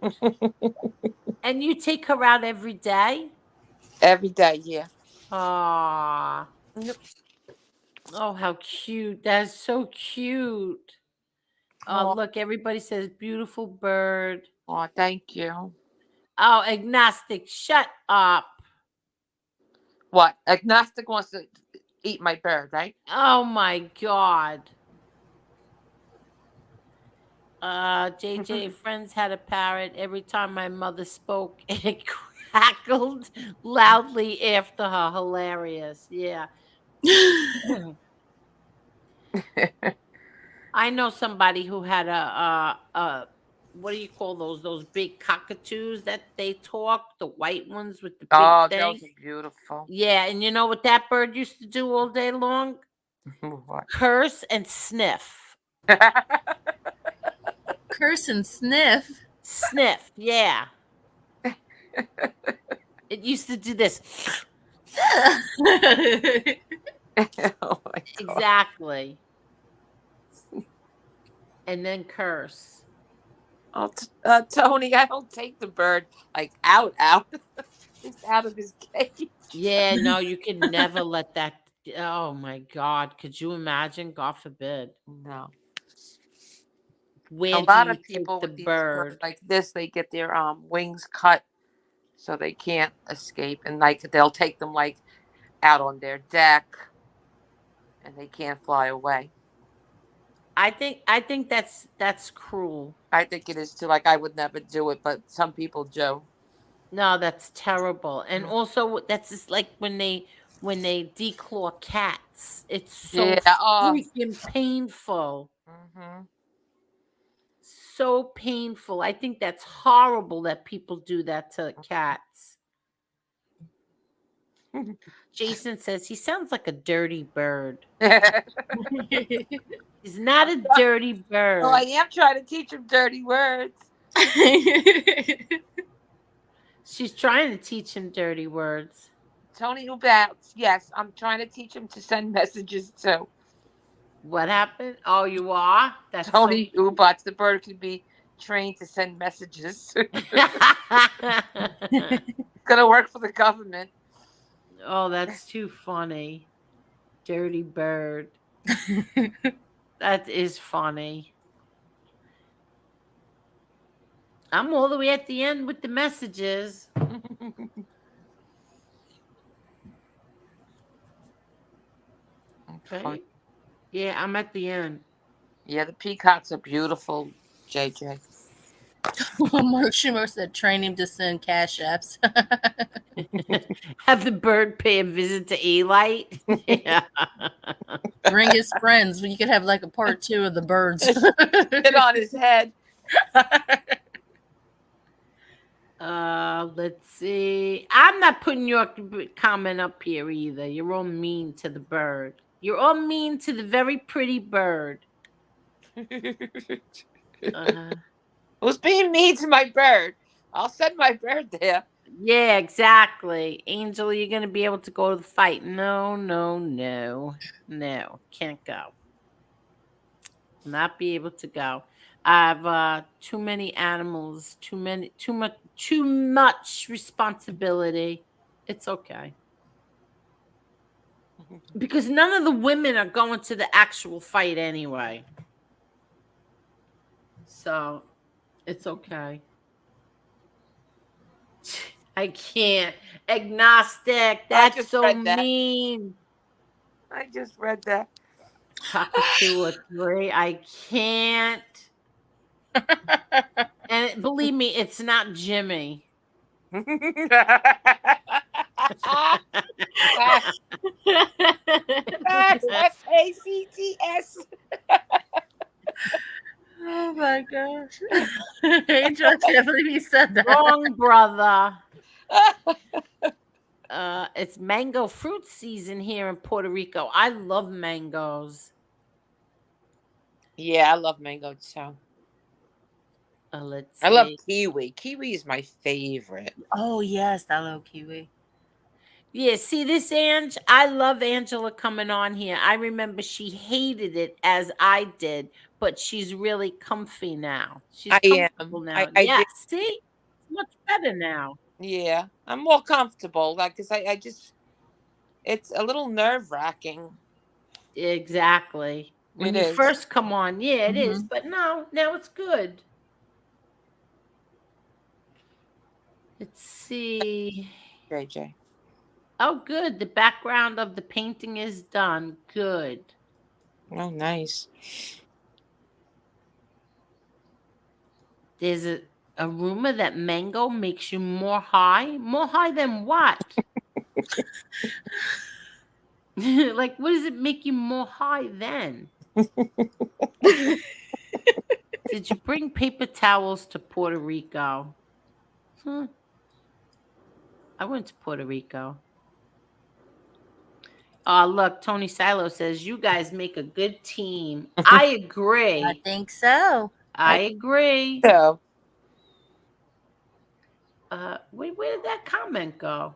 And you take her out every day? Every day, yeah. Ah. Oh, how cute! That's so cute. Oh, look, everybody says beautiful bird. Oh, thank you. Oh, agnostic, shut up. What? Agnostic wants to eat my bird, right? Oh my God. JJ, friends had a parrot. Every time my mother spoke, it crackled loudly after her. Hilarious. Yeah. I know somebody who had a what do you call those? Those big cockatoos that they talk, the white ones with the big thing. Those are beautiful. Yeah, and you know what that bird used to do all day long? What? Curse and sniff. Curse and sniff. Sniff, yeah. It used to do this. Oh my God. Exactly. And then curse. Oh, Tony, I don't take the bird like out, just out of his cage. Yeah, no, you can never let that. Oh my God, could you imagine? God forbid. No. Where A lot do you of people take with the these birds bird? like this, they get their wings cut so they can't escape, and like they'll take them like out on their deck, and they can't fly away. I think that's cruel. I think it is too. Like I would never do it, but some people do. No, that's terrible. And also that's just like when they declaw cats. It's so freaking painful. Mm-hmm. So painful. I think that's horrible that people do that to cats. Jason says he sounds like a dirty bird. He's not a dirty bird. Oh, I am trying to teach him dirty words. She's trying to teach him dirty words. Tony Ubats, yes, I'm trying to teach him to send messages too. What happened? Oh, you are? That's Tony Ubats, the bird can be trained to send messages. Gonna work for the government. Oh, that's too funny. Dirty bird. That is funny. I'm all the way at the end with the messages. Fun. Right? Yeah, I'm at the end. Yeah, the peacocks are beautiful, JJ. Mark Schumer said, train him to send cash apps. Have the bird pay a visit to Alite. Yeah. Bring his friends. You could have like a part 2 of the birds. Sit on his head. Let's see. I'm not putting your comment up here either. You're all mean to the bird. You're all mean to the very pretty bird. Who's being mean to my bird? I'll send my bird there. Yeah, exactly. Angel, you're going to be able to go to the fight. No. Can't go. Not be able to go. I have too many animals, too much responsibility. It's okay. Because none of the women are going to the actual fight anyway. So it's okay. I can't. Agnostic. That's so mean. I just read that. Cockatoo or 3. I can't. And believe me, it's not Jimmy. That's FACTS. Oh my gosh. Angel, I can't believe you said that. Wrong, brother. It's mango fruit season here in Puerto Rico. I love mangoes. Yeah, I love mango too. Let's I love see. kiwi. Kiwi is my favorite. Oh yes, that little kiwi. Yeah, see this, Ange? I love Angela coming on here. I remember she hated it as I did, but she's really comfy now. She's comfortable now. I see? It's much better now. Yeah, I'm more comfortable. Like, cause I just, it's a little nerve-wracking. Exactly. When you first come on, yeah, it is. But now it's good. Let's see. JJ. Oh, good. The background of the painting is done. Good. Oh, nice. There's a rumor that mango makes you more high. More high than what? Like, what does it make you more high then? Did you bring paper towels to Puerto Rico? I went to Puerto Rico. Look, Tony Silo says, you guys make a good team. I agree. I think so. I agree. So, wait, where did that comment go?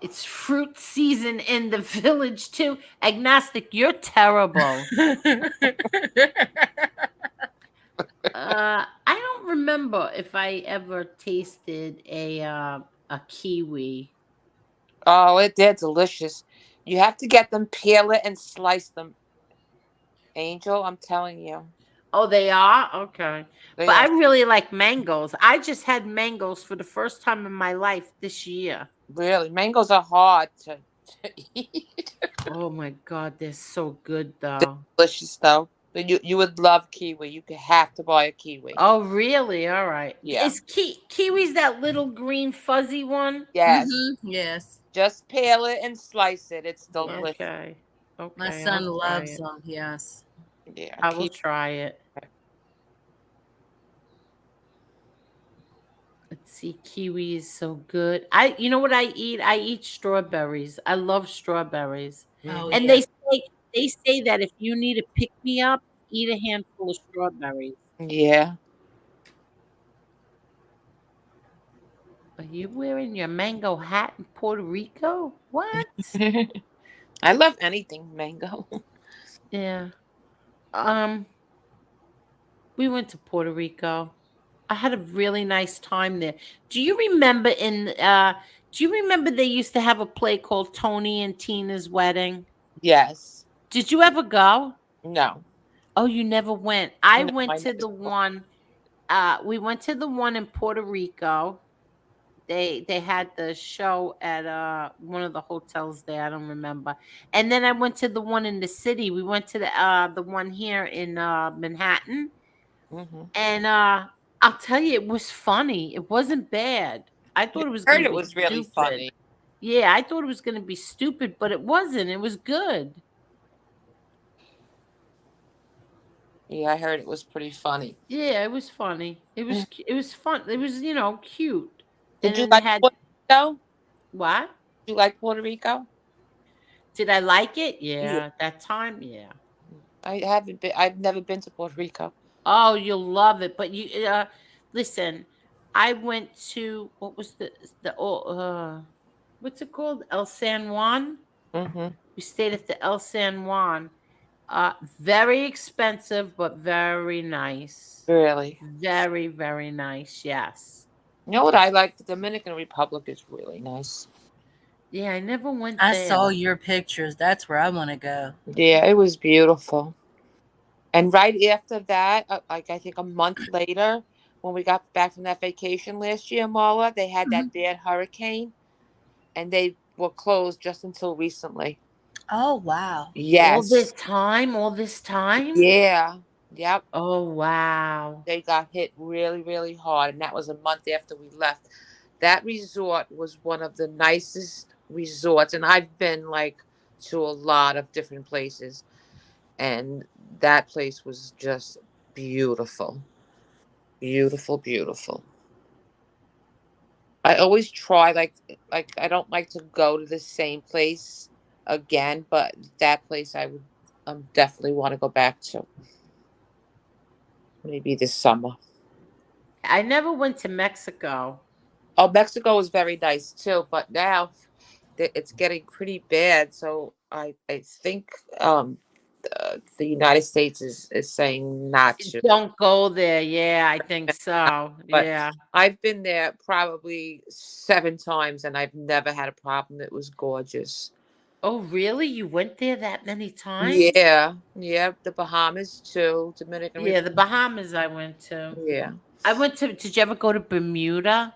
It's fruit season in the village too. Agnostic, you're terrible. I don't remember if I ever tasted a kiwi. Oh, they're delicious. You have to get them, peel it, and slice them. Angel, I'm telling you. Oh, they are? Okay. But I really like mangoes. I just had mangoes for the first time in my life this year. Really? Mangoes are hard to eat. Oh my God, they're so good though. They're delicious though. You would love kiwi. You could have to buy a kiwi. Oh, really? All right. Yeah. Is kiwi's that little green fuzzy one? Yes. Yes. Just peel it and slice it. It's delicious. Okay. My son loves them. Yes. Yeah. I will try it. Let's see. Kiwi is so good. You know what I eat? I eat strawberries. I love strawberries. Oh, and yeah. they say that if you need a pick me up, eat a handful of strawberries. Yeah. Are you wearing your mango hat in Puerto Rico? What? I love anything mango. Yeah. We went to Puerto Rico. I had a really nice time there. Do you remember they used to have a play called Tony and Tina's Wedding? Yes. Did you ever go? No. Oh, you never went. I went to the one. We went to the one in Puerto Rico. They had the show at one of the hotels there. I don't remember. And then I went to the one in the city. We went to the one here in Manhattan. Mm-hmm. And I'll tell you, it was funny. It wasn't bad. I thought it was I going heard to it be was really stupid. funny. Yeah, I thought it was going to be stupid, but it wasn't. It was good. Yeah, I heard it was pretty funny. Yeah, it was funny. It was fun. It was, cute. Did And you then they like had Puerto Rico? what? Did you like Puerto Rico? Did I like it? Yeah. Yeah, that time, yeah. I haven't been. I've never been to Puerto Rico. Oh, you'll love it. But you listen, I went to what was what's it called? El San Juan. Mm-hmm. We stayed at the El San Juan. Very expensive, but very nice. Really? Very, very nice. Yes. You know what I like? The Dominican Republic is really nice. Yeah, I never went I there. saw your pictures. That's where I want to go. Yeah, it was beautiful. And right after that, like I think a month later, when we got back from that vacation last year, Marla, they had that bad hurricane, and they were closed just until recently. Oh, wow. All this Yes. time? Yeah. Yep. Oh, wow. They got hit really, really hard, and that was a month after we left. That resort was one of the nicest resorts, and I've been like to a lot of different places, and that place was just beautiful. Beautiful, beautiful. I always try like I don't like to go to the same place again, but that place I would definitely want to go back to. Maybe this summer. I never went to Mexico. Oh, Mexico is very nice too, but now it's getting pretty bad. So I think the United States is saying not to. Don't go there. Yeah, I think so. But Yeah. I've been there probably 7 times, and I've never had a problem. It was gorgeous. Oh, really? You went there that many times? Yeah, yeah. The Bahamas too. Dominican Yeah, the Republic. Bahamas I went to. Yeah. Did you ever go to Bermuda?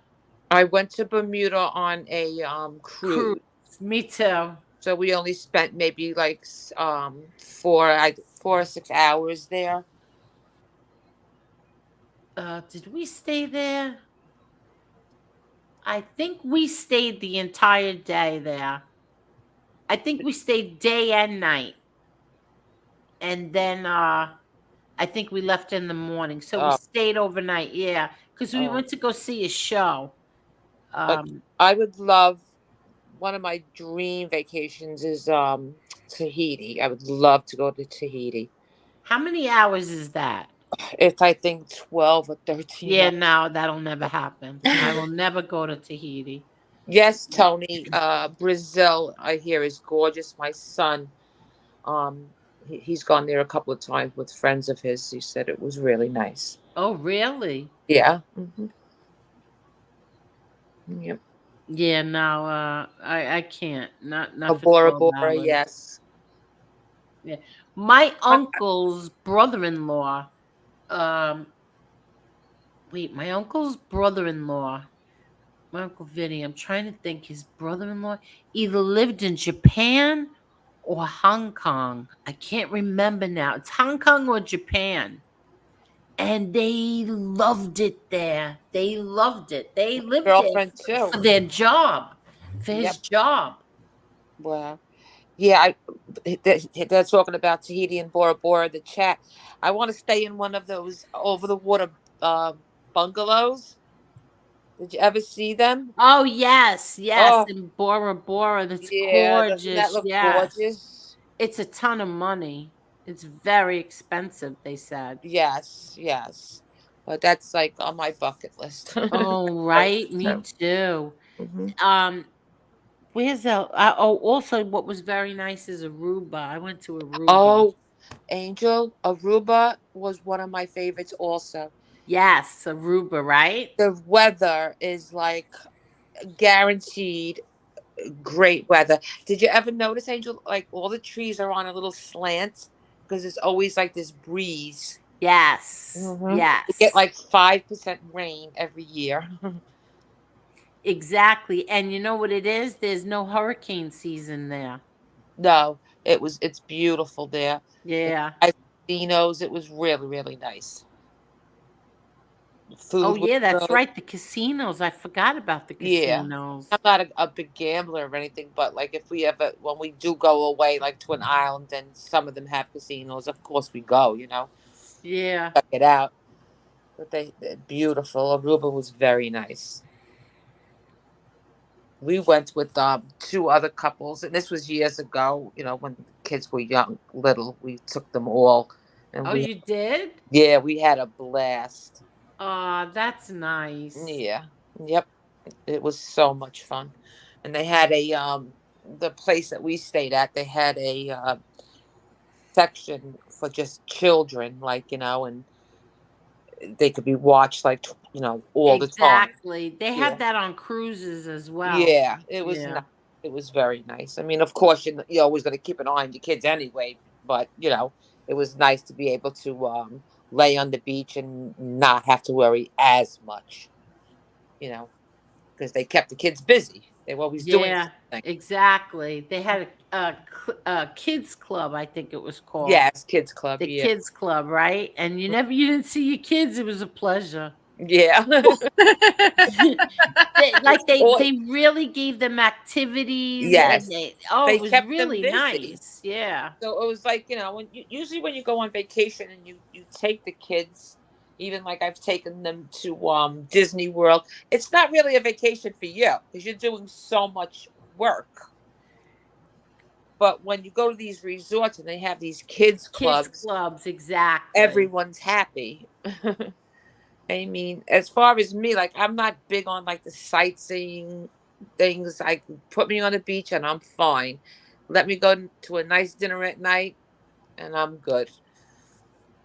I went to Bermuda on a cruise. Me too. So we only spent maybe like 4 or 6 hours there. Did we stay there? I think we stayed the entire day there. I think we stayed day and night. And then I think we left in the morning. So we stayed overnight, yeah. Because we went to go see a show. But I would love, one of my dream vacations is Tahiti. I would love to go to Tahiti. How many hours is that? It's I think 12 or 13. Yeah, no, that'll never happen. I will never go to Tahiti. Yes, Tony. Brazil, I hear, is gorgeous. My son, he's gone there a couple of times with friends of his. He said it was really nice. Oh, really? Yeah. Mm-hmm. Yep. Yeah, no, I can't. Not for Bora 12 Bora, hours. yes. Yeah. My uncle's brother-in-law, my uncle's brother-in-law, my Uncle Vinny, I'm trying to think, his brother-in-law either lived in Japan or Hong Kong. I can't remember now. It's Hong Kong or Japan. And they loved it there. They loved it. They lived Girlfriend there too. for their job, for his job. Wow. Yeah, they're talking about Tahiti and Bora Bora, the chat. I want to stay in one of those over the water bungalows. Did you ever see them? Oh, yes. In Bora Bora. That's gorgeous. Doesn't that look gorgeous? It's a ton of money. It's very expensive, they said. Yes. But that's like on my bucket list. Oh, right. Me too. Mm-hmm. Where's also what was very nice is Aruba. I went to Aruba. Oh, Angel, Aruba was one of my favorites also. Yes, Aruba, right? The weather is like guaranteed great weather. Did you ever notice, Angel, like all the trees are on a little slant because it's always like this breeze. Yes. Mm-hmm. Yes. You get like 5% rain every year. Exactly. And you know what it is? There's no hurricane season there. No, it's beautiful there. The Yeah. nice casinos, it was really, really nice. The Oh food was yeah, that's good. right. The casinos. I forgot about the Yeah. casinos. I'm not a big gambler or anything, but like if we ever, when we do go away, like to an island and some of them have casinos, of course we go, Yeah. check it out. But they're beautiful. Aruba was very nice. We went with two other couples, and this was years ago, when the kids were young, little. We took them all, and Oh, you did? we had a blast. Oh, that's nice. Yeah. Yep. It was so much fun. And they had the place that we stayed at, they had a section for just children, like, and they could be watched, like, all the time. Exactly. They Yeah. have that on cruises as well. Yeah. It was Yeah. nice. It was very nice. I mean, of course, you're always going to keep an eye on your kids anyway, but, it was nice to be able to lay on the beach and not have to worry as much, you know. because they kept the kids busy. They were always doing Yeah, something. exactly. They had a kids club, I think it was called. Yes, kids club. The Yeah, kids club, right? And you didn't see your kids. It was a pleasure. yeah. Or- They really gave them activities and yes, it they was kept them really busy. nice. Yeah. So it was like usually when you go on vacation and you take the kids, even like I've taken them to Disney World. It's not really a vacation for you because you're doing so much work. But when you go to these resorts and they have these kids Kids clubs, clubs, exactly. everyone's happy. I mean, as far as me, like I'm not big on like the sightseeing things. Like put me on the beach and I'm fine. Let me go to a nice dinner at night and I'm good.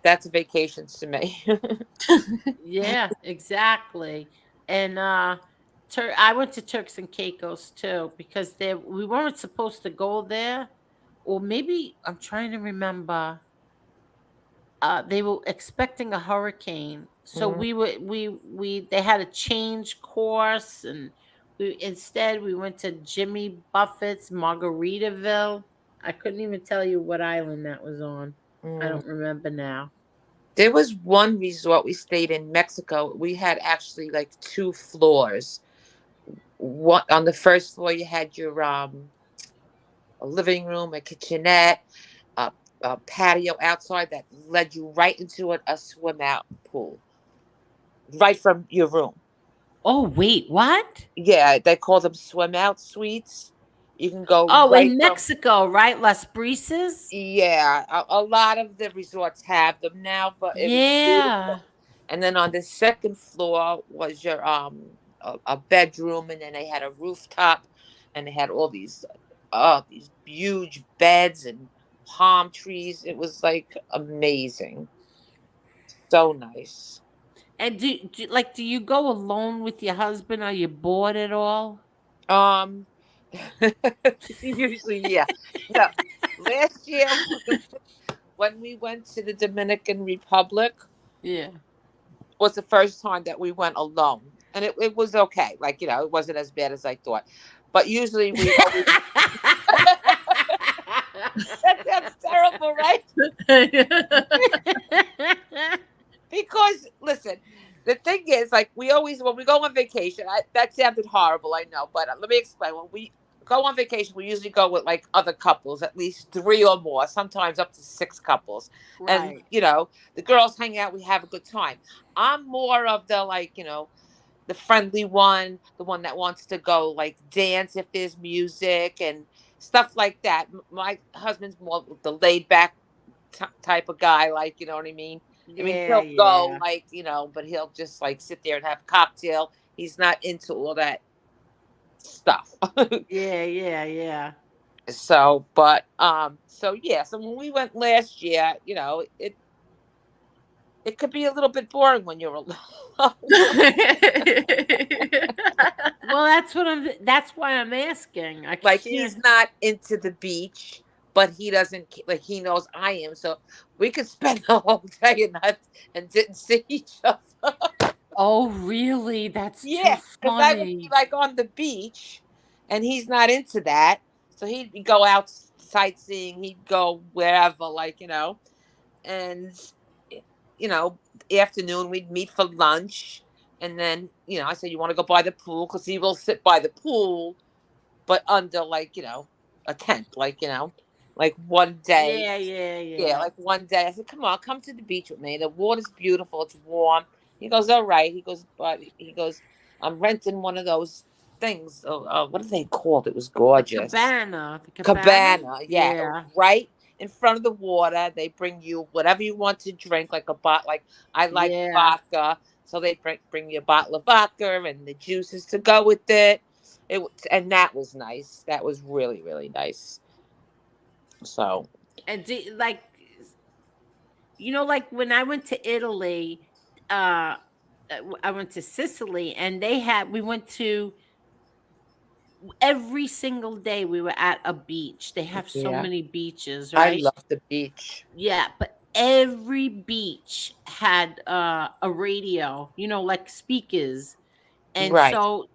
That's vacations to me. Yeah, exactly. And I went to Turks and Caicos too because we weren't supposed to go there, or maybe I'm trying to remember. They were expecting a hurricane, so Mm, we they had to change course, and we went to Jimmy Buffett's Margaritaville. I couldn't even tell you what island that was on. I mm. don't remember now. There was one resort we stayed in Mexico. We had actually like two floors. One on the first floor, you had your a living room, a kitchenette, a, a patio outside that led you right into a swim out pool, right from your room. Oh wait, what? Yeah, they call them swim out suites. You can go Oh, right in from. Mexico, right? Las Brisas? Yeah, a lot of the resorts have them now, but it was Yeah. beautiful. And then on the second floor was your a bedroom, and then they had a rooftop, and they had all these huge beds and palm trees. It was like amazing, so nice. And do you go alone with your husband? Are you bored at all? Um, usually, yeah. No, last year when we went to the Dominican Republic Yeah. was the first time that we went alone. And it was okay. Like, it wasn't as bad as I thought. But usually we always that sounds terrible, right? Because listen, the thing is, like we always when we go on vacation, that sounded horrible, I know, but let me explain. When we go on vacation, we usually go with like other couples, at least three or more, sometimes up to six couples, and Right. the girls hang out, we have a good time. I'm more of the like the friendly one, the one that wants to go like dance if there's music and stuff like that. My husband's more the laid back type of guy, like you know what I mean. I mean, Yeah, he'll go yeah. like but he'll just like sit there and have a cocktail. He's not into all that stuff. Yeah, yeah, yeah. So yeah. So when we went last year, it could be a little bit boring when you're alone. Well, that's why I'm asking. I Like can't. he's not into the beach, but he doesn't like he knows I am, so we could spend the whole day and didn't see each other. Oh, really? That's too Yeah, because I would be funny. like on the beach, and he's not into that. So he'd go out sightseeing. He'd go wherever, like and you know, afternoon we'd meet for lunch, and then I said, "You want to go by the pool?" Because he will sit by the pool, but under like a tent, like one day. Yeah, yeah, Yeah, yeah. like one day I said, "Come on, come to the beach with me. The water's beautiful. It's warm." He goes, "All right." He goes, "But," he goes, "I'm renting one of those things. What are they called? It was The gorgeous. cabana. The cabana? Cabana. Yeah, it was Yeah. right in front of the water. They bring you whatever you want to drink, like a bot. Like I like Yeah. vodka, so they bring you a bottle of vodka and the juices to go with it. And that was nice. That was really really nice. So And like, like when I went to Italy, uh I went to Sicily, and we went to every single day we were at a beach. They have so yeah, many beaches, I right? love the beach. Yeah, but every beach had a radio, like speakers. And Right. so,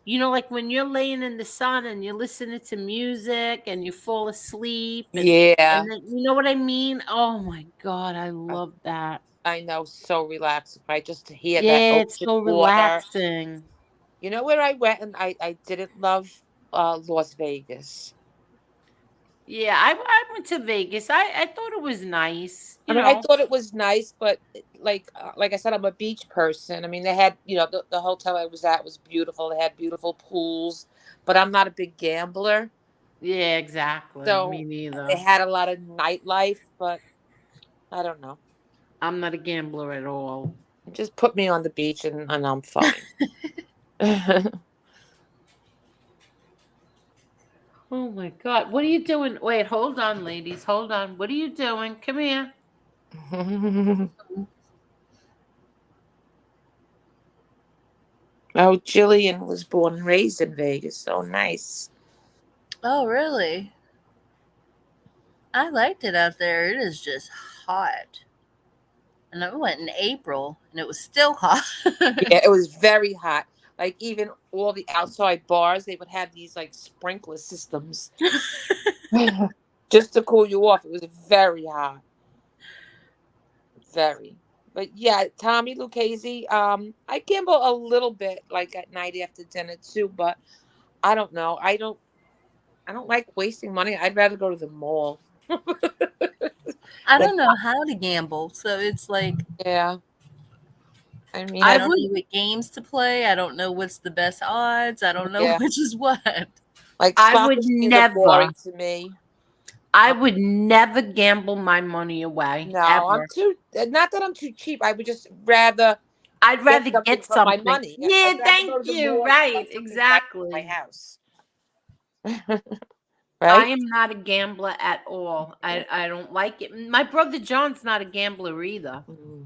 like when you're laying in the sun and you're listening to music and you fall asleep, and Yeah. then you know what I mean? Oh my God, I I, love that. I know, so relaxing, right? Just to hear that Yeah, it's ocean so water. relaxing. You know where I went and I didn't love Las Vegas. Yeah, I went to Vegas. I thought it was nice, I mean, I thought it was nice, but like I said, I'm a beach person. I mean, they had, the hotel I was at was beautiful. They had beautiful pools, but I'm not a big gambler. Yeah, exactly. Me So they neither. had a lot of nightlife, but I don't know. I'm not a gambler at all. Just put me on the beach and I'm fine. Oh my God. What are you doing? Wait, hold on, ladies. Hold on. What are you doing? Come here. Oh, Jillian was born and raised in Vegas. So nice. Oh, really? I liked it out there. It is just hot. And I went in April and it was still hot. Yeah, it was very hot. Like even all the outside bars, they would have these like sprinkler systems just to cool you off. It was very hot. Very. But yeah, Tommy Lucchese, I gamble a little bit like at night after dinner too, but I don't know. I don't like wasting money. I'd rather go to the mall. I Like, don't know how to gamble. So it's like yeah. I mean, I I don't would know what games to play. I don't know what's the best odds. I don't know yeah. which is what. Like I slot would machines are never boring to me. I would never gamble my money away No, I'm ever. too. Not that I'm too cheap. I would just rather I'd get rather something get for my something. money. Yeah, I'd rather go thank to the you. mall and buy Right, something nice for my exactly. house. I Right? am not a gambler at all. I don't like it. My brother John's not a gambler either. Mm.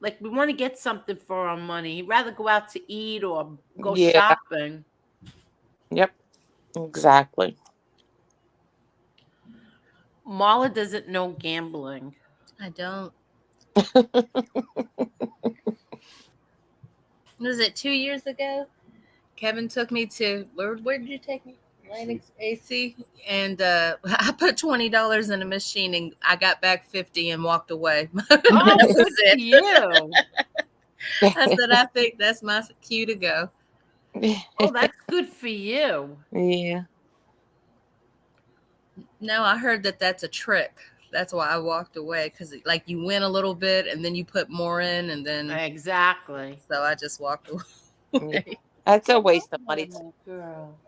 Like we want to get something for our money. He'd rather go out to eat or go Yeah. shopping. Yep. Exactly. Marla doesn't know gambling. I don't. Was it 2 years ago? Kevin took me to where did you take me? Atlantic AC, and I put $20 in a machine, and I got back 50 and walked away. Oh, That good was for it. you. I said, I think that's my cue to go. Oh, that's good for you. Yeah. No, I heard that that's a trick. That's why I walked away, because like you win a little bit and then you put more in, and then Exactly. so I just walked away. Yeah. That's a waste of money. Oh, girl.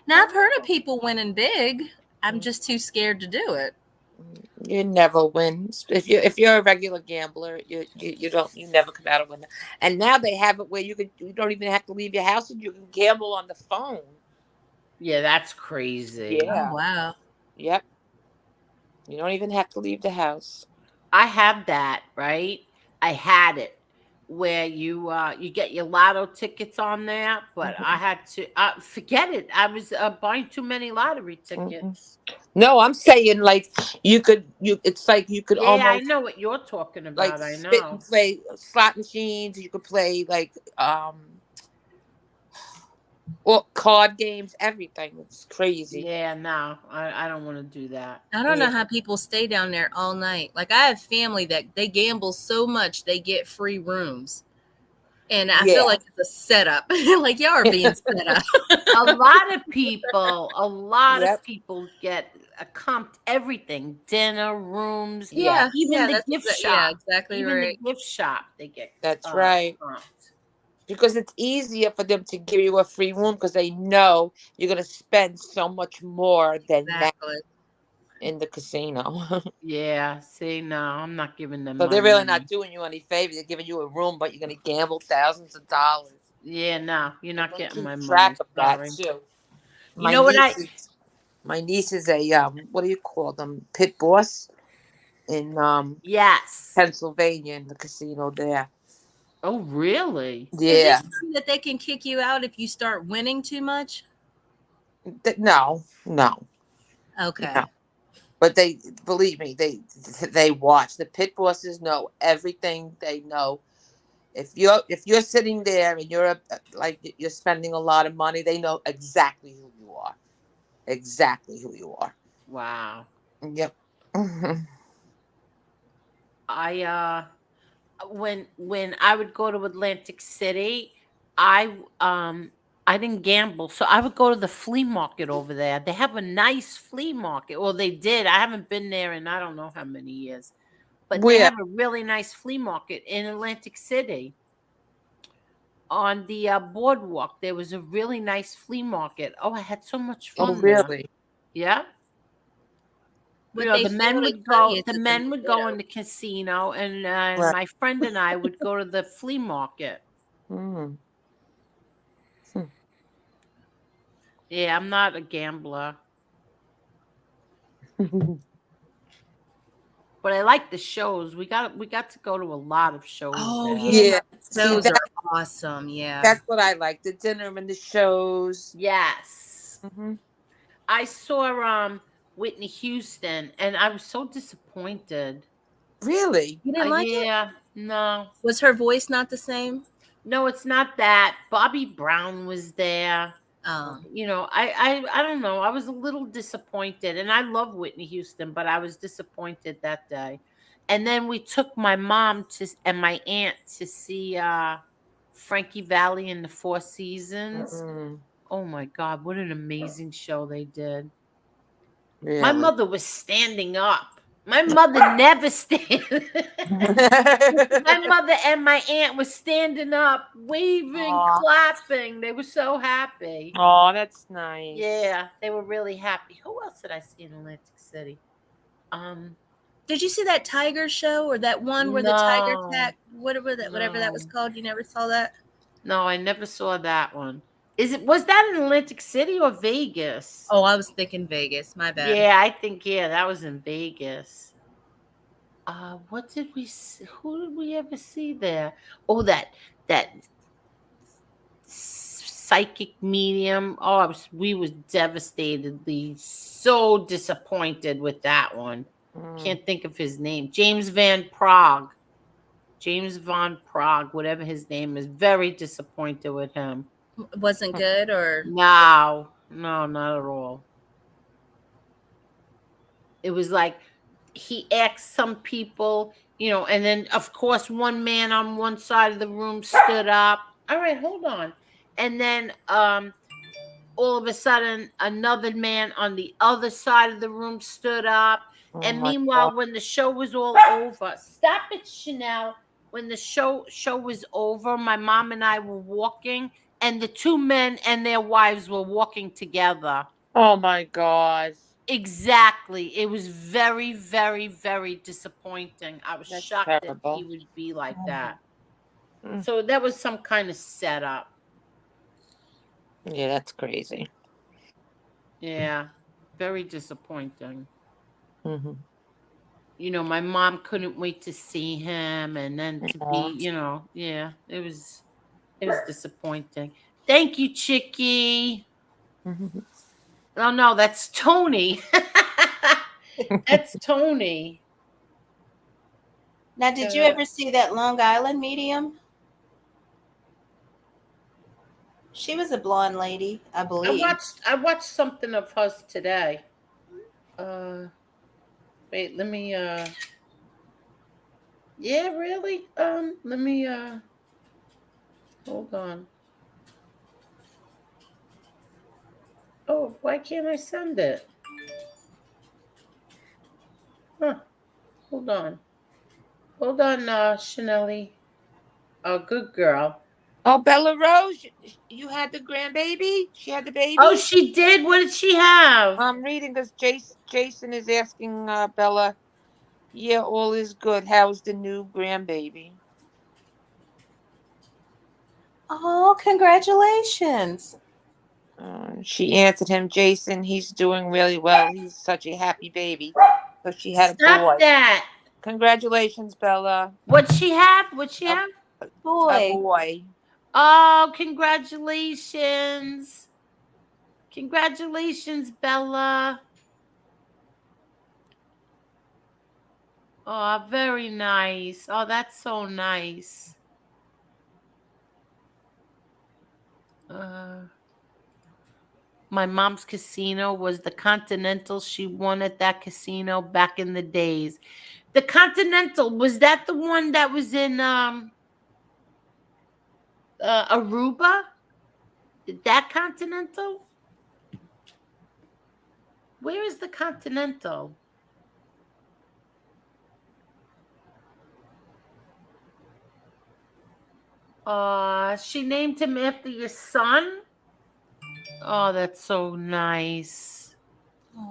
Now I've heard of people winning big. I'm just too scared to do it. You never win if you're a regular gambler. You never come out a winner. And now they have it where you don't even have to leave your house and you can gamble on the phone. Yeah, that's crazy. Yeah. Oh, wow. Yep. You don't even have to leave the house. I have that, right? I had it. where you get your lotto tickets on there, but I had to forget it. I was buying too many lottery tickets. No, I'm saying like it's like you could Yeah, I almost know what you're talking like about. I spit and know. play slot machines. You could play like or card games, everything. It's crazy. Yeah, no, I don't want to do that. I don't Yeah. know how people stay down there all night. Like I have family that they gamble so much they get free rooms. And I feel Yeah. like it's a setup. Like y'all are being set up. A lot of Yep. people get comped everything, dinner, rooms, Yeah. even the that's gift shop. yeah, exactly Even right. the gift shop, they get That's right. comped. Because it's easier for them to give you a free room because they know you're gonna spend so much more than that Exactly. in the casino. Yeah, see, no, I'm not giving them So my they're really money. not doing you any favors. They're giving you a room, but you're gonna gamble thousands of dollars. Yeah, no, you're And not they getting keep my track money. of that Sorry. too. You know what My niece is a what do you call them? Pit boss in Yes. Pennsylvania in the casino there. Oh, really? Is Yeah. it true that they can kick you out if you start winning too much? No. Okay. No. But they believe me, they watch. The pit bosses know everything. They know if you're sitting there and like you're spending a lot of money, they know exactly who you are. Exactly who you are. Wow. Yep. I when I would go to Atlantic City, I I didn't gamble, so I would go to the flea market over there. They have a nice flea market. Well, they did. I haven't been there in I don't know how many years, but they Where? have a really nice flea market in Atlantic City. On the boardwalk, there was a really nice flea market. Oh, I had so much Oh, fun there. really? Yeah. What they The fail men to would tell you go. is The that the men would go in the casino, and Right. my friend and I would go to the flea market. Mm. Yeah, I'm not a gambler, but I like the shows. We got to go to a lot of shows Oh there. yeah, Yeah. See, those are awesome. Yeah. that's what I like. The dinner and the shows. Yes, Hmm. I saw Whitney Houston, and I was so disappointed. Really? You didn't like it? Yeah, no, Was her voice not the same? no, it's not that. Bobby Brown was there. Oh. I don't know. I was a little disappointed, and I love Whitney Houston, but I was disappointed that day. And then we took my mom and my aunt to see Frankie Valli in the Four Seasons. Mm. Oh my God, what an amazing show they did! My Really? mother was standing up. My mother never stands. My mother and my aunt were standing up, waving, Aw. clapping. They were so happy. Oh, that's nice. Yeah, they were really happy. Who else did I see in Atlantic City? Did you see that tiger show or that one where the tiger No, attacked? Whatever that was no, called. You never saw that? no. I never saw that one. Was that in Atlantic City or Vegas? Oh, I was thinking Vegas. My bad. Yeah, I think that was in Vegas. What did we see? Who did we ever see there? Oh, that psychic medium. Oh, we was devastatedly so disappointed with that one. Mm. Can't think of his name. James Van Prague. James Von Prague, whatever his name is. Very disappointed with him. Wasn't good or No, not at all. It was like he asked some people, and then of course one man on one side of the room stood up. All right, hold on. And then all of a sudden another man on the other side of the room stood up. Oh And my meanwhile, God. when the show was all over, stop it, Chanel. When the show was over, my mom and I were walking, and the two men and their wives were walking together. Oh my God. Exactly. It was very, very, very disappointing. I was That's shocked that he terrible. would be like that. Mm. So that was some kind of setup. Yeah, that's crazy. Yeah. Very disappointing. Mm-hmm. my mom couldn't wait to see him, and then to be, Aw. yeah, it was disappointing. Thank you, Chicky. Oh no, that's Tony. That's Tony. Now, did you ever see that Long Island medium? She was a blonde lady, I believe. I watched something of hers today. Wait, let me yeah, really? Let me hold on. Oh, why can't I send it? Huh. Hold on. Hold on, Chanelli. Oh, good girl. Oh, Bella Rose, you had the grandbaby? She had the Oh, baby? she did? What did she have? I'm reading because Jason is asking Bella, yeah, all is good. How's the new grandbaby? Oh, congratulations. She answered him, Jason, he's doing really well. He's such a happy baby. So she had a Stop boy. that. Congratulations, Bella. What'd she have? What'd she A, have? a Boy. boy. Oh, congratulations. Congratulations, Bella. Oh, very nice. Oh, that's so nice. My mom's casino was the Continental. She won at that casino back in the days. The Continental, was that the one that was in Aruba? That Continental? Where is the Continental? She named him after your son? Oh, that's so nice.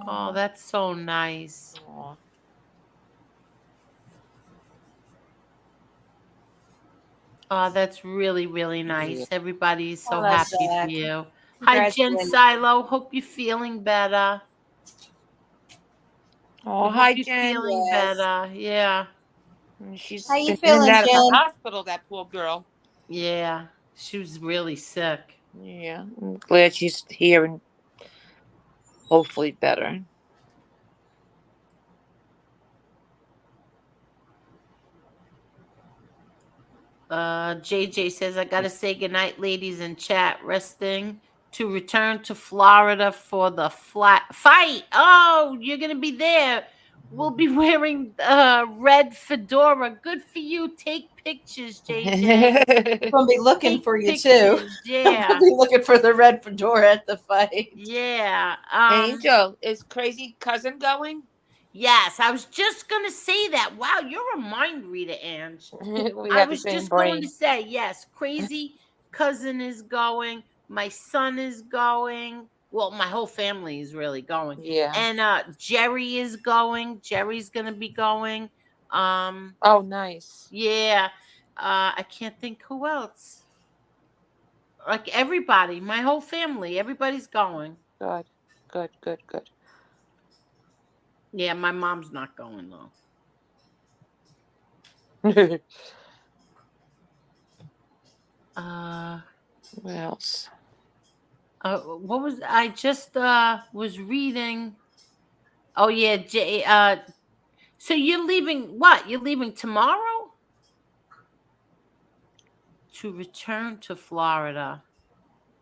Oh, that's so nice. Aw. Oh, that's really, really nice. Yeah. Everybody's so love happy that. for you. Hi, Jen Congratulations. Silo. Hope you're feeling better. Oh, Hope hi, you're Jen. feeling Yes. better. Yeah. She's How you been in and feeling, out of the Jen? hospital, that poor girl. Yeah. She was really sick. Yeah, I'm glad she's here and hopefully better. JJ says, I gotta say goodnight, ladies in chat. Resting to return to Florida for the flat fight. Oh, you're gonna be there. We'll be wearing red fedora. Good for you. Take pictures, JJ. I'm gonna be looking Take for you too. pictures. I'm gonna Yeah. be looking for the red fedora at the fight. Yeah. Angel, is crazy cousin going? Yes, I was just gonna say that. Wow, you're a mind reader, Ange. We I have the was same just going to brain. say, yes, crazy cousin is going, my son is going. Well, my whole family is really going. Yeah. And Jerry is going. Jerry's gonna be going. Oh, nice. Yeah. I can't think who else. Like everybody, my whole family, everybody's going. Good, good, good, good. Yeah, my mom's not going though. What else? What was I just was reading? Oh yeah, so you're leaving what? You're leaving tomorrow to return to Florida.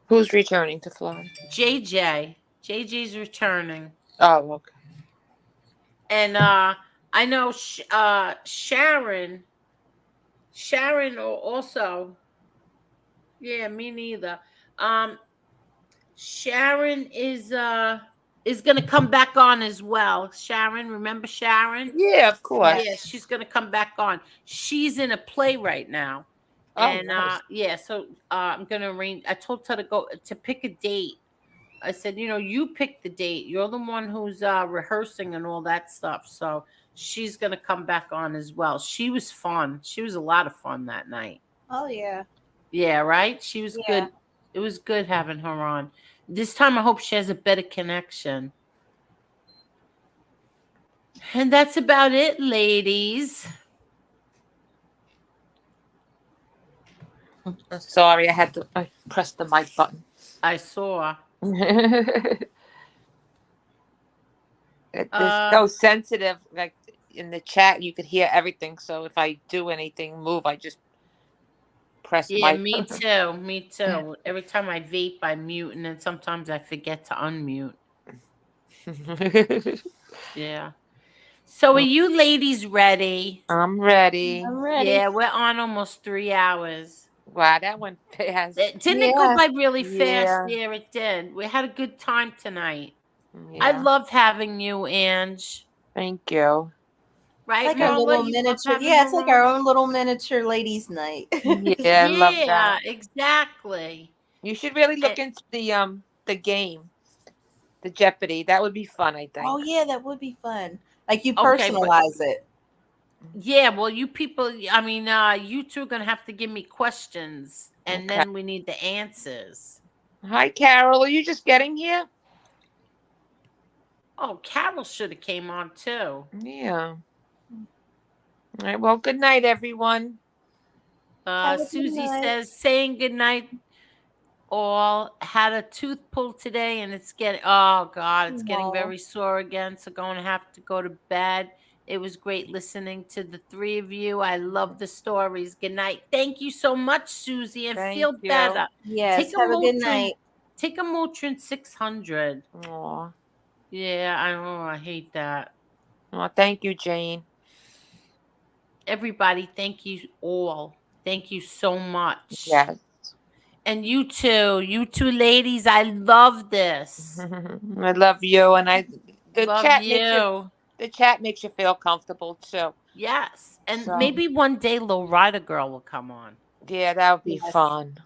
Who's returning to Florida? JJ's returning. Oh, okay. And I know Sharon also. Yeah, me neither. Sharon is gonna come back on as well. Sharon, remember Sharon? Yeah, of course. Yeah, she's gonna come back on. She's in a play right now. Oh, And nice. yeah, so I'm gonna arrange. I told her to go to pick a date. I said, you pick the date. You're the one who's rehearsing and all that stuff. So she's gonna come back on as well. She was fun. She was a lot of fun that night. Oh yeah. Yeah, right. She was Yeah. good. It was good having her on. This time, I hope she has a better connection. And that's about it, ladies. Sorry, I pressed the mic button. I saw. It's so sensitive. Like in the chat, you could hear everything. So if I do anything, move, I just press Yeah, mic. me too. Me too. Every time I vape, I mute, and then sometimes I forget to unmute. Yeah. So are you ladies ready? I'm ready. I'm ready. Yeah, we're on almost 3 hours. Wow, that went fast. Didn't it go Yeah. by really fast? Yeah. Yeah, it did. We had a good time tonight. Yeah. I loved having you, Ange. Thank you. Right, Like our Marla? little You love miniature. having Yeah, her it's like on? our own little miniature ladies' night. Yeah, I love Yeah, that. exactly. You should really look into the game, the Jeopardy. That would be fun, I think. Oh yeah, that would be fun. Like you Okay, but personalize it. yeah, well, you people, I mean, you two are gonna have to give me questions, and Okay. then we need the answers. Hi, Carol. Are you just getting here? Oh, Carol should have came on too. Yeah. All right. Well, good night, everyone. Have a good Susie night. says, saying good night. All had a tooth pulled today, and it's getting it's getting Aw. very sore again. So going to have to go to bed. It was great listening to the three of you. I love the stories. Good night. Thank you so much, Susie, and Thank feel you. better. Yes. Take a Have a good Motrin. night. Take a Motrin 600. Aw. Yeah, I know. I hate that. Well, thank you, Jane. Everybody, thank you all. Thank you so much. Yes. And you two ladies, I love this. I love you, and the Love chat you. the chat makes you feel comfortable too. Yes. And So- maybe one day Low Rider Girl will come on. Yeah, that would be Yes. fun.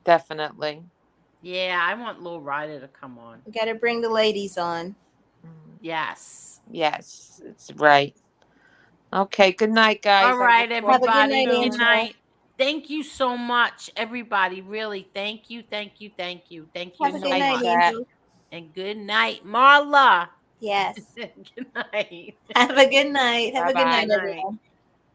Definitely. Yeah, I want Low Rider to come on. We gotta bring the ladies on. Yes. Yes, it's right. Okay, good night, guys. All right, Have a good everybody. night, Good Angela. night. Thank you so much, everybody. Really, thank you, thank you, thank you, thank you Have a so good night, much. Angel. And good night, Marla. Yes. Good night. Have a good night. Have a good Bye-bye. night, Good night. everyone.